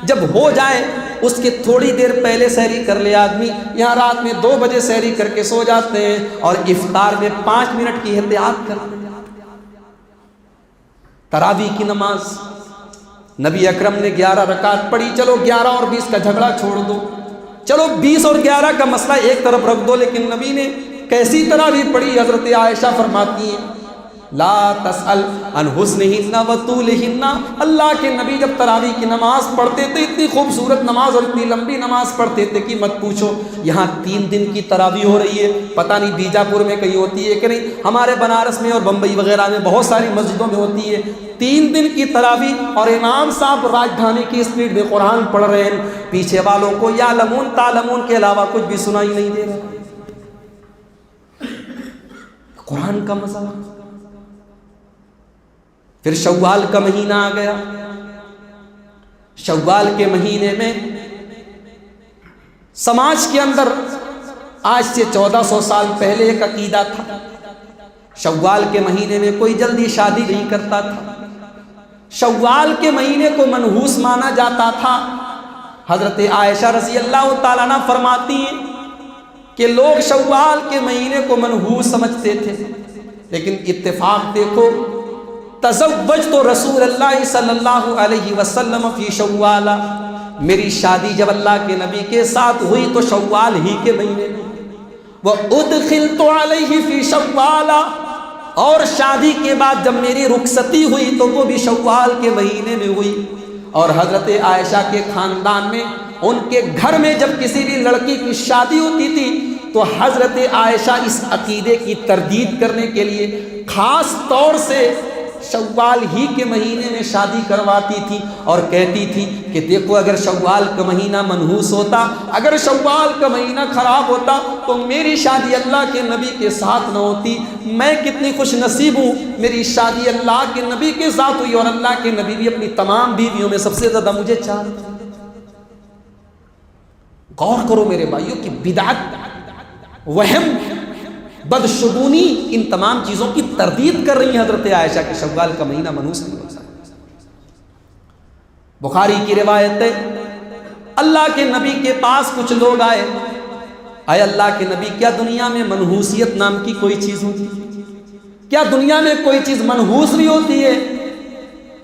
C: جب ہو جائے اس کے تھوڑی دیر پہلے سحری کر لے آدمی. یہاں رات میں 2 بجے سحری کر کے سو جاتے ہیں اور افطار میں 5 منٹ کی احتیاط کرتے ہیں. تراویح کی نماز نبی اکرم نے 11 رکعت پڑھی. چلو 11 اور 20 کا جھگڑا چھوڑ دو، چلو 20 اور 11 کا مسئلہ ایک طرف رکھ دو، لیکن نبی نے کیسی تراویح پڑھی؟ حضرت عائشہ فرماتی ہیں لا تسأل عن حسنہن وطولہن. اللہ کے نبی جب تراویح کی نماز پڑھتے تھے اتنی خوبصورت نماز اور اتنی لمبی نماز پڑھتے تھے کہ مت پوچھو. یہاں 3 دن کی تراویح ہو رہی ہے، پتہ نہیں بیجاپور میں کہیں ہوتی ہے کہ نہیں، ہمارے بنارس میں اور بمبئی وغیرہ میں بہت ساری مسجدوں میں ہوتی ہے. 3 دن کی تراویح اور امام صاحب راجدھانی کی اسپیڈ میں قرآن پڑھ رہے ہیں، پیچھے والوں کو یعلمون تعلمون کے علاوہ کچھ بھی سنائی نہیں دے رہا. قرآن کا مزہ. پھر شوال کا مہینہ آ گیا. شوال کے مہینے میں سماج کے اندر آج سے 1400 سال پہلے ایک عقیدہ تھا. شوال کے مہینے میں کوئی جلدی شادی نہیں کرتا تھا. شوال کے مہینے کو منحوس مانا جاتا تھا. حضرت عائشہ رضی اللہ تعالیٰ عنہ فرماتی ہیں کہ لوگ شوال کے مہینے کو منحوس سمجھتے تھے، لیکن اتفاق دیکھو تزوجت رسول اللہ صلی اللہ علیہ وسلم فی شوال. میری شادی جب اللہ کے نبی کے ساتھ ہوئی تو شوال ہی کے مہینے میں. وَأُدْخِلْتُ عَلَيْهِ فِي شَوَّالَ، اور شادی کے بعد جب میری رخصتی ہوئی تو وہ بھی شوال کے مہینے میں ہوئی. اور حضرت عائشہ کے خاندان میں ان کے گھر میں جب کسی بھی لڑکی کی شادی ہوتی تھی تو حضرت عائشہ اس عقیدے کی تردید کرنے کے لیے خاص طور سے شوال ہی کے مہینے میں شادی کرواتی تھی اور کہتی تھی کہ دیکھو اگر شوال کا مہینہ منحوس ہوتا، اگر شوال کا مہینہ خراب ہوتا تو میری شادی اللہ کے نبی کے ساتھ نہ ہوتی۔ میں کتنی خوش نصیب ہوں، میری شادی اللہ کے نبی کے ساتھ ہوئی، اور اللہ کے نبی بھی اپنی تمام بیویوں میں سب سے زیادہ مجھے چاہتے۔ غور کرو میرے بھائیوں کہ بدعت، وہم، بدشگونی ان تمام چیزوں کی تردید کر رہی ہیں حضرت عائشہ کہ شوال کا مہینہ منحوس نہیں ہوتا۔ بخاری کی روایت ہے، اللہ کے نبی کے پاس کچھ لوگ آئے، اے اللہ کے نبی کیا دنیا میں منحوسیت نام کی کوئی چیز ہوتی ہے؟ کیا دنیا میں کوئی چیز منحوس نہیں ہوتی ہے؟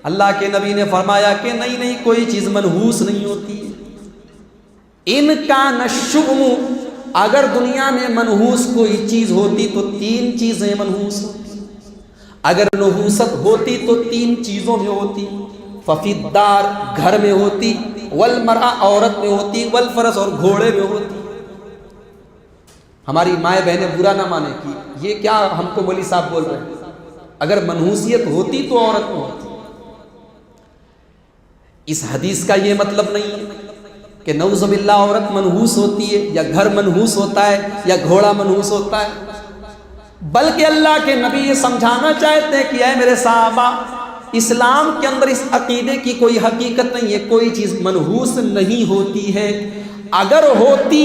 C: اللہ کے نبی نے فرمایا کہ نہیں، کوئی چیز منحوس نہیں ہوتی ہے۔ ان کا نشؤم، اگر دنیا میں منحوس کوئی چیز ہوتی تو 3 چیزیں منحوس ہوتی، اگر نحوست ہوتی تو 3 چیزوں میں ہوتی، ففی الدار، گھر میں ہوتی، والمرأة، عورت میں ہوتی، والفرس، اور گھوڑے میں ہوتی۔ ہماری مائیں بہنیں برا نہ مانے کہ یہ کیا ہم کو مولوی صاحب بول رہے ہیں، اگر منحوسیت ہوتی تو عورت میں ہوتی۔ اس حدیث کا یہ مطلب نہیں ہے کہ نعوذ باللہ عورت منحوس ہوتی ہے یا گھر منحوس ہوتا ہے یا گھوڑا منحوس ہوتا ہے، بلکہ اللہ کے نبی یہ سمجھانا چاہتے ہیں کہ اے میرے صحابہ، اسلام کے اندر اس عقیدے کی کوئی حقیقت نہیں ہے، کوئی چیز منحوس نہیں ہوتی ہے۔ اگر ہوتی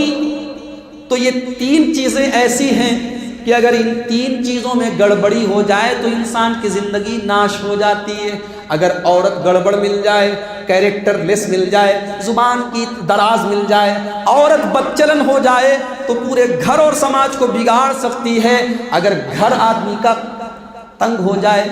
C: تو یہ 3 چیزیں ایسی ہیں کہ اگر ان 3 چیزوں میں گڑبڑی ہو جائے تو انسان کی زندگی ناش ہو جاتی ہے۔ اگر عورت گڑبڑ مل جائے، کیریکٹر لیس مل جائے، زبان کی دراز مل جائے، عورت بدچلن ہو جائے تو پورے گھر اور سماج کو بگاڑ سکتی ہے۔ اگر گھر آدمی کا تنگ ہو جائے،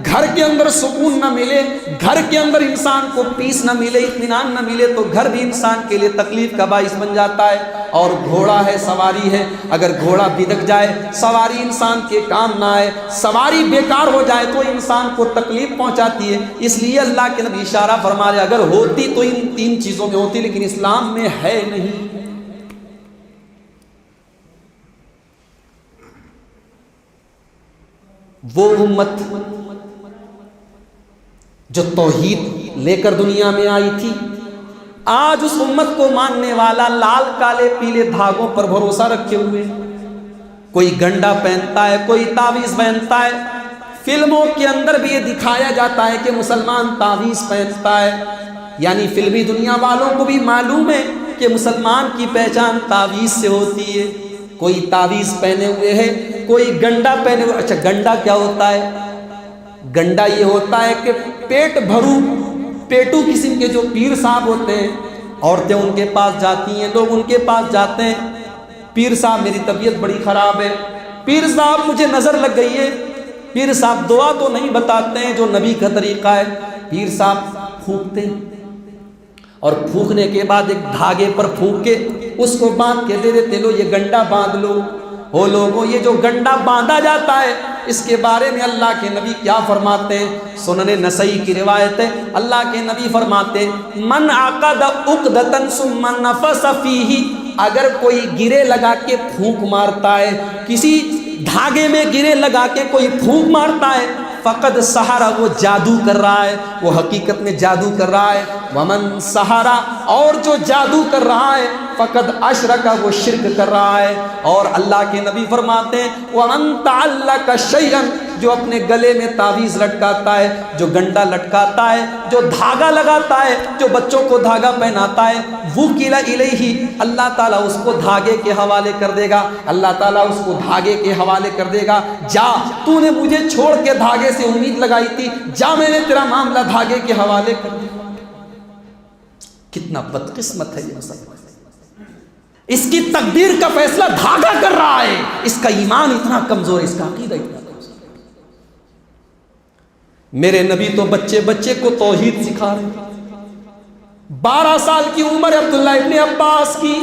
C: گھر کے اندر سکون نہ ملے، گھر کے اندر انسان کو پیس نہ ملے، اطمینان نہ ملے، تو گھر بھی انسان کے لیے تکلیف کا باعث بن جاتا ہے۔ اور گھوڑا ہے، سواری ہے، اگر گھوڑا بدک جائے، سواری انسان کے کام نہ آئے، سواری بیکار ہو جائے تو انسان کو تکلیف پہنچاتی ہے۔ اس لیے اللہ کے نبی اشارہ فرما رہے اگر ہوتی تو ان 3 چیزوں میں ہوتی، لیکن اسلام میں ہے نہیں۔ وہ امت جو توحید لے کر دنیا میں آئی تھی، آج اس امت کو ماننے والا لال کالے پیلے دھاگوں پر بھروسہ رکھے ہوئے، کوئی گنڈا پہنتا ہے، کوئی تعویذ پہنتا ہے۔ فلموں کے اندر بھی یہ دکھایا جاتا ہے کہ مسلمان تعویذ پہنتا ہے، یعنی فلمی دنیا والوں کو بھی معلوم ہے کہ مسلمان کی پہچان تعویذ سے ہوتی ہے۔ کوئی تعویذ پہنے ہوئے ہے، کوئی گنڈا پہنے ہوئے۔ اچھا گنڈا کیا ہوتا ہے؟ گنڈا یہ ہوتا ہے کہ پیٹ بھرو، پیٹو قسم کے جو پیر صاحب ہوتے ہیں، عورتیں ان کے پاس جاتی ہیں، لوگ ان کے پاس جاتے ہیں، پیر صاحب میری طبیعت بڑی خراب ہے، پیر صاحب مجھے نظر لگ گئی ہے۔ پیر صاحب دعا تو نہیں بتاتے ہیں جو نبی کا طریقہ ہے، پیر صاحب پھونکتے ہیں، اور پھونکنے کے بعد ایک دھاگے پر پھونک کے اس کو باندھ کے دے دیتے، لو یہ گنڈا باندھ لو۔ ہو لوگوں، یہ جو گنڈا باندھا جاتا ہے اس کے بارے میں اللہ کے نبی کیا فرماتے ہیں؟ سنن نسائی کی روایت ہے، اللہ کے نبی فرماتے ہیں من عقد عقدۃ ثم نفث فیہ، اگر کوئی گرے لگا کے پھونک مارتا ہے، کسی دھاگے میں گرے لگا کے کوئی پھونک مارتا ہے، فقد سحرا، وہ جادو کر رہا ہے، وہ حقیقت میں جادو کر رہا ہے۔ ومن سحرا، اور جو جادو کر رہا ہے، فقد اشرک، وہ شرک کر رہا ہے۔ اور اللہ کے نبی فرماتے ہیں ومن تعلق شیئا، جو اپنے گلے میں تعویذ لٹکاتا ہے، جو گنڈا لٹکاتا ہے، جو دھاگا لگاتا ہے، جو بچوں کو دھاگا پہناتا ہے، وکیل الیہ، اللہ تعالیٰ اس کو دھاگے کے حوالے کر دے گا، اللہ تعالیٰ اس کو دھاگے کے حوالے کر دے گا۔ جا، تو نے مجھے چھوڑ کے دھاگے سے امید لگائی تھی، جا میں نے تیرا معاملہ دھاگے کے حوالے کر دیا۔ کتنا بدقسمت ہے یہ مسلمان، اس کی تقدیر کا فیصلہ دھاگا کر رہا ہے، اس کا ایمان اتنا کمزور ہے، اس کا عقیدہ اتنا کمزور ہے۔ میرے نبی تو بچے بچے کو توحید سکھا رہے ہیں۔ 12 سال کی عمر عبداللہ ابن عباس کی،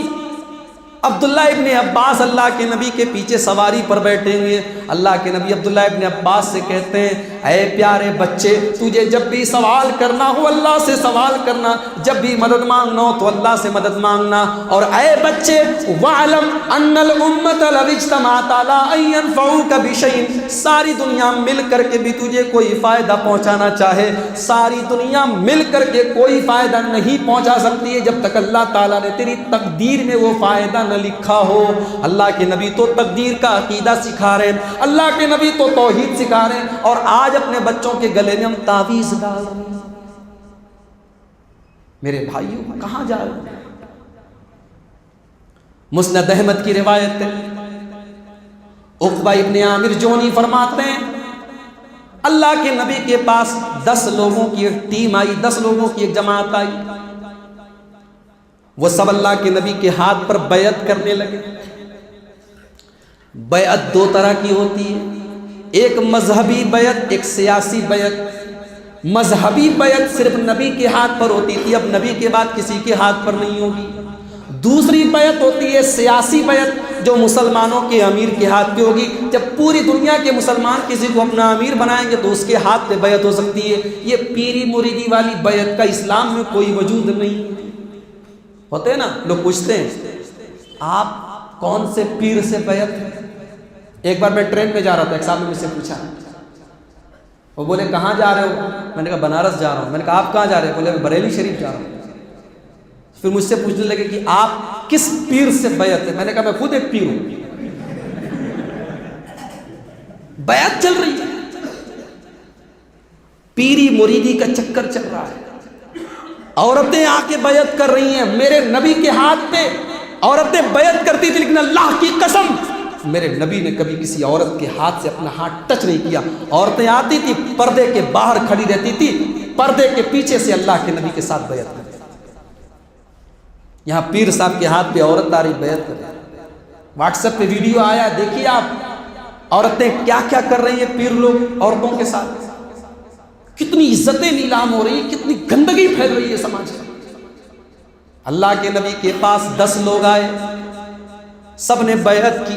C: عبداللہ ابن عباس اللہ کے نبی کے پیچھے سواری پر بیٹھے ہوئے، اللہ کے نبی عبداللہ ابن عباس سے کہتے ہیں اے پیارے بچے تجھے جب بھی سوال کرنا ہو اللہ سے سوال کرنا، جب بھی مدد مانگنا ہو تو اللہ سے مدد مانگنا۔ اور اے بچے وَعْلَمْ أَنَّ الْأُمَّةَ لَوِ اجْتَمَعَتْ عَلَىٰ أَن يَنفَعُوكَ بِشَيْءٍ، ساری دنیا مل کر کے بھی تجھے کوئی فائدہ پہنچانا چاہے، ساری دنیا مل کر کے کوئی فائدہ نہیں پہنچا سکتی ہے جب تک اللہ تعالیٰ نے تیری تقدیر میں وہ فائدہ نہ لکھا ہو۔ اللہ کے نبی تو تقدیر کا عقیدہ سکھا رہے ہیں، اللہ کے نبی تو توحید سکھا رہے ہیں، اور آج اپنے بچوں کے گلے میں ہم تعویذ ڈال رہے ہیں۔ میرے بھائیوں کہاں جا رہے ہیں؟ مسند احمد کی روایت ہے، عقبہ ابن عامر جونی فرماتے ہیں اللہ کے نبی کے پاس 10 لوگوں کی ایک ٹیم آئی، 10 لوگوں کی ایک جماعت آئی، وہ سب اللہ کے نبی کے ہاتھ پر بیعت کرنے لگے۔ بیعت 2 طرح کی ہوتی ہے، ایک مذہبی بیعت، ایک سیاسی بیعت۔ مذہبی بیعت صرف نبی کے ہاتھ پر ہوتی تھی، اب نبی کے بعد کسی کے ہاتھ پر نہیں ہوگی۔ دوسری بیعت ہوتی ہے سیاسی بیعت، جو مسلمانوں کے امیر کے ہاتھ پہ ہوگی۔ جب پوری دنیا کے مسلمان کسی کو اپنا امیر بنائیں گے تو اس کے ہاتھ پہ بیعت ہو سکتی ہے۔ یہ پیری مریدی والی بیعت کا اسلام میں کوئی وجود نہیں ہے۔ ہوتے ہیں نا لوگ پوچھتے ہیں آپ کون سے پیر سے بیعت ہے؟ ایک بار میں ٹرین میں جا رہا تھا، ایک صاحب نے مجھ سے پوچھا، وہ بولے کہاں جا رہے ہو؟ میں نے کہا بنارس جا رہا ہوں۔ میں نے کہا آپ کہاں جا رہے ہیں؟ بولے میں بریلی شریف جا رہا ہوں۔ پھر مجھ سے پوچھنے لگے کہ آپ کس پیر سے بیعت ہے؟ میں نے کہا میں خود ایک پیر ہوں۔ بیعت چل رہی ہے، پیری مریدی کا چکر چل رہا ہے، عورتیں آ کے بیعت کر رہی ہیں۔ میرے نبی کے ہاتھ پہ عورتیں بیعت کرتی تھی، لیکن اللہ کی قسم میرے نبی نے کبھی کسی عورت کے ہاتھ سے اپنا ہاتھ ٹچ نہیں کیا۔ عورتیں آتی تھی پردے کے باہر کھڑی رہتی تھی، پردے کے پیچھے سے اللہ کے نبی کے ساتھ بیعت کرتی۔ یہاں پیر صاحب کے ہاتھ پہ عورت آ رہی بیعت کر رہی، واٹس ایپ پہ ویڈیو آیا، دیکھیے آپ عورتیں کیا کیا کر رہی ہیں پیر لوگ عورتوں کے ساتھ، کتنی عزتیں نیلام ہو رہی ہیں، کتنی گندگی پھیل رہی ہے سماج میں۔ اللہ کے نبی کے پاس 10 لوگ آئے، سب نے بیعت کی۔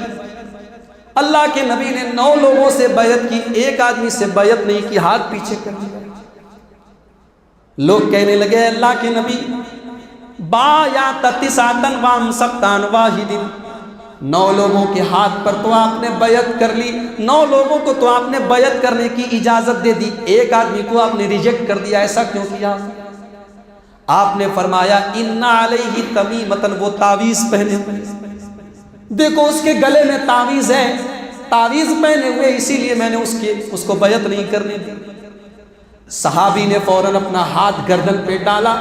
C: اللہ کے نبی نے 9 لوگوں سے بیعت کی، ایک آدمی سے بیعت نہیں کی، ہاتھ پیچھے کر دیا۔ لوگ کہنے لگے اللہ کے نبی بایعت 9 وامسکتان واحد، 9 لوگوں کے ہاتھ پر تو آپ نے بیعت کر لی، 9 لوگوں کو تو آپ نے بیعت کرنے کی اجازت دے دی، ایک آدمی کو آپ نے ریجیکٹ کر دیا، ایسا کیوں کیا؟ آپ نے فرمایا ان علیہ تمیمۃ، وہ تعویذ پہنے ہوئے، دیکھو اس کے گلے میں تعویذ ہے، تعویذ پہنے ہوئے، اسی لیے میں نے اس کو بیعت نہیں کرنے دی۔ صحابی نے فوراً اپنا ہاتھ گردن پہ ڈالا،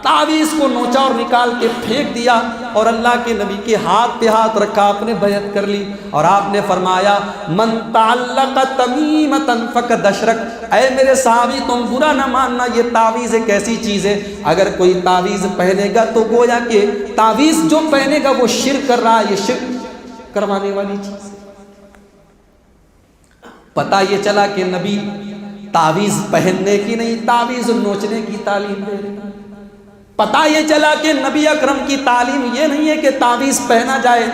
C: تعویذ کو نوچا اور نکال کے پھینک دیا، اور اللہ کے نبی کے ہاتھ پہ ہاتھ رکھا، آپ نے بیعت کر لی، اور آپ نے فرمایا من تعلق تمیمۃ فقد اشرک، اے میرے صحابی تم برا نہ ماننا، یہ تعویذ ایک ایسی چیز ہے اگر کوئی تعویذ پہنے گا تو گویا کہ تعویذ جو پہنے گا وہ شرک کر رہا ہے، یہ شرک کروانے والی چیز ہے۔ پتہ یہ چلا کہ نبی تعویذ پہننے کی نہیں، تعویذ نوچنے کی تعلیم دے رہے ہیں۔ پتہ یہ چلا کہ نبی اکرم کی تعلیم یہ نہیں ہے کہ تعویذ پہنا جائے،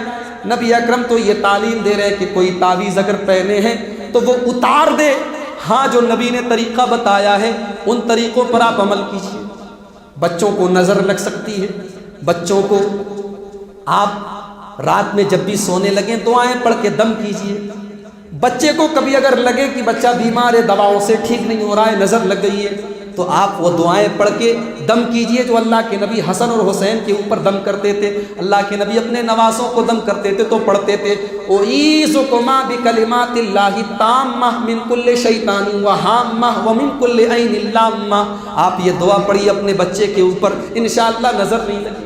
C: نبی اکرم تو یہ تعلیم دے رہے ہیں کہ کوئی تعویذ اگر پہنے ہیں تو وہ اتار دے۔ ہاں جو نبی نے طریقہ بتایا ہے ان طریقوں پر آپ عمل کیجیے۔ بچوں کو نظر لگ سکتی ہے، بچوں کو آپ رات میں جب بھی سونے لگیں دعائیں پڑھ کے دم کیجیے۔ بچے کو کبھی اگر لگے کہ بچہ بیمار ہے، دواؤں سے ٹھیک نہیں ہو رہا ہے، نظر لگ گئی ہے، تو آپ وہ دعائیں پڑھ کے دم کیجئے جو اللہ کے نبی حسن اور حسین کے اوپر دم کرتے تھے۔ اللہ کے نبی اپنے نواسوں کو دم کرتے تھے تو پڑھتے تھے اعیذکما بکلمات اللہ التامہ من کل شیطان وہامہ ومن کل عین لامہ۔ آپ یہ دعا پڑھیے اپنے بچے کے اوپر، انشاءاللہ نظر نہیں لگے۔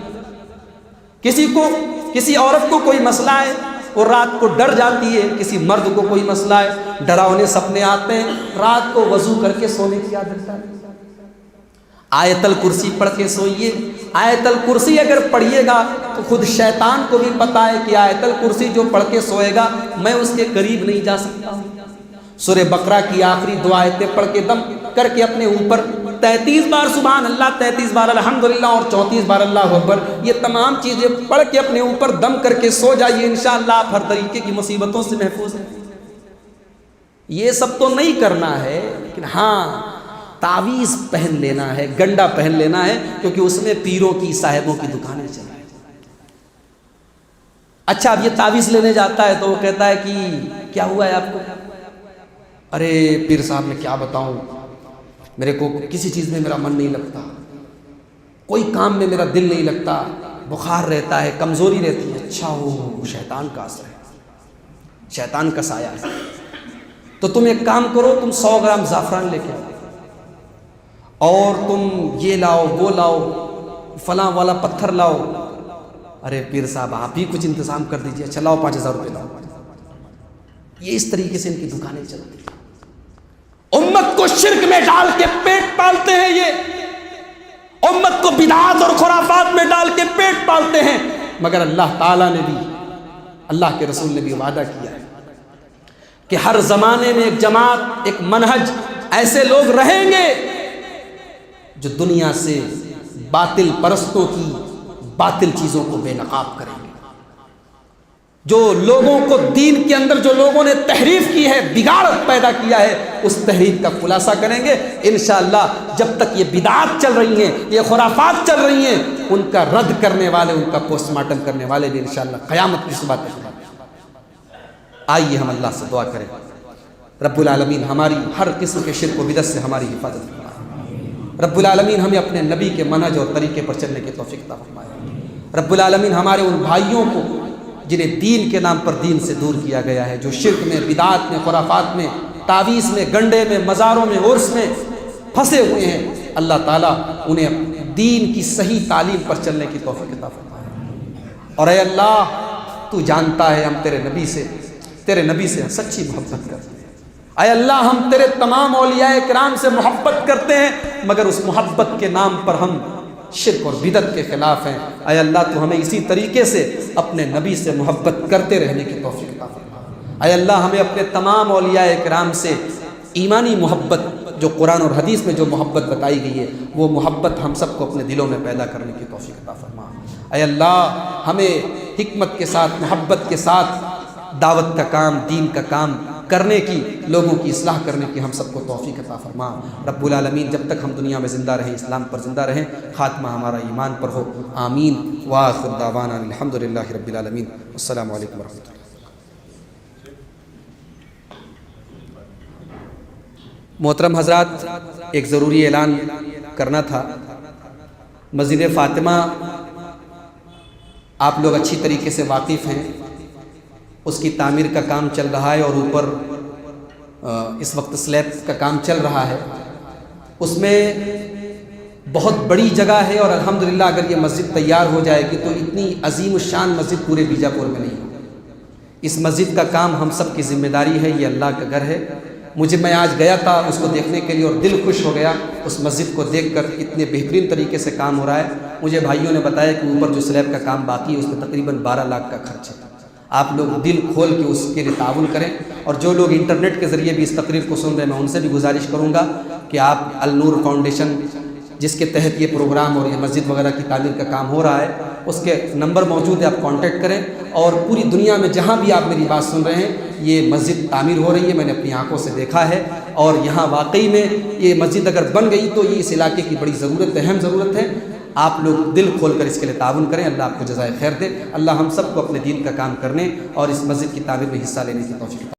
C: کسی عورت کو کوئی مسئلہ ہے، وہ رات کو ڈر جاتی ہے، کسی مرد کو کوئی مسئلہ ہے، ڈراؤنے سپنے آتے ہیں، رات کو وضو کر کے سونے کی عادت ڈالیں۔ آیت الکرسی پڑھ کے سوئیے۔ آیت الکرسی اگر پڑھیے گا تو خود شیطان کو بھی پتہ ہے کہ آیت الکرسی جو پڑھ کے سوئے گا میں اس کے قریب نہیں جا سکتا۔ سورہ بقرہ کی آخری 2 آیتیں پڑھ کے دم کر کے اپنے اوپر 33 بار سبحان اللہ، 33 بار الحمدللہ اور 34 بار اللہ اکبر، یہ تمام چیزیں پڑھ کے اپنے اوپر دم کر کے سو جائیے، انشاءاللہ آپ ہر طریقے کی مصیبتوں سے محفوظ ہیں۔ یہ سب تو نہیں کرنا ہے، لیکن ہاں تعویذ پہن لینا ہے، گنڈا پہن لینا ہے، کیونکہ اس میں پیروں کی صاحبوں کی دکانیں چل رہی ہیں۔ اچھا اب یہ تعویذ لینے جاتا ہے تو وہ کہتا ہے کہ کیا ہوا ہے آپ کو؟ ارے پیر صاحب میں کیا بتاؤں، میرے کو کسی چیز میں میرا من نہیں لگتا، کوئی کام میں میرا دل نہیں لگتا، بخار رہتا ہے، کمزوری رہتی ہے۔ اچھا وہ شیطان کا اثر ہے، شیطان کا سایہ ہے۔ تو تم ایک کام کرو، تم 100 گرام زعفران لے کے آؤ اور تم یہ لاؤ وہ لاؤ، فلاں والا پتھر لاؤ۔ ارے پیر صاحب آپ ہی کچھ انتظام کر دیجئے، اچھا لاؤ 5000 روپے لاؤ۔ یہ اس طریقے سے ان کی دکانیں چلتی ہیں۔ امت کو شرک میں ڈال کے پیٹ پالتے ہیں، یہ امت کو بدعات اور خرافات میں ڈال کے پیٹ پالتے ہیں، مگر اللہ تعالیٰ نے بھی، اللہ کے رسول نے بھی وعدہ کیا ہے کہ ہر زمانے میں ایک جماعت، ایک منہج، ایسے لوگ رہیں گے جو دنیا سے باطل پرستوں کی باطل چیزوں کو بے نقاب کریں گے، جو لوگوں کو دین کے اندر جو لوگوں نے تحریف کی ہے، بگاڑ پیدا کیا ہے، اس تحریف کا خلاصہ کریں گے انشاءاللہ۔ جب تک یہ بدعات چل رہی ہیں، یہ خرافات چل رہی ہیں، ان کا رد کرنے والے، ان کا پوسٹ مارٹم کرنے والے بھی انشاءاللہ قیامت کی صبح تک۔ آئیے ہم اللہ سے دعا کریں، رب العالمین ہماری ہر قسم کے شرک و بدعت سے ہماری حفاظت فرمائے۔ رب العالمین ہمیں اپنے نبی کے منہج اور طریقے پر چلنے کی توفیق عطا فرمائے۔ رب العالمین ہمارے ان بھائیوں کو جنہیں دین کے نام پر دین سے دور کیا گیا ہے، جو شرک میں، بدعات میں، خرافات میں، تعویذ میں، گنڈے میں، مزاروں میں، عرس میں پھنسے ہوئے ہیں، اللہ تعالیٰ انہیں دین کی صحیح تعلیم پر چلنے کی توفیق عطا فرمائے۔ اور اے اللہ تو جانتا ہے ہم تیرے نبی سے سچی محبت کرتے ہیں، اے اللہ ہم تیرے تمام اولیاء کرام سے محبت کرتے ہیں، مگر اس محبت کے نام پر ہم شرک اور بدعت کے خلاف ہیں۔ اے اللہ تو ہمیں اسی طریقے سے اپنے نبی سے محبت کرتے رہنے کی توفیق عطا فرما۔ اے اللہ ہمیں اپنے تمام اولیاء کرام سے ایمانی محبت، جو قرآن اور حدیث میں جو محبت بتائی گئی ہے، وہ محبت ہم سب کو اپنے دلوں میں پیدا کرنے کی توفیق عطا فرما۔ اے اللہ ہمیں حکمت کے ساتھ، محبت کے ساتھ دعوت کا کام، دین کا کام کرنے کی، لوگوں کی اصلاح کرنے کی ہم سب کو توفیق عطا فرما۔ رب العالمین جب تک ہم دنیا میں زندہ رہیں، اسلام پر زندہ رہیں، خاتمہ ہمارا ایمان پر ہو، آمین۔ وآخر دعوانا الحمدللہ رب العالمین۔ السلام علیکم ورحمۃ اللہ۔ محترم حضرات، ایک ضروری اعلان کرنا تھا۔ مسجد فاطمہ آپ لوگ اچھی طریقے سے واقف ہیں، اس کی تعمیر کا کام چل رہا ہے اور اوپر اس وقت سلیب کا کام چل رہا ہے۔ اس میں بہت بڑی جگہ ہے اور الحمدللہ اگر یہ مسجد تیار ہو جائے گی تو اتنی عظیم الشان مسجد پورے بیجاپور میں نہیں ہوگی۔ اس مسجد کا کام ہم سب کی ذمہ داری ہے، یہ اللہ کا گھر ہے۔ میں آج گیا تھا اس کو دیکھنے کے لیے اور دل خوش ہو گیا اس مسجد کو دیکھ کر، اتنے بہترین طریقے سے کام ہو رہا ہے۔ مجھے بھائیوں نے بتایا کہ اوپر جو سلیب کا کام باقی ہے اس میں تقریباً 12 لاکھ کا خرچ ہے۔ آپ لوگ دل کھول کے اس کے لیے تعاون کریں، اور جو لوگ انٹرنیٹ کے ذریعے بھی اس تقریر کو سن رہے ہیں، میں ان سے بھی گزارش کروں گا کہ آپ النور فاؤنڈیشن جس کے تحت یہ پروگرام اور یہ مسجد وغیرہ کی تعمیر کا کام ہو رہا ہے، اس کے نمبر موجود ہے، آپ کانٹیکٹ کریں۔ اور پوری دنیا میں جہاں بھی آپ میری بات سن رہے ہیں، یہ مسجد تعمیر ہو رہی ہے، میں نے اپنی آنکھوں سے دیکھا ہے، اور یہاں واقعی میں یہ مسجد اگر بن گئی تو یہ اس علاقے کی بڑی ضرورت، اہم ضرورت ہے۔ آپ لوگ دل کھول کر اس کے لیے تعاون کریں، اللہ آپ کو جزائے خیر دے۔ اللہ ہم سب کو اپنے دین کا کام کرنے اور اس مسجد کی تعمیر میں حصہ لینے کی توفیق